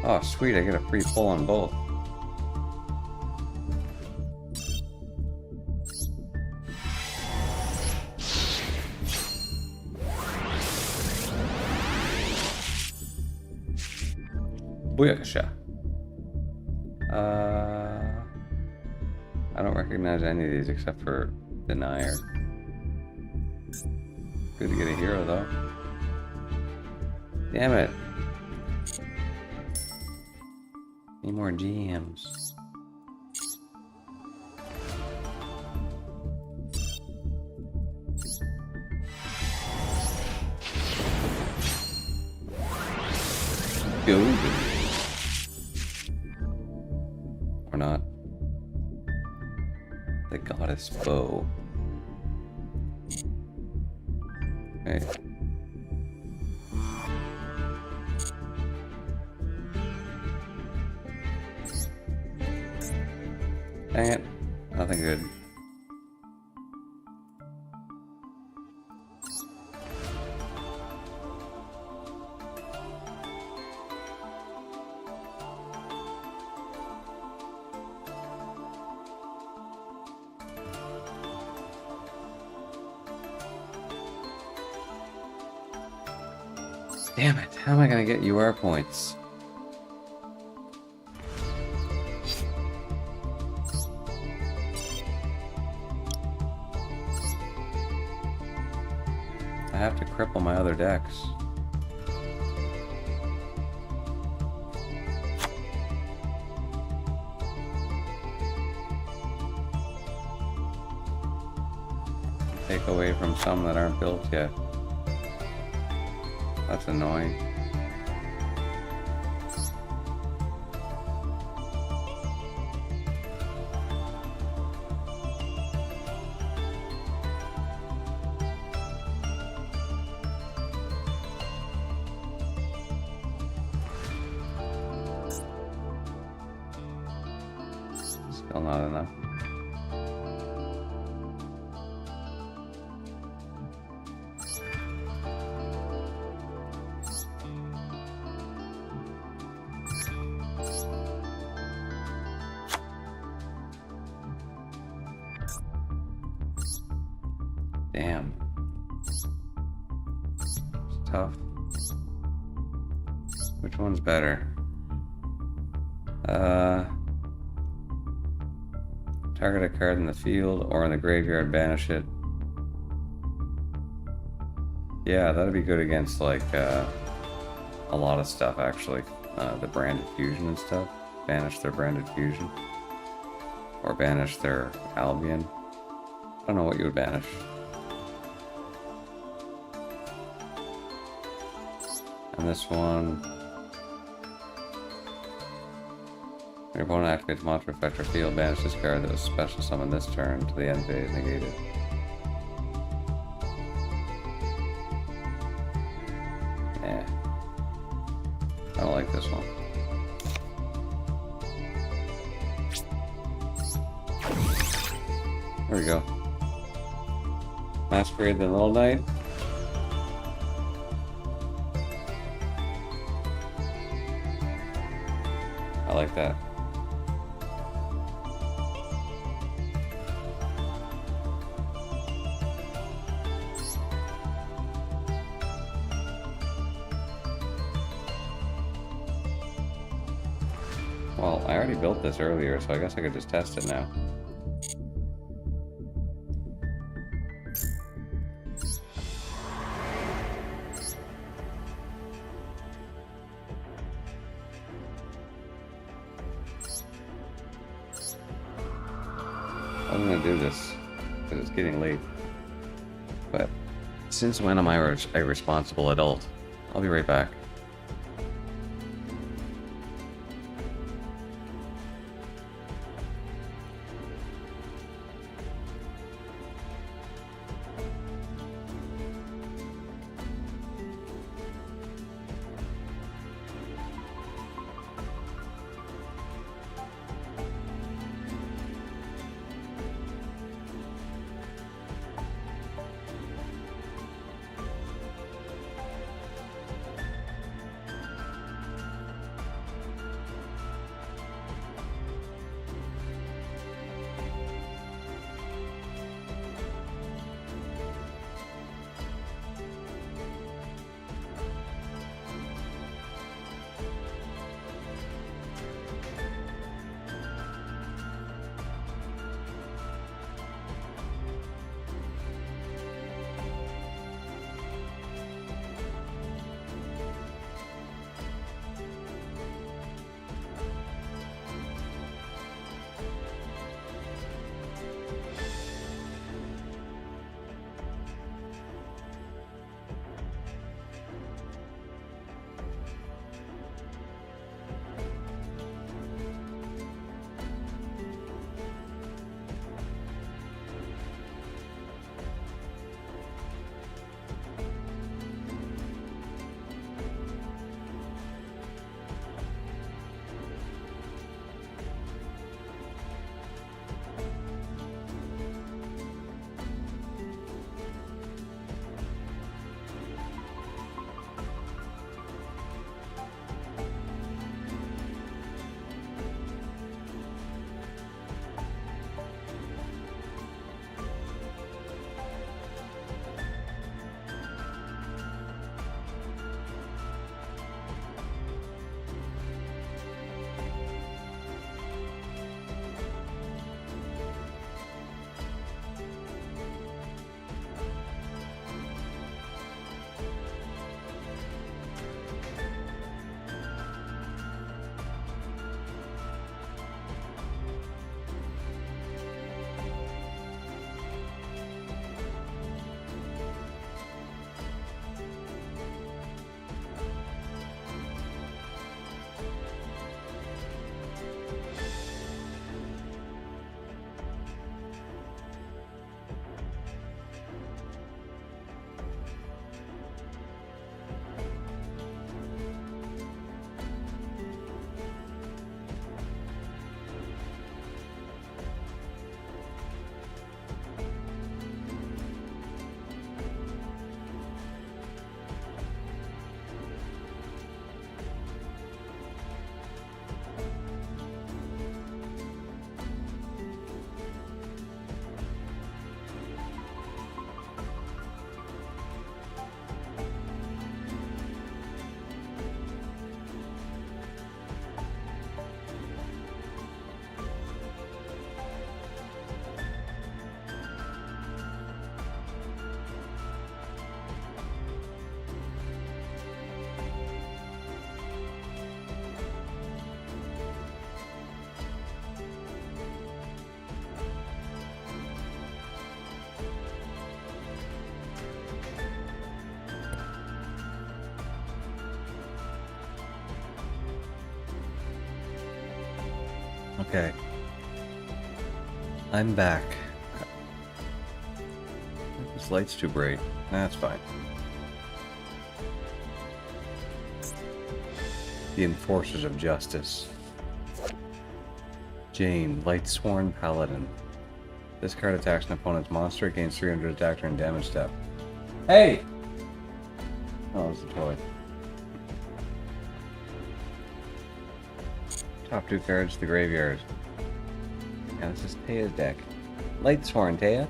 Oh, sweet, I get a free pull on both. Booyakasha. I don't recognize any of these except for Denier. Good to get a hero, though. Damn it. Need more GMs. Go. Or not. The goddess bow. Okay. Dang it. Nothing good. Damn it. How am I going to get UR points? I have to cripple my other decks. Take away from some that aren't built yet. That's annoying. Still not enough. Damn. It's tough. Which one's better? Target a card in the field or in the graveyard, banish it. Yeah, that'd be good against like a lot of stuff actually. The branded fusion and stuff. Banish their branded fusion. Or banish their Albion. I don't know what you would banish. And this one. Your opponent activates monster effect or field, banish this card that was special summoned this turn to the end phase, negated. Eh. I don't like this one. There we go. Masquerade the Little Knight. I like that. Well, I already built this earlier, so I guess I could just test it now. I'm gonna do this because it's getting late. But since when am I a responsible adult? I'll be right back. Okay. I'm back. This light's too bright. That's fine. The Enforcers of Justice. Jane, Lightsworn Paladin. This card attacks an opponent's monster, gains 300 attack and damage step. Hey! Oh, it's a toy. Top 2 cards to the graveyard. Yeah, this is Taya's deck. Lightsworn, Taya.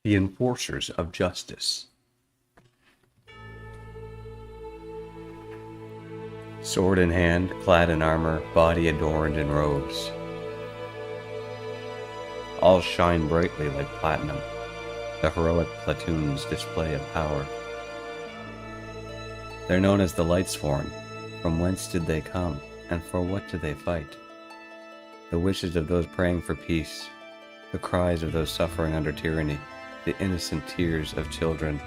The Enforcers of Justice. Sword in hand, clad in armor, body adorned in robes. All shine brightly like platinum, the heroic platoon's display of power. They're known as the Lightsworn. From whence did they come, and for what do they fight? The wishes of those praying for peace, the cries of those suffering under tyranny, the innocent tears of children.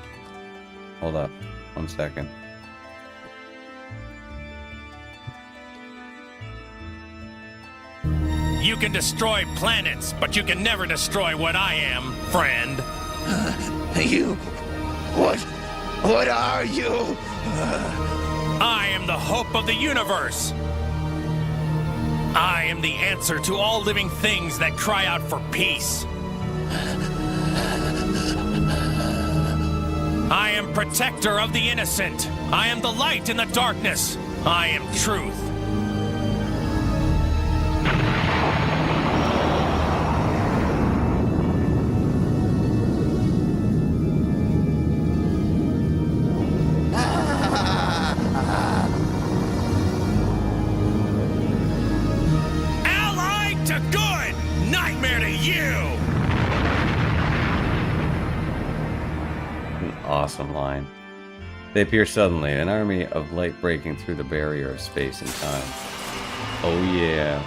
Hold up, 1 second. You can destroy planets, but you can never destroy what I am, friend. You... What are you? I am the hope of the universe. I am the answer to all living things that cry out for peace. I am protector of the innocent. I am the light in the darkness. I am truth. Allied to good, nightmare to you. Awesome line. They appear suddenly, an army of light breaking through the barrier of space and time. Oh yeah,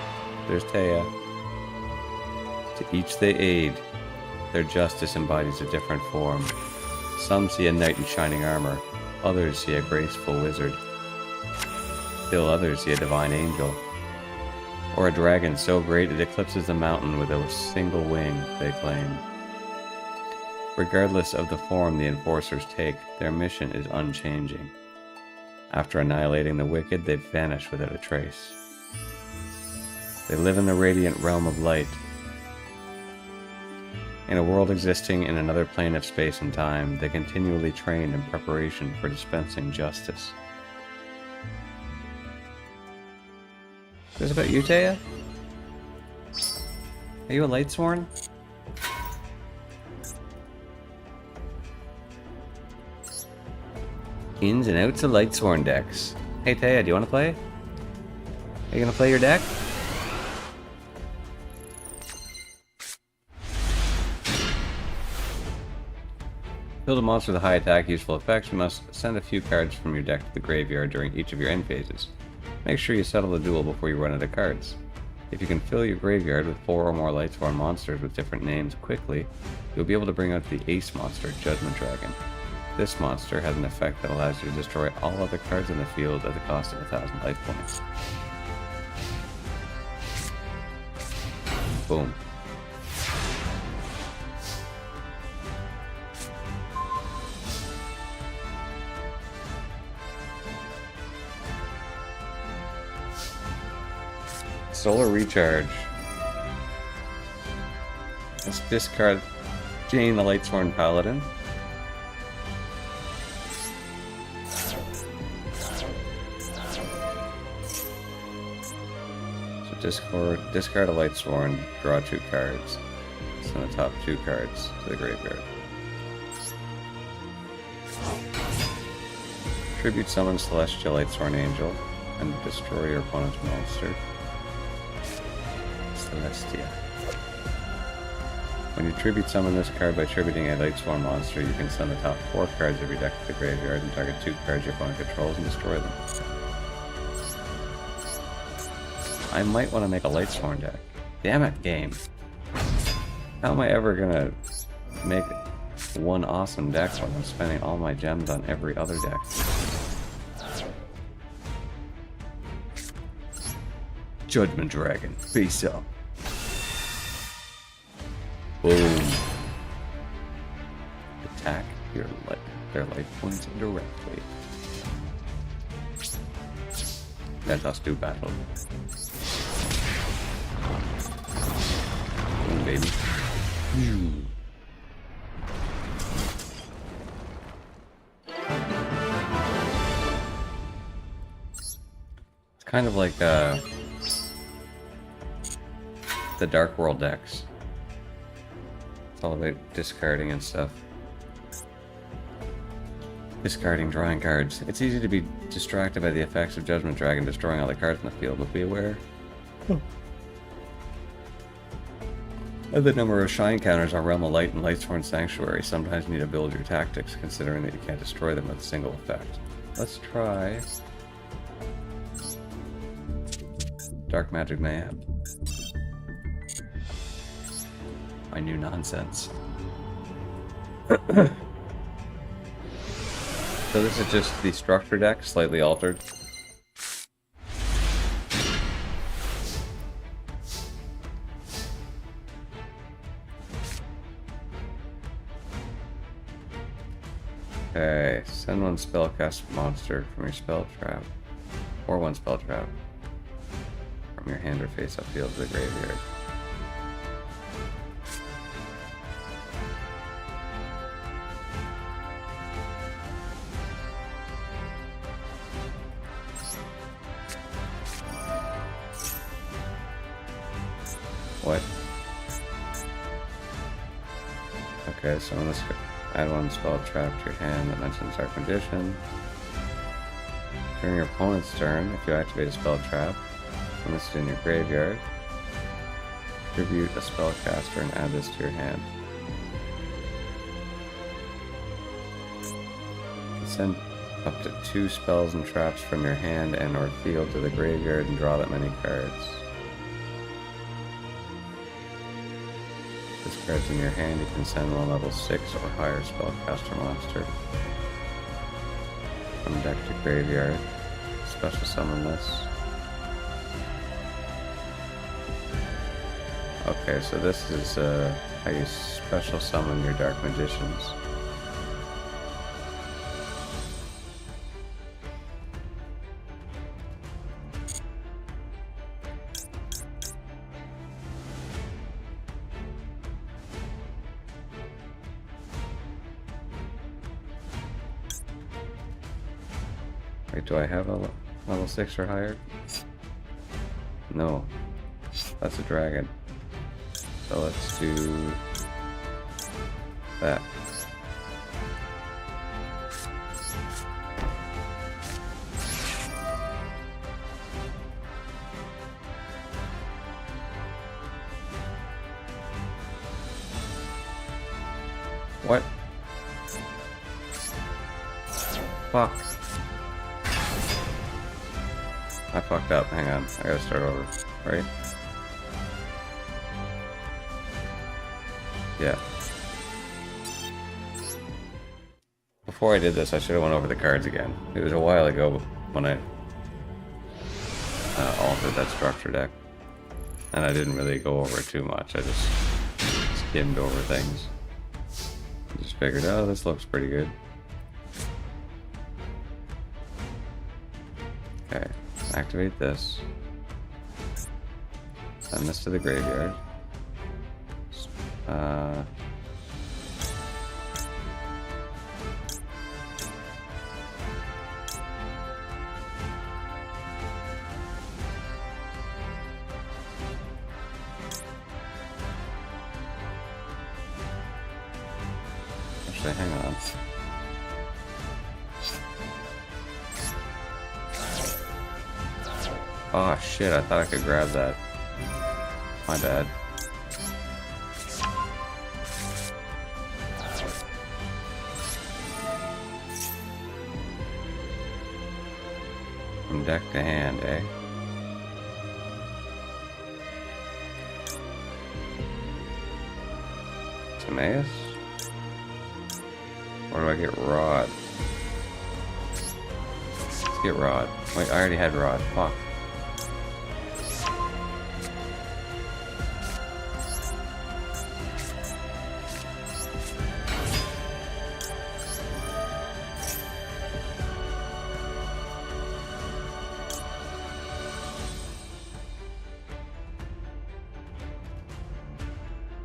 there's Taya. To each they aid, their justice embodies a different form. Some see a knight in shining armor, others see a graceful wizard. Still others see a divine angel, or a dragon so great it eclipses the mountain with a single wing, they claim. Regardless of the form the enforcers take, their mission is unchanging. After annihilating the wicked, they vanish without a trace. They live in the radiant realm of light. In a world existing in another plane of space and time, they continually train in preparation for dispensing justice. Is this about you, Taya? Are you a Lightsworn? Ins and outs of Lightsworn decks. Hey Taya, do you want to play? Are you gonna play your deck? Build a monster with a high attack, useful effects. You must send a few cards from your deck to the graveyard during each of your end phases. Make sure you settle the duel before you run out of cards. If you can fill your graveyard with 4 or more Lightsworn monsters with different names quickly, you'll be able to bring out the ace monster, Judgment Dragon. This monster has an effect that allows you to destroy all other cards in the field at the cost of 1,000 life points. Boom. Solar Recharge. Let's discard Jane the Lightsworn Paladin. Discard a Lightsworn, draw 2 cards. Send the top 2 cards to the graveyard. Tribute summon Celestial Lightsworn Angel and destroy your opponent's monster. Celestia. When you tribute summon this card by tributing a Lightsworn monster, you can send the top 4 cards of your deck to the graveyard and target 2 cards your opponent controls and destroy them. I might want to make a Lightsworn deck. Damn it, game. How am I ever gonna make one awesome deck when I'm spending all my gems on every other deck? Judgment Dragon, face up. Boom. Attack their life points directly. Let us do battle. Boom, baby. kind of like the Dark World decks. It's all about discarding and stuff. Discarding, drawing cards. It's easy to be distracted by the effects of Judgment Dragon destroying all the cards in the field, but be aware of the number of shine counters on Realm of Light and Lightsworn Sanctuary. Sometimes you need to build your tactics, considering that you can't destroy them with a single effect. Let's try Dark Magic Mayhem. My new nonsense. So this is just the structure deck, slightly altered. Okay, send one spellcast monster from your spell trap, or one spell trap from your hand or face up field to the graveyard. What? Okay, so let's add one spell trap to your hand that mentions Dark Magician. During your opponent's turn, if you activate a spell trap and list it in your graveyard, tribute a spellcaster and add this to your hand. You can send up to 2 spells and traps from your hand and or field to the graveyard and draw that many cards. This card's in your hand, you can send one level 6 or higher spellcaster monster from deck to graveyard. Special summon this. Okay, so this is how you special summon your Dark Magicians. Wait, do I have a level 6 or higher? No. That's a dragon. So let's do that. What? Fuck. I fucked up. Hang on. I gotta start over. Right? Yeah. Before I did this, I should have went over the cards again. It was a while ago when I altered that structure deck. And I didn't really go over it too much. I just skimmed over things. Just figured, oh, this looks pretty good. Okay. Activate this. Send this to the graveyard. Actually, hang on. Oh shit, I thought I could grab that. My bad. From deck to hand, eh? Timaeus? Or do I get Rod? Let's get Rod. Wait, I already had Rod. Fuck.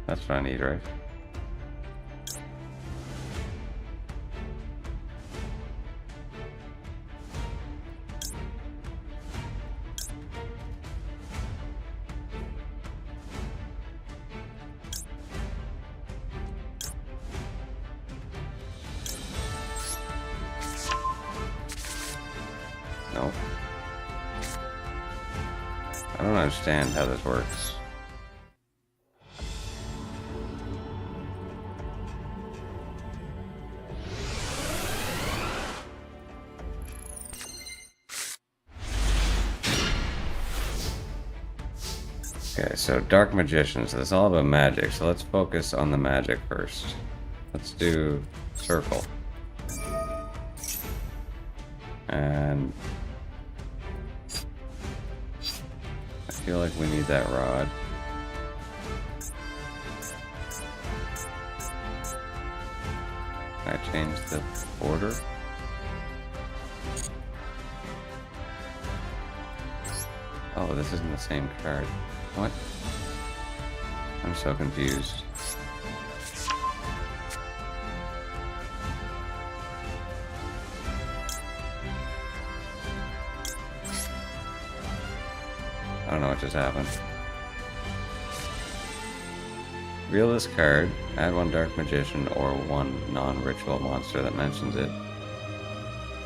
That's what I need, right? I don't understand how this works. Okay, so Dark Magicians. That's all about magic, so let's focus on the magic first. Let's do Circle. And I feel like we need that rod. Can I change the order? Oh, this isn't the same card. What? I'm so confused. I don't know what just happened. Reveal this card, add one Dark Magician or one non-ritual monster that mentions it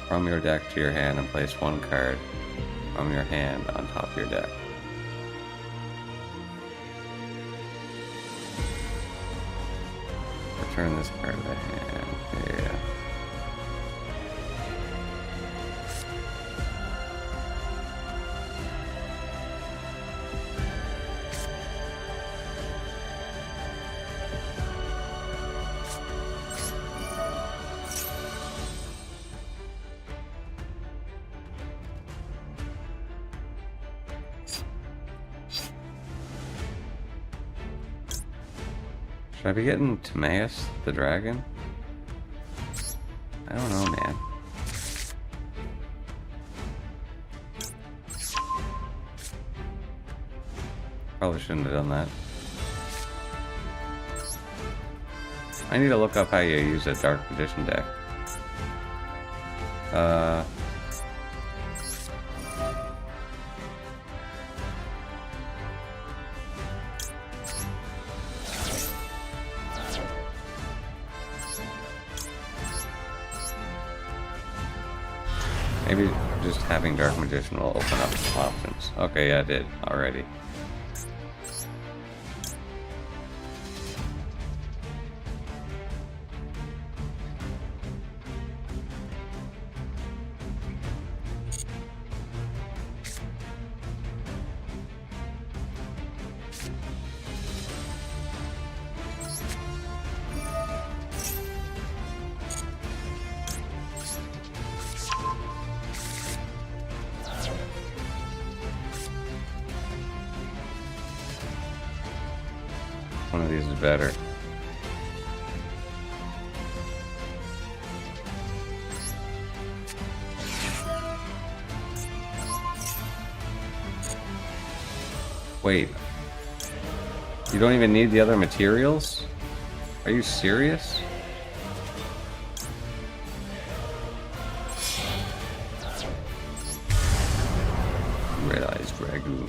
from your deck to your hand and place one card from your hand on top of your deck. Return this card to the hand. Yeah. Should I be getting Timaeus, the dragon? I don't know, man. Probably shouldn't have done that. I need to look up how you use a Dark Magician deck. Maybe just having Dark Magician will open up options. Okay, yeah, I did already. One of these is better. Wait. You don't even need the other materials? Are you serious? Red Eyes Dragoon.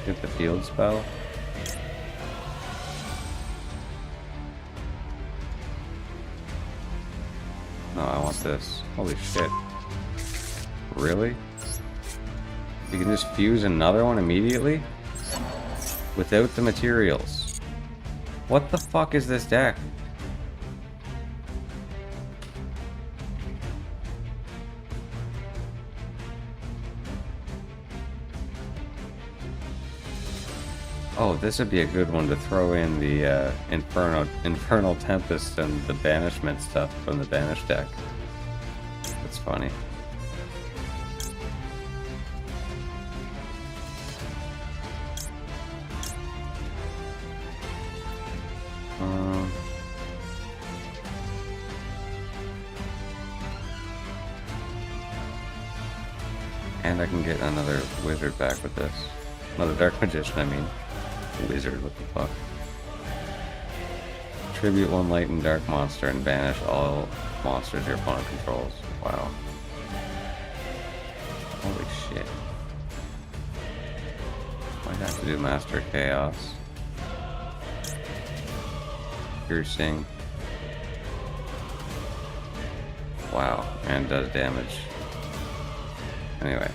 Get the field spell. No, I want this. Holy shit. Really? You can just fuse another one immediately? Without the materials. What the fuck is this deck? Oh, this would be a good one to throw in the Infernal Tempest and the Banishment stuff from the Banish deck. That's funny. And I can get another wizard back with this. Another Dark Magician, I mean. Wizard, what the fuck? Tribute one light and dark monster and banish all monsters your opponent controls. Wow. Holy shit. Might have to do Master of Chaos. Piercing. Wow, and does damage. Anyway.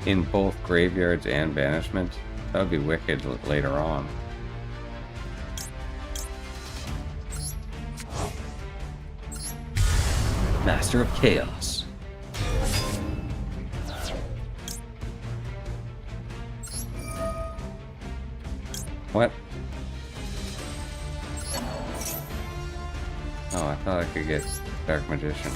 In both graveyards and banishment, that would be wicked later on. Master of Chaos. What? Oh, I thought I could get Dark Magician.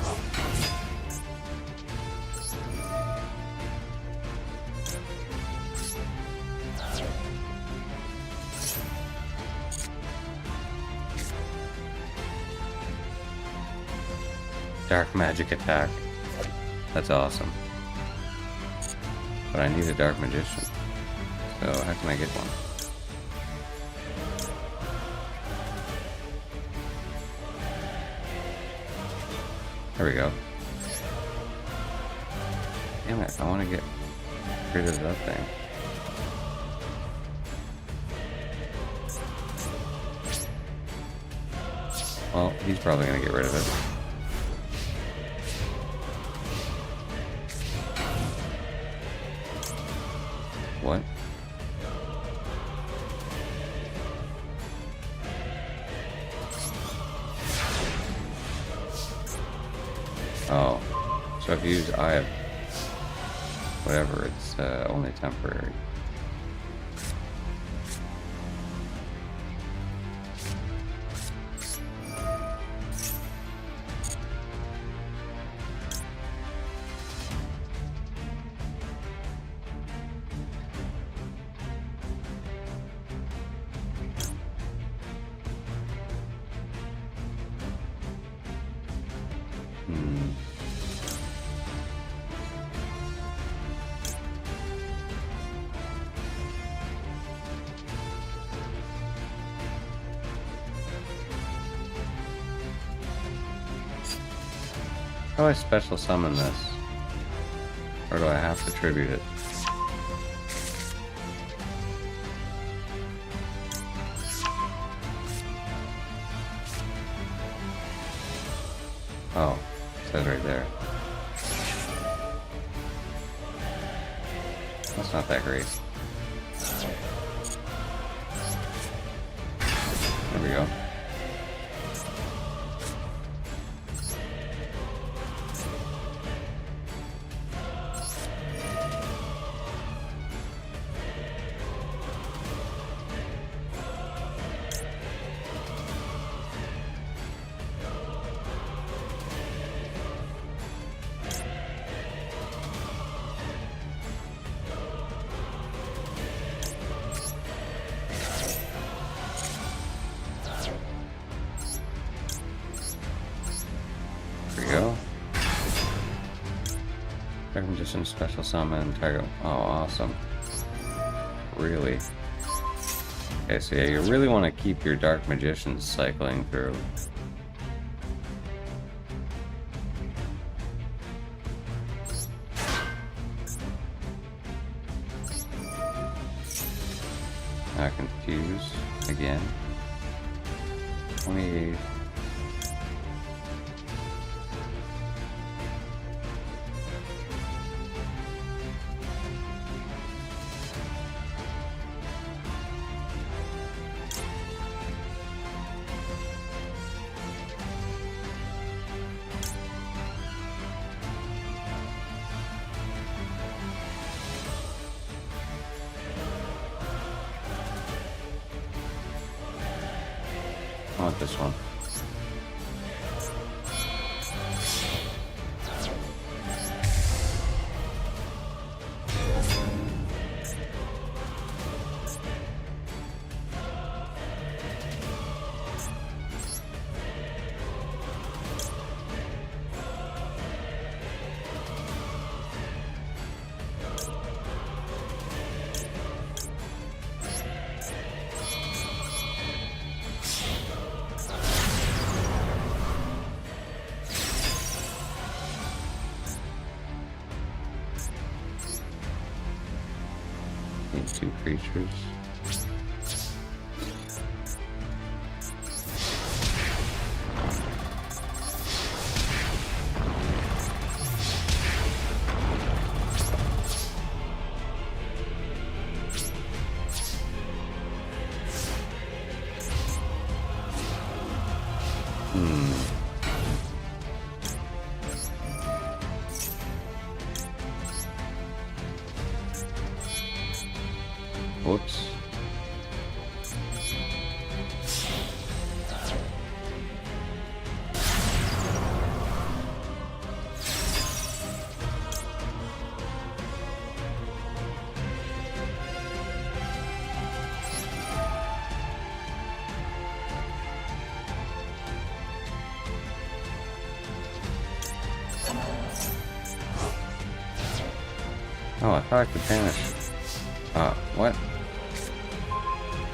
Dark magic attack. That's awesome. But I need a Dark Magician. So how can I get one? There we go. Damn it, I want to get rid of that thing. Well, he's probably going to get rid of it. What? Oh, so if you use Eye of whatever, it's only temporary. How do I special summon this? Or do I have to tribute it? Oh, it says right there. That's not that great. There we go. Magician special summon target. Oh, awesome. Really? Okay, so yeah, you really want to keep your Dark Magicians cycling through. Confuse again. 28. I want this one. 2 creatures. Whoops. Oh, I thought I could banish. What?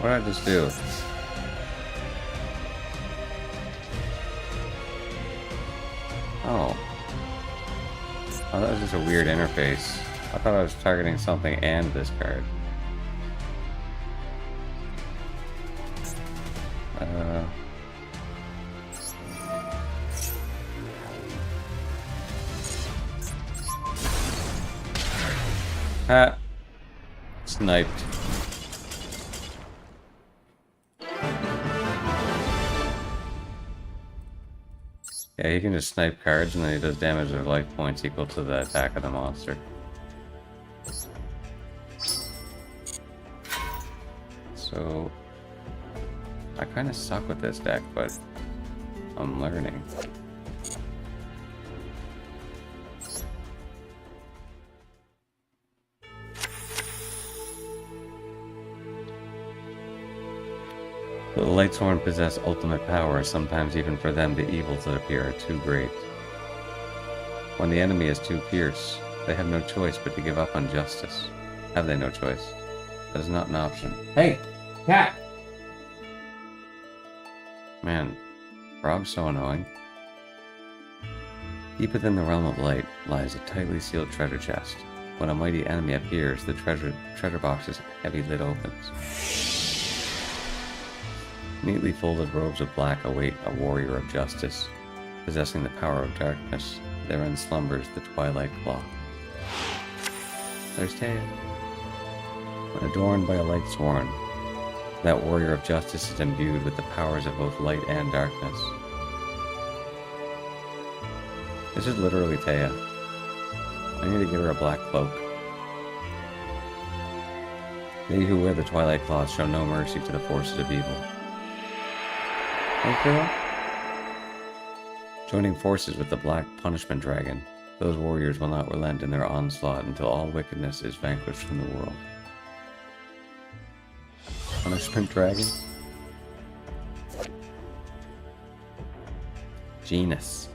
What did I just do? Oh. Oh, that was just a weird interface. I thought I was targeting something and this card. Sniped. Yeah, he can just snipe cards and then he does damage of life points equal to the attack of the monster. So I kind of suck with this deck, but I'm learning. The Lightsworn possess ultimate power, sometimes even for them the evils that appear are too great. When the enemy is too fierce, they have no choice but to give up on justice. Have they no choice? That is not an option. Hey! Cat! Man, Rob's so annoying. Deep within the realm of light lies a tightly sealed treasure chest. When a mighty enemy appears, the treasure box's heavy lid opens. Neatly folded robes of black await a warrior of justice. Possessing the power of darkness, therein slumbers the Twilight Claw. There's Taya. When adorned by a Lightsworn, that warrior of justice is imbued with the powers of both light and darkness. This is literally Taya. I need to give her a black cloak. They who wear the Twilight Claws show no mercy to the forces of evil. Okay. Joining forces with the Black Punishment Dragon, those warriors will not relent in their onslaught until all wickedness is vanquished from the world. Punishment Dragon? Genus.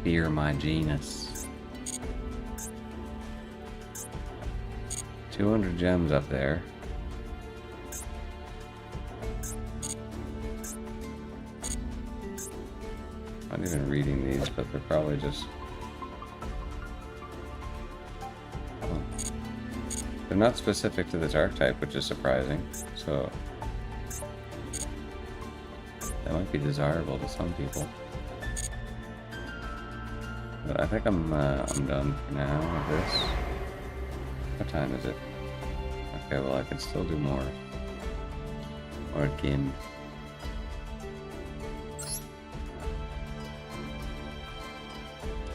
Fear my genus. 200 gems up there. I'm not even reading these, but they're probably just... Oh. They're not specific to this archetype, which is surprising, so... That might be desirable to some people. But I think I'm done for now with this. What time is it? Okay, well I could still do more. Or again.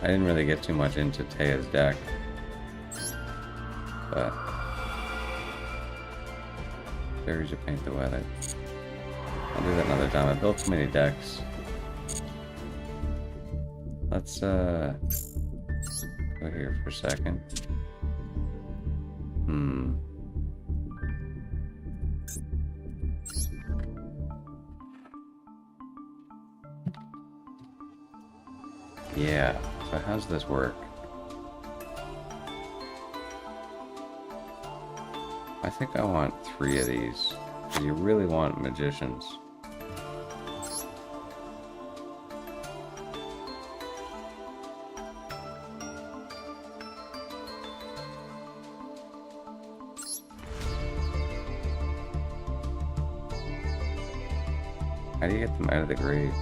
I didn't really get too much into Taya's deck. But... Fairies to paint the weather. I'll do that another time. I built too many decks. Let's go here for a second. Yeah, so how's this work? I think I want 3 of these. Because you really want magicians. How do you get them out of the grave?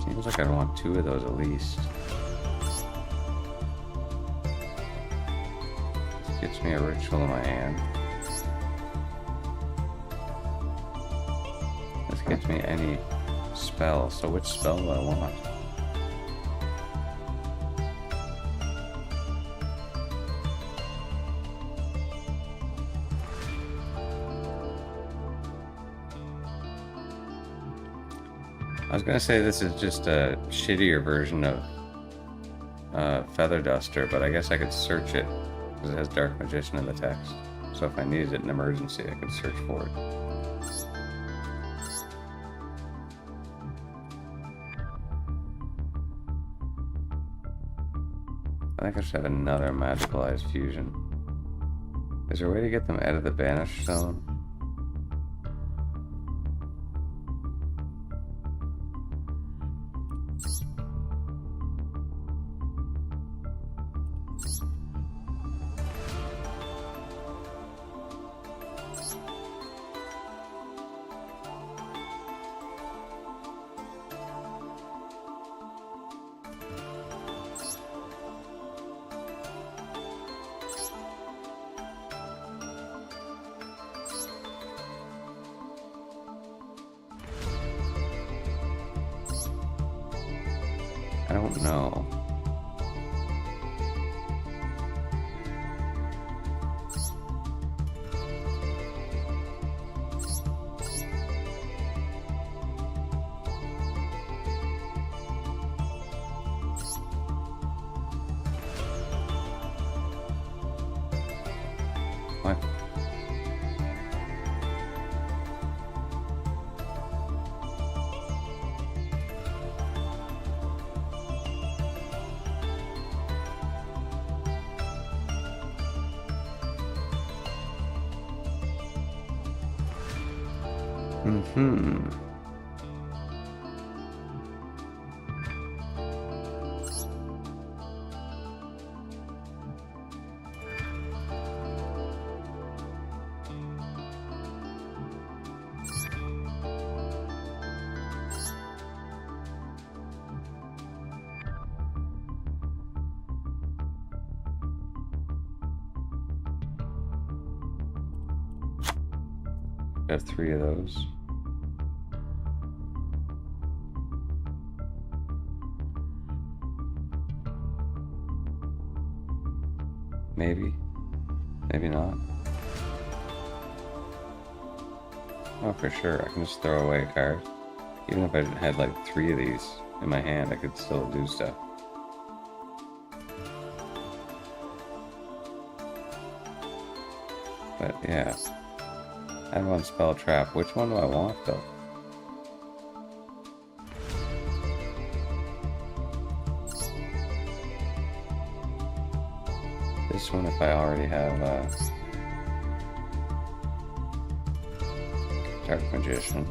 Seems like I'd want 2 of those at least. This gets me a ritual in my hand. This gets me any spell. So which spell do I want? I was gonna say this is just a shittier version of Feather Duster, but I guess I could search it because it has Dark Magician in the text. So if I needed it in emergency, I could search for it. I think I should have another Magicalized Fusion. Is there a way to get them out of the Banished Zone? I don't know. What? Mm-hmm. I have 3 of those. Maybe. Maybe not. Oh, for sure. I can just throw away a card. Even if I had like 3 of these in my hand, I could still do stuff. But yeah. I want Spell Trap. Which one do I want though? This one if I already have Dark Magician.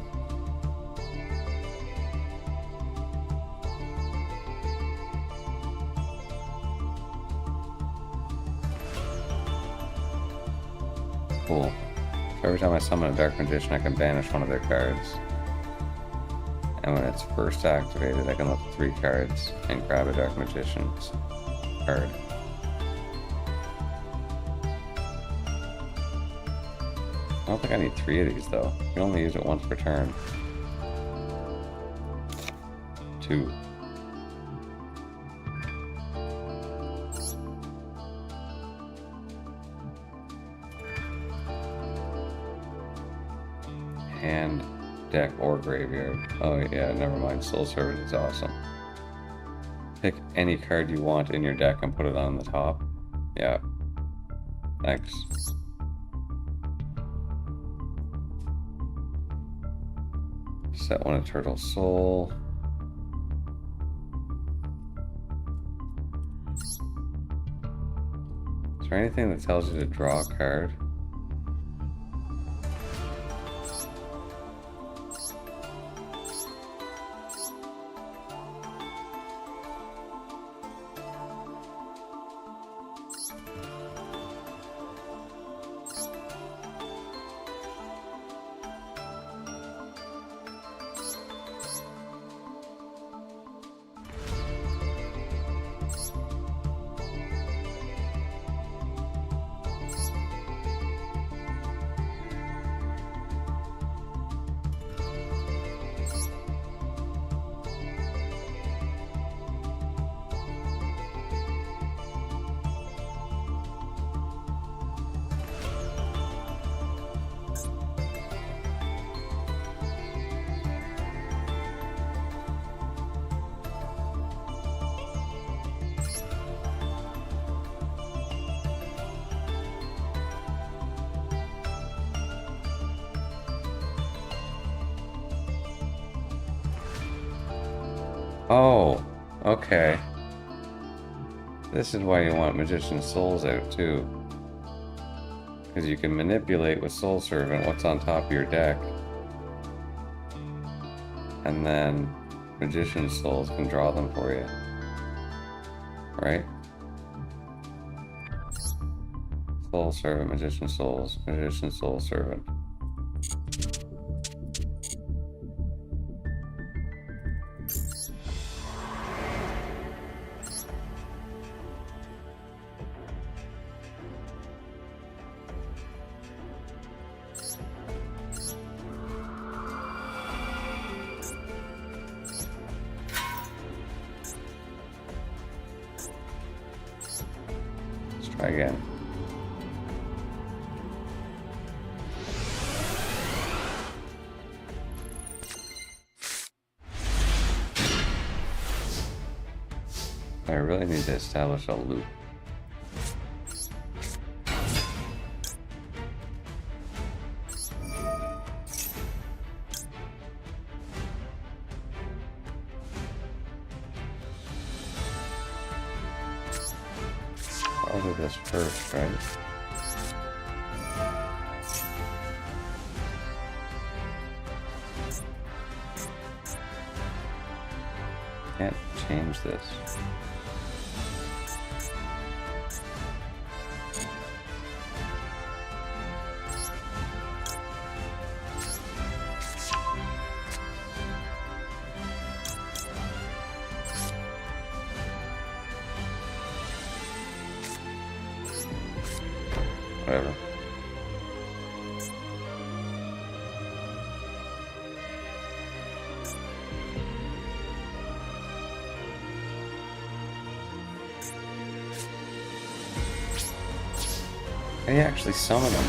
Cool. So every time I summon a Dark Magician, I can banish one of their cards. And when it's first activated, I can look at 3 cards and grab a Dark Magician's card. I don't think I need 3 of these though. You can only use it once per turn. 2. Hand, deck, or graveyard. Oh yeah, never mind. Soul Servant is awesome. Pick any card you want in your deck and put it on the top. Yeah. Thanks. Set one eternal soul. Is there anything that tells you to draw a card? Oh, okay. This is why you want Magician's Souls out too. Because you can manipulate with Soul Servant what's on top of your deck. And then Magician's Souls can draw them for you. Right? Soul Servant, Magician's Souls, Magician's Soul Servant. Try again. I really need to establish a loop. I'll do this first, right? Can't change this. Whatever. Can you actually summon them?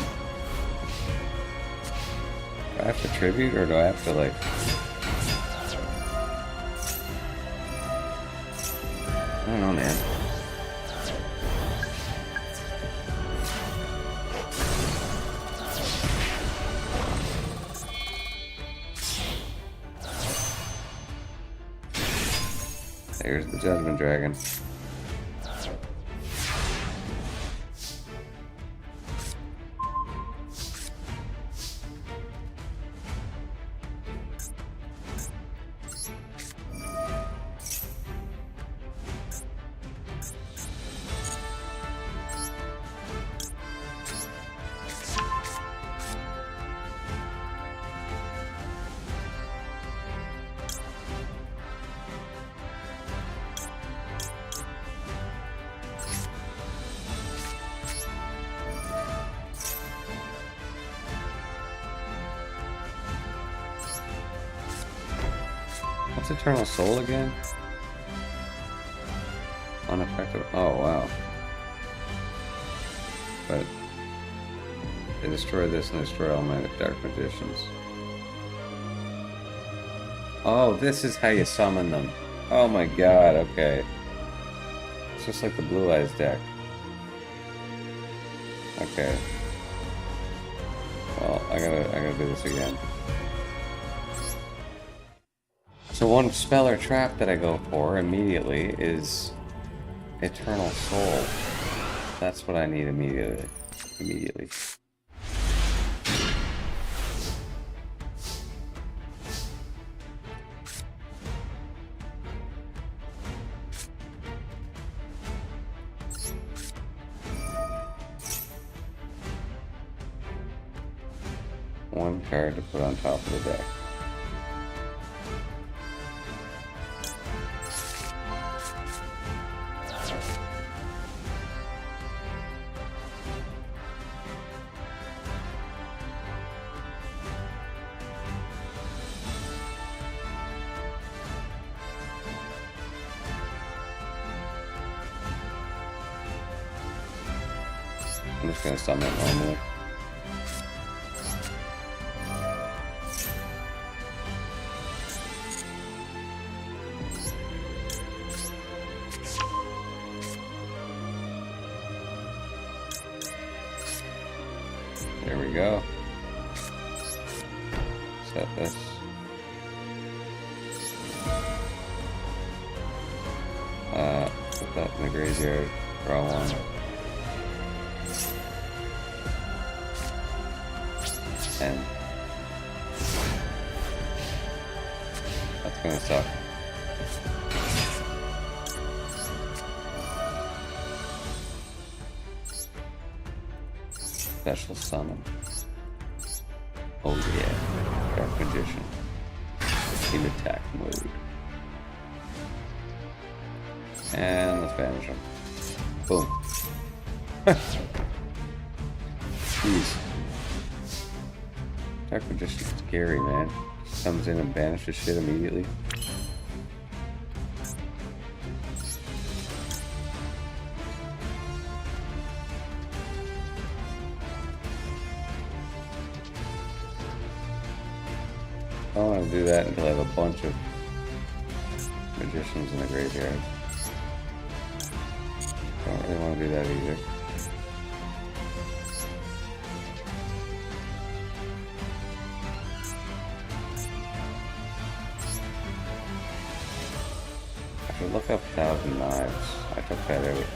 Do I have to tribute or do I have to like... I don't know, man. There's the Judgment Dragon. What's Eternal Soul again? Unaffected. Oh, wow. But they destroy this and destroy all my Dark Magicians. Oh, this is how you summon them. Oh my god, okay. It's just like the Blue Eyes deck. Okay. Well, I gotta do this again. So one spell or trap that I go for immediately is Eternal Soul. That's what I need immediately. One card to put on top of the deck. I'm just gonna summon it normally. There we go. Set this. Put that in the graveyard. Draw one. And that's gonna suck. Special summon. Oh yeah, Dark Magician. In attack mode. And let's banish him. Boom. Jeez. Dark Magician's scary, man. Just comes in and banishes shit immediately. I don't want to do that until I have a bunch of magicians in the graveyard. Don't really want to do that either. I should look up 1,000 Knives. I took that out.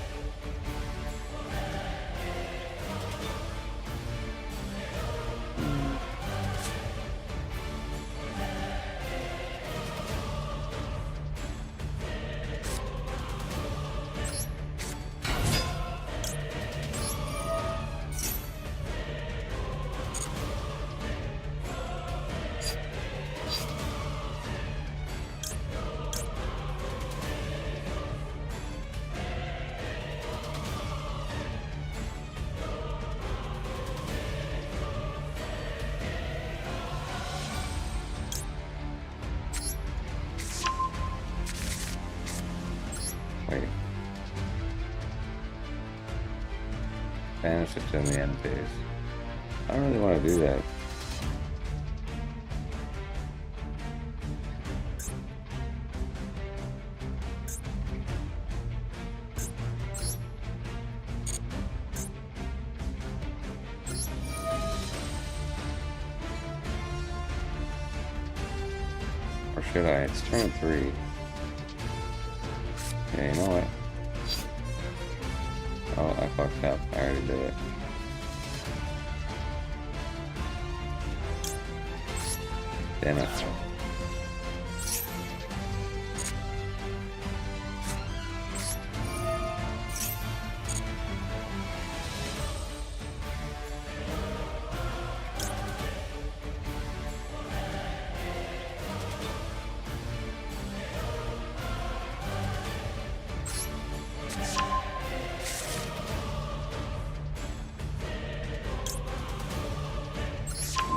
Wait. Banish it to the end phase. I don't really want to do that. Or should I? It's turn 3. Yeah, you know what? Oh, I fucked up. I already did it. Damn it.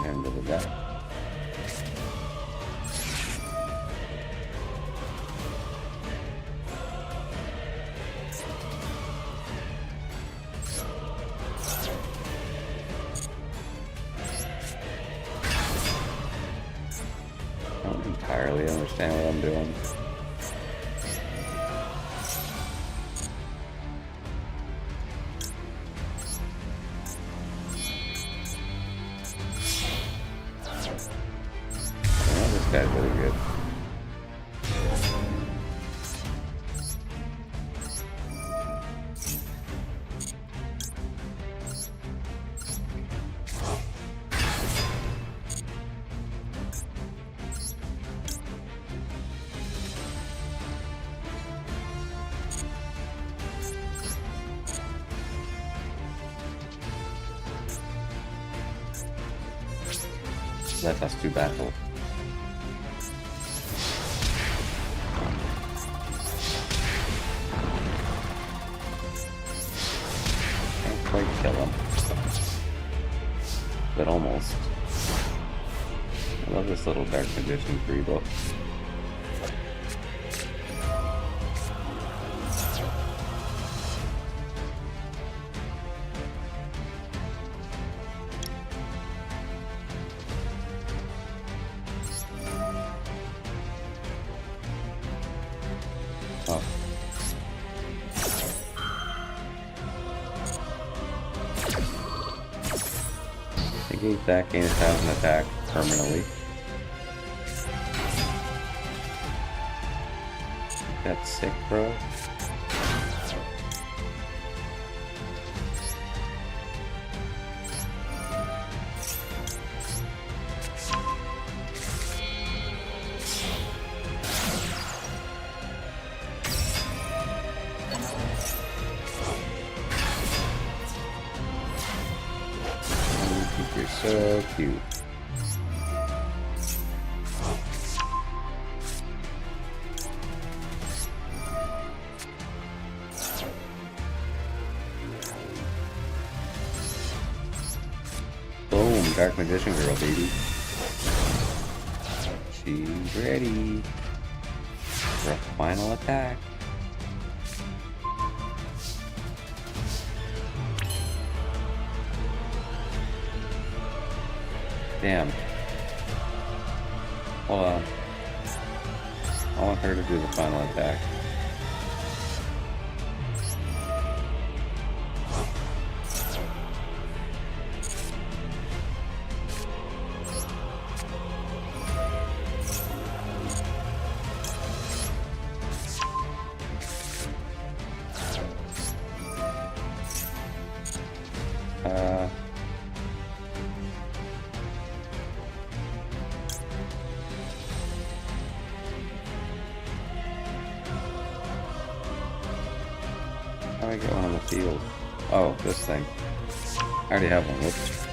End of the day. I don't entirely understand what I'm doing. This guy's really good. Let us do battle. Can't quite kill him. But almost. I love this little Dark Magician free book. Oh. Negate that, gain 1,000 attack permanently. That's sick, bro. You're so cute. Boom, Dark Magician Girl, baby. She's ready for a final attack. Damn. Hold on. I want her to do the final attack. How do I get one on the field? Oh, this thing. I already have one. Whoops.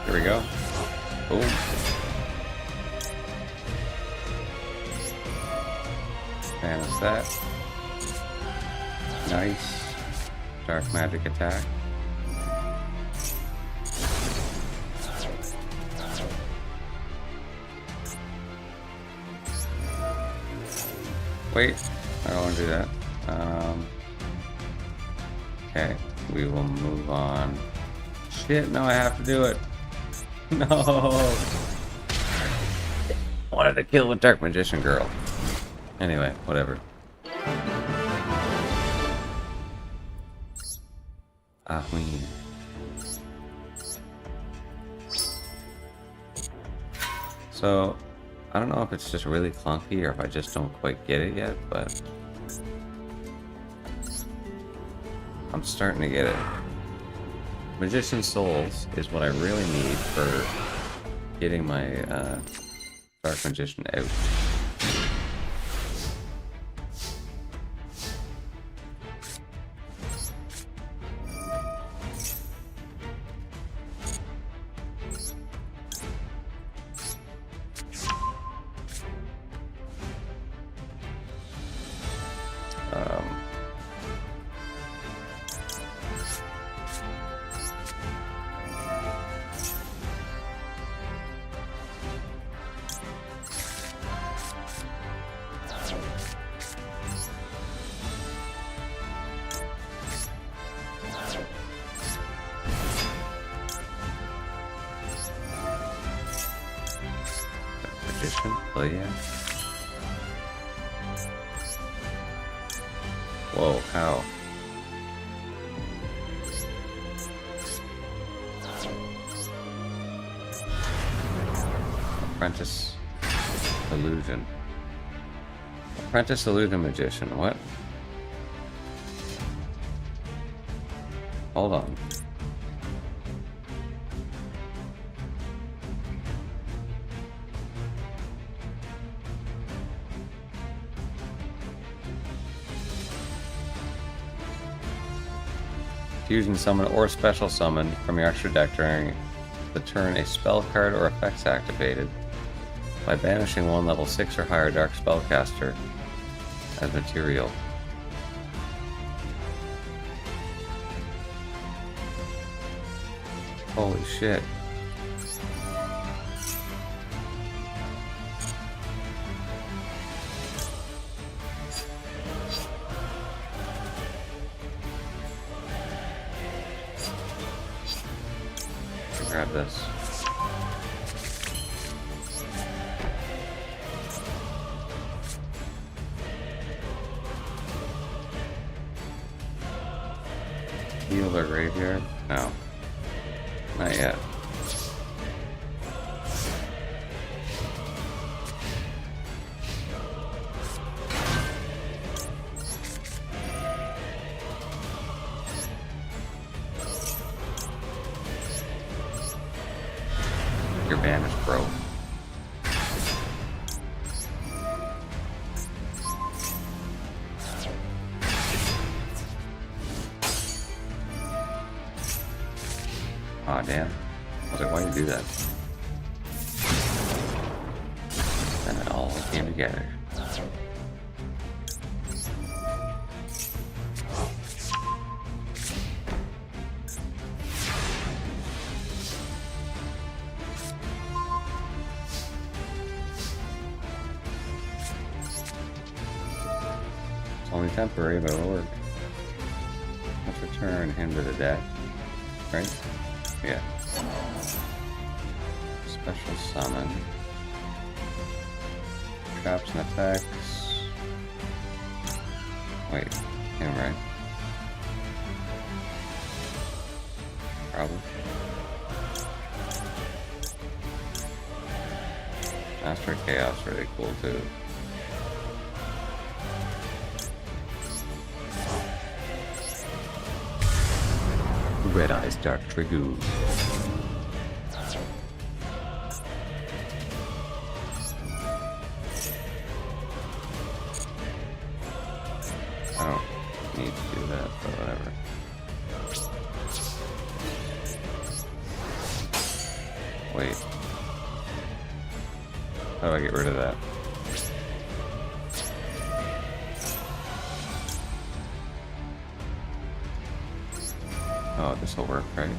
Here we go. Boom. Banish that. Nice. Dark magic attack. Wait, I don't want to do that. Okay, we will move on. Shit, no, I have to do it. No. I wanted to kill with Dark Magician Girl. Anyway, whatever. Queen. So, I don't know if it's just really clunky or if I just don't quite get it yet, but I'm starting to get it. Magician Souls is what I really need for getting my Dark Magician out. Oh yeah. Whoa, how? Apprentice Illusion. Apprentice Illusion Magician, what? Hold on. fusion summon or special summon from your extra deck during the turn a spell card or effect's activated by banishing one level 6 or higher dark spellcaster as material. Holy shit. Grab this. Heal their graveyard? No. Not yet. Your banish broke. Aw, damn. I was like, why do you do that? Then it all came together. It's only temporary, but it'll work. Let's return him to the deck. Right? Yeah. Special summon. Traps and effects. Wait, him, right? Probably. Master of Chaos really cool too. Red Eyes Dark Dragoon. I don't need to do that, but whatever. Wait. How do I get rid of that? Oh, this will work, right?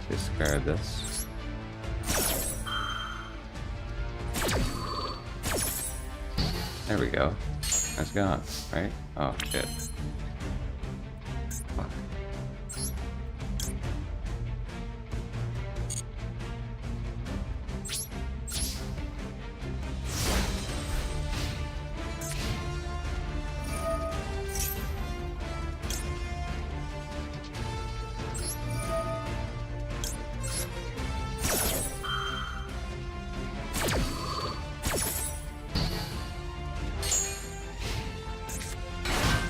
Discard this. There we go. That's gone, right? Oh, shit. Fuck.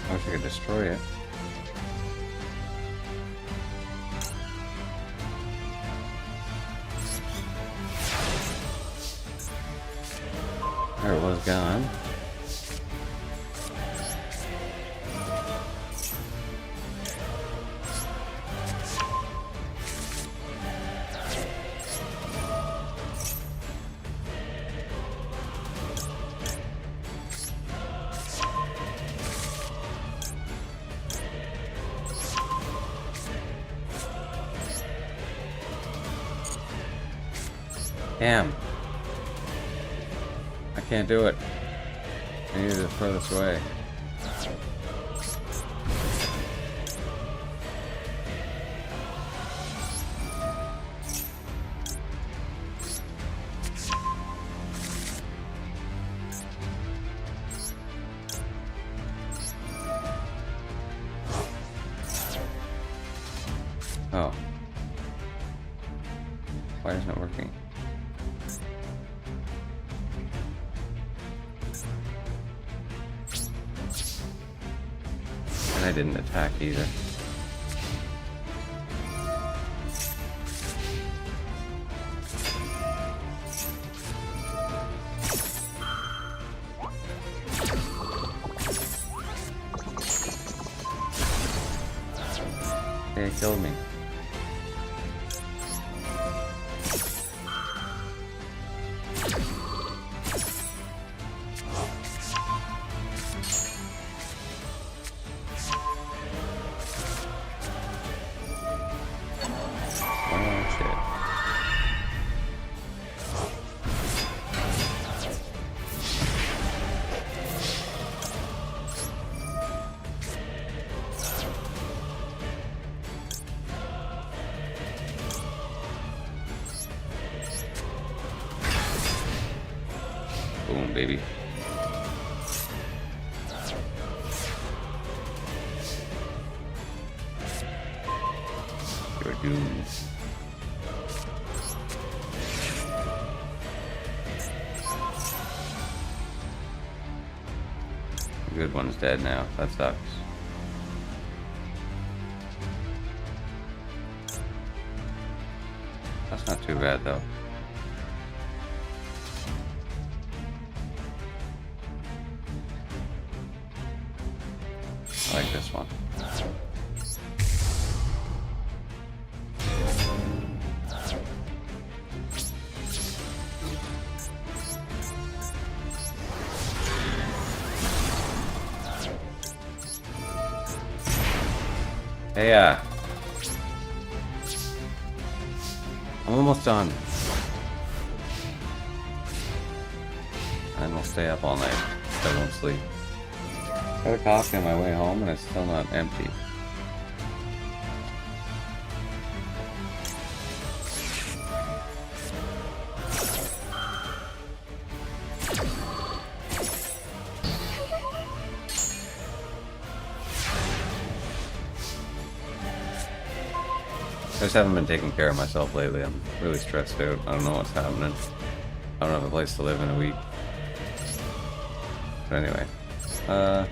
I wish I could destroy it. There it was gone. Damn. I can't do it. I need to throw this away. Oh. Why isn't it working? And I didn't attack either. Hey, it killed me. Oh, shit. Boom, baby. You're doomed. The good one's dead now. That sucks. That's not too bad though. I like this one. Hey, I'm almost done. And we'll stay up all night. I won't sleep. Got a coffee on my way home and it's still not empty. I just haven't been taking care of myself lately. I'm really stressed out. I don't know what's happening. I don't have a place to live in a week. But anyway, I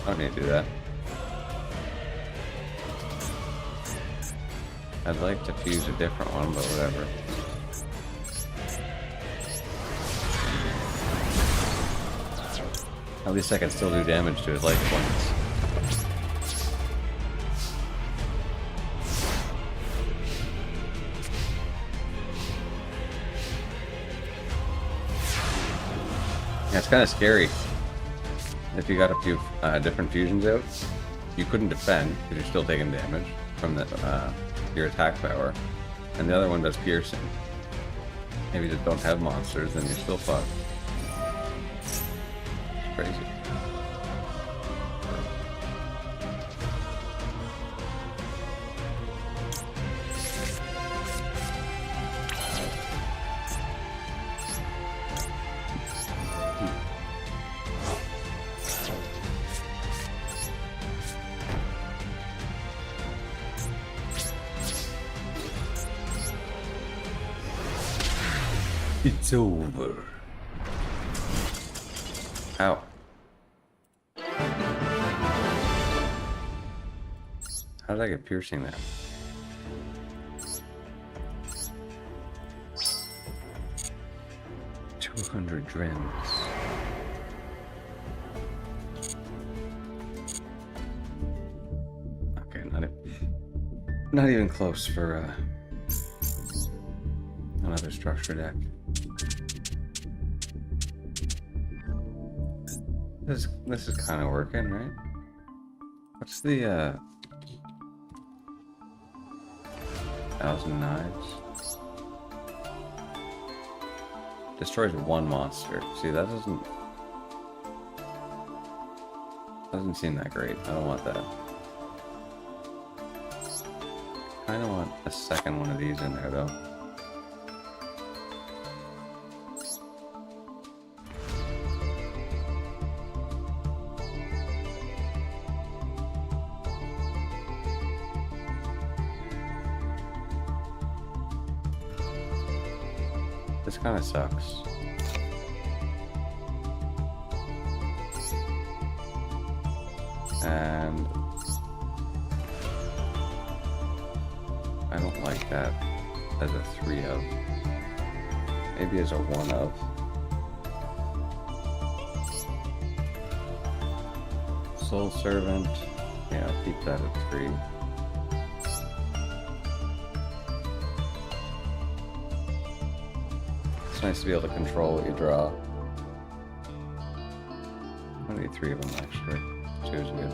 don't need to do that. I'd like to fuse a different one, but whatever. At least I can still do damage to his life points. Yeah, it's kind of scary. If you got a few different fusions out, you couldn't defend because you're still taking damage from the your attack power, and the other one does piercing. Maybe you just don't have monsters, then you're still fucked. It's crazy. It's over. Ow. How did I get piercing there? $200 drins. Okay, not even close for another structure deck. This is kind of working, right? What's the 1,000 knives? Destroys one monster. See, that doesn't seem that great. I don't want that. Kind of want a second one of these in there though. This kind of sucks. And I don't like that as a 3 of. Maybe as a 1 of. Soul Servant. Yeah, I'll keep that at 3. It's nice to be able to control what you draw. I need 3 of them actually. 2 is good.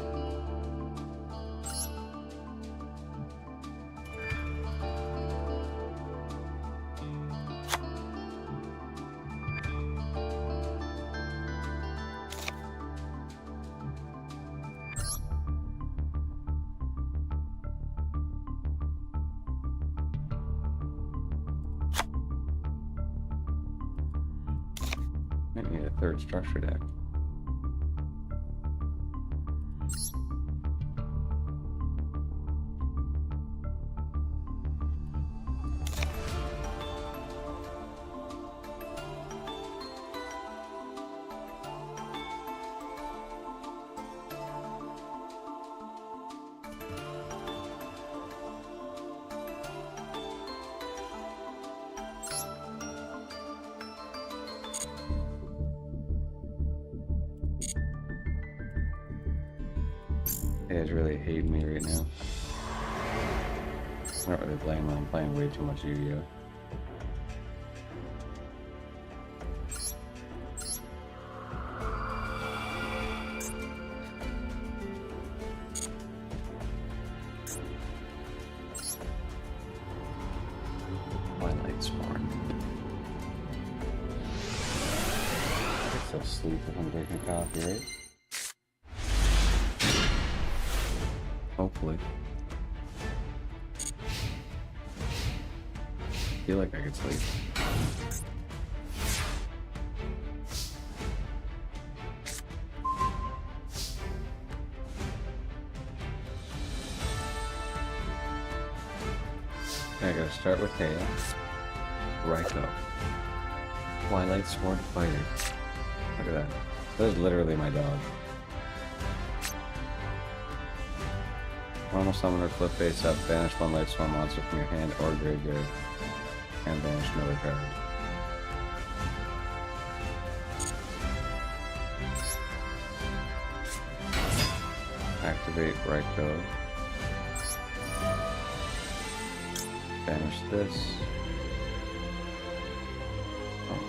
Might need a 3rd structure deck. It's really hating me right now. I'm not really playing when I'm playing way too much Yu-Gi-Oh! Twilight Sworn. I guess I'll sleep if I'm drinking coffee, right? Hopefully. I feel like I could sleep. I gotta start with Tail. Raikou. Twilight Sword Fighter. Look at that. That is literally my dog. Normal summoner, flip face up, banish 1 Light Swarm monster from your hand or graveyard, and banish another card. Activate Raikou. Banish this. Oh.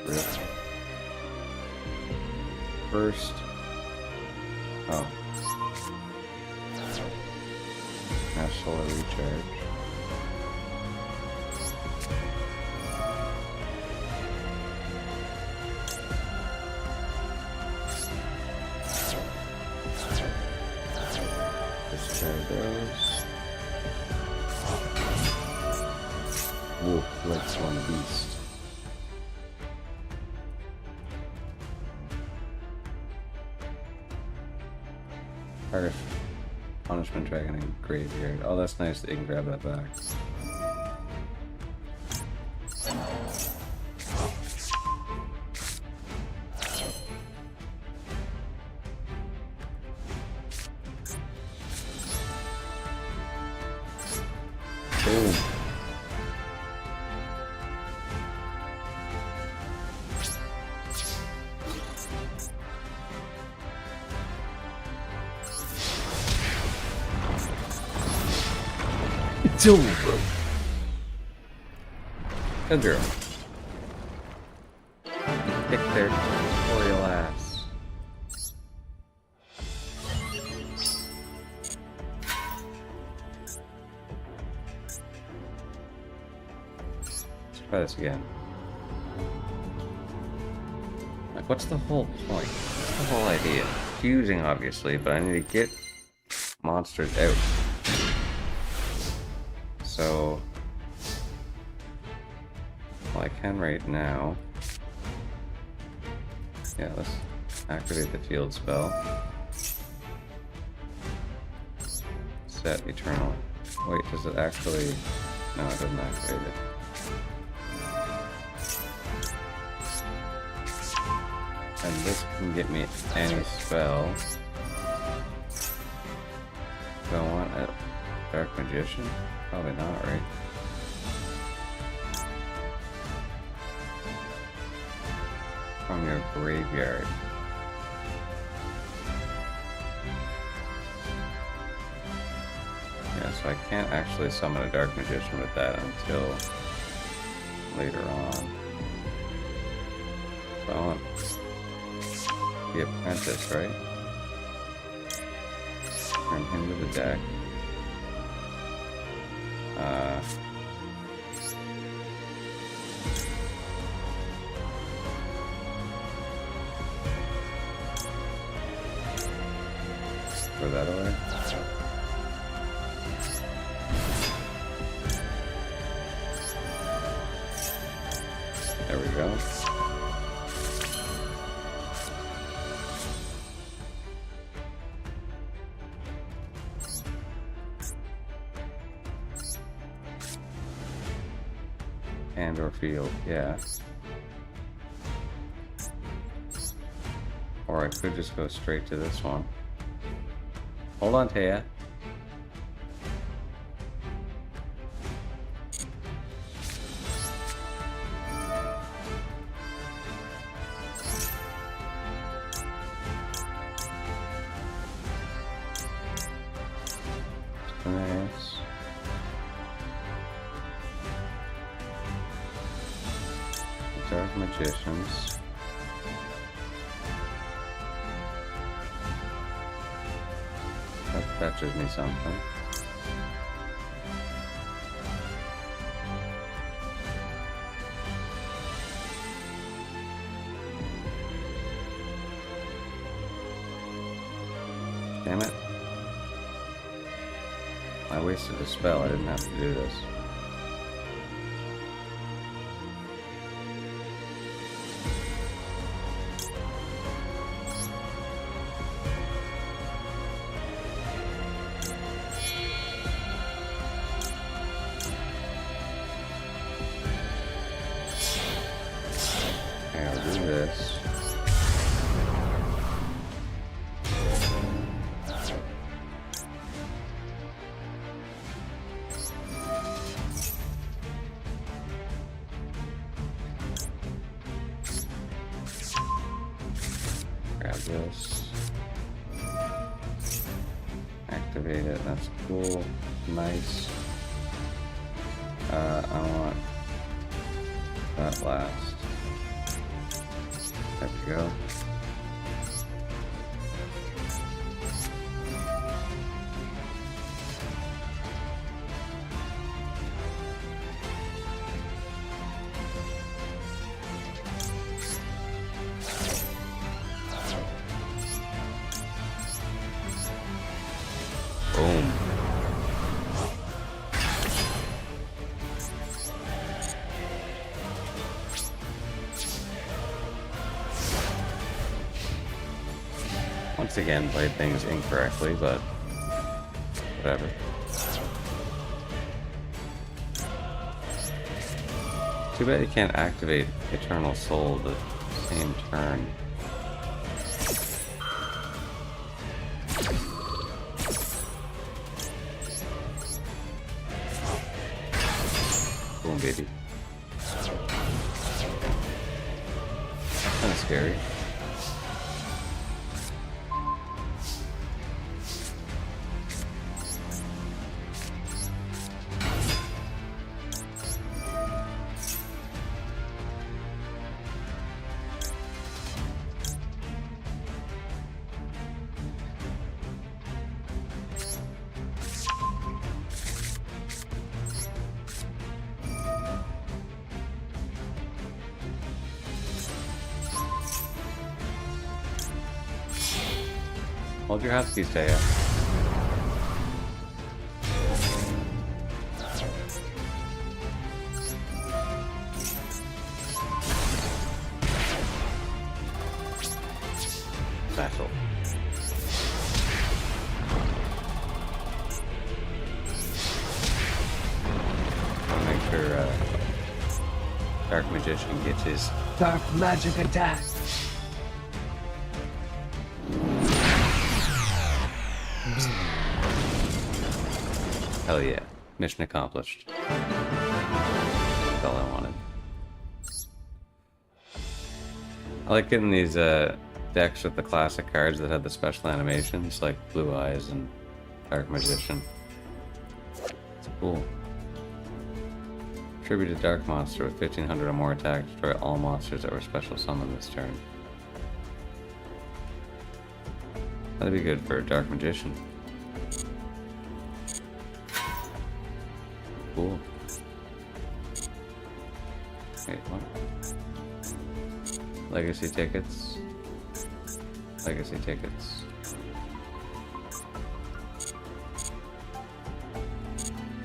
Rip. First. Oh. Now solar recharge. Discard those. Wolf, let's one beast. Target Punishment Dragon and Graveyard. Oh, that's nice that you can grab that back. Boom. It's over. Good girl. Kick their tutorial ass. Let's try this again. Like, what's the whole point? What's the whole idea? Fusing, obviously, but I need to get monsters out. So, well, I can right now. Yeah, let's activate the field spell. Set Eternal. Wait, does it actually... No, it doesn't activate it. And this can get me any spell. Do I want a Dark Magician? Probably not, right? From your graveyard. Yeah, so I can't actually summon a Dark Magician with that until later on. So I want the Apprentice, right? Turn him to the deck. Throw that away. There we go. And or field, yeah. Or I could just go straight to this one. Hold on, Taya. Nice. Dark Magicians. That fetches me something. Damn it. I wasted a spell. I didn't have to do this. I'll do this. Grab this. Activate it. That's cool. Nice. I want that last. There we go. Boom. Once again, played things incorrectly, but whatever. Too bad you can't activate Eternal Soul the same turn. Boom, baby. That's kind of scary. Hold your house keys, Taya. Satchel. I'll make sure Dark Magician gets his Dark magic attack. Hell yeah. Mission accomplished. That's all I wanted. I like getting these decks with the classic cards that have the special animations, like Blue Eyes and Dark Magician. Cool. Tribute a dark monster with 1500 or more attack. Destroy all monsters that were special summoned this turn. That'd be good for a dark magician. Cool. Wait, what? Legacy tickets. Legacy tickets.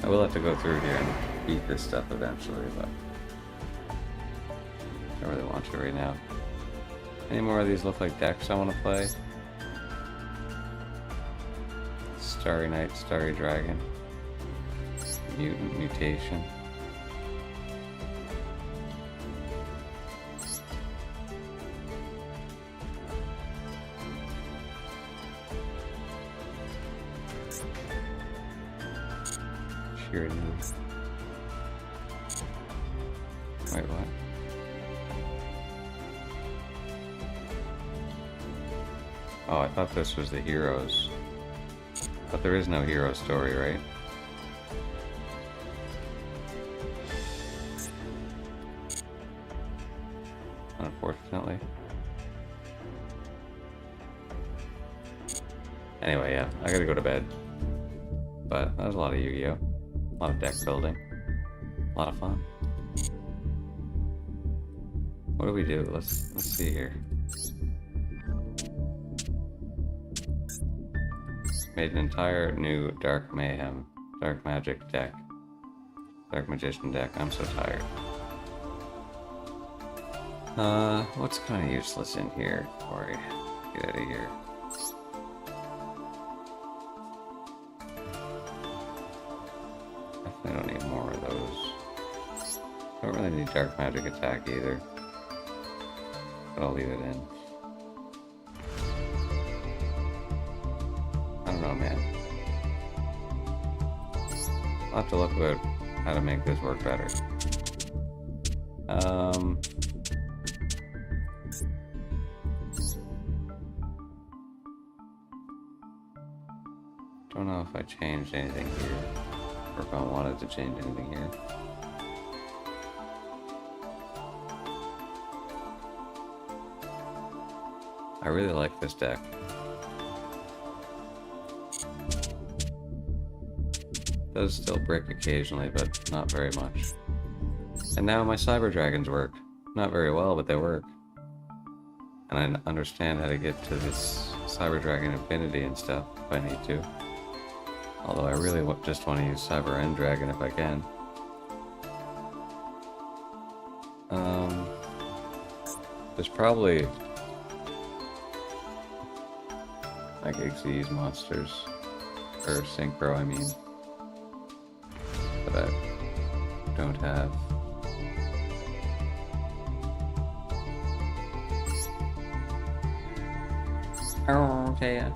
I will have to go through here and beat this stuff eventually, but I don't really want to right now. Any more of these look like decks I want to play? Starry Knight, Starry Dragon. Mutant Mutation. Sure it is. Wait, what? Oh, I thought this was the heroes. But there is no hero story, right? Unfortunately. Anyway, yeah, I gotta go to bed. But that was a lot of Yu-Gi-Oh! A lot of deck building. A lot of fun. What do we do? Let's see here. Made an entire new Dark Mayhem, Dark Magic deck. Dark Magician deck. I'm so tired. What's kind of useless in here before I get out of here? I don't need more of those. I don't really need Dark Magic attack either. But I'll leave it in. I don't know, man. I'll have to look about how to make this work better. Don't know if I changed anything here, or if I wanted to change anything here. I really like this deck. Does still brick occasionally, but not very much. And now my Cyber Dragons work. Not very well, but they work. And I understand how to get to this Cyber Dragon Infinity and stuff if I need to. Although I really just want to use Cyber End Dragon if I can. There's probably like Xyz monsters, or Synchro, I mean, that I don't have. Oh, okay, yeah.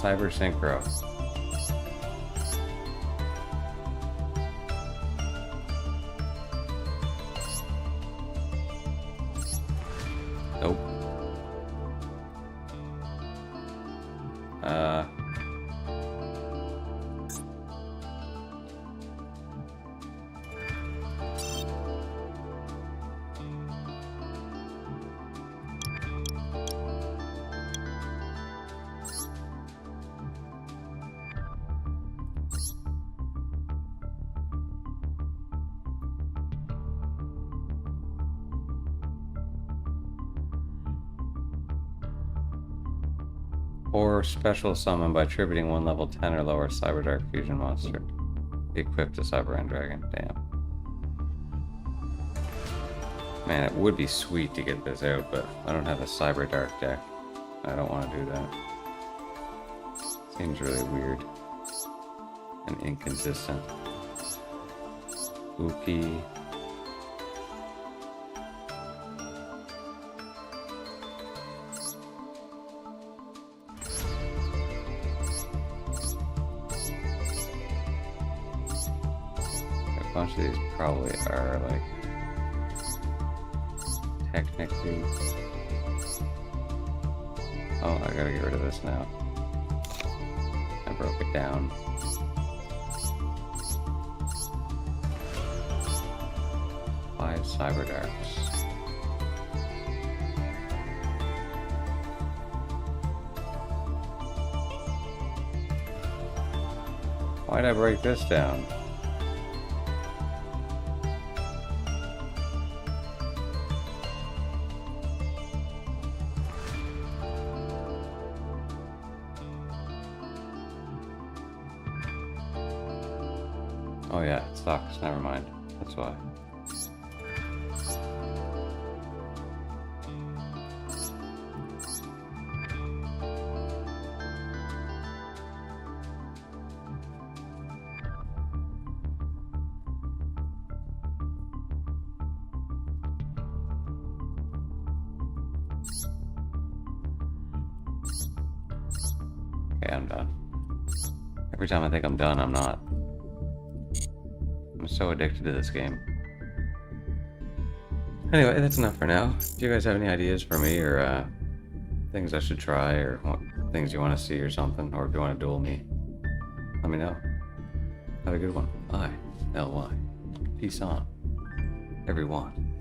Cyber Synchro. Nope. Or special summon by tributing one level 10 or lower Cyber Dark Fusion monster. Be equipped to Cyber End Dragon. Damn. Man, it would be sweet to get this out, but I don't have a Cyber Dark deck. I don't want to do that. Seems really weird. And inconsistent. Spooky. bunch of these probably are like technically. Oh, I gotta get rid of this now. I broke it down. Five cyber darks. Why'd I break this down? Oh yeah, it sucks. Never mind. That's why. Okay, I'm done. Every time I think I'm done, I'm not. I'm so addicted to this game. Anyway, that's enough for now. Do you guys have any ideas for me, or things I should try, or things you want to see or something, or if you want to duel me, let me know. Have a good one. ILY. Peace on, everyone.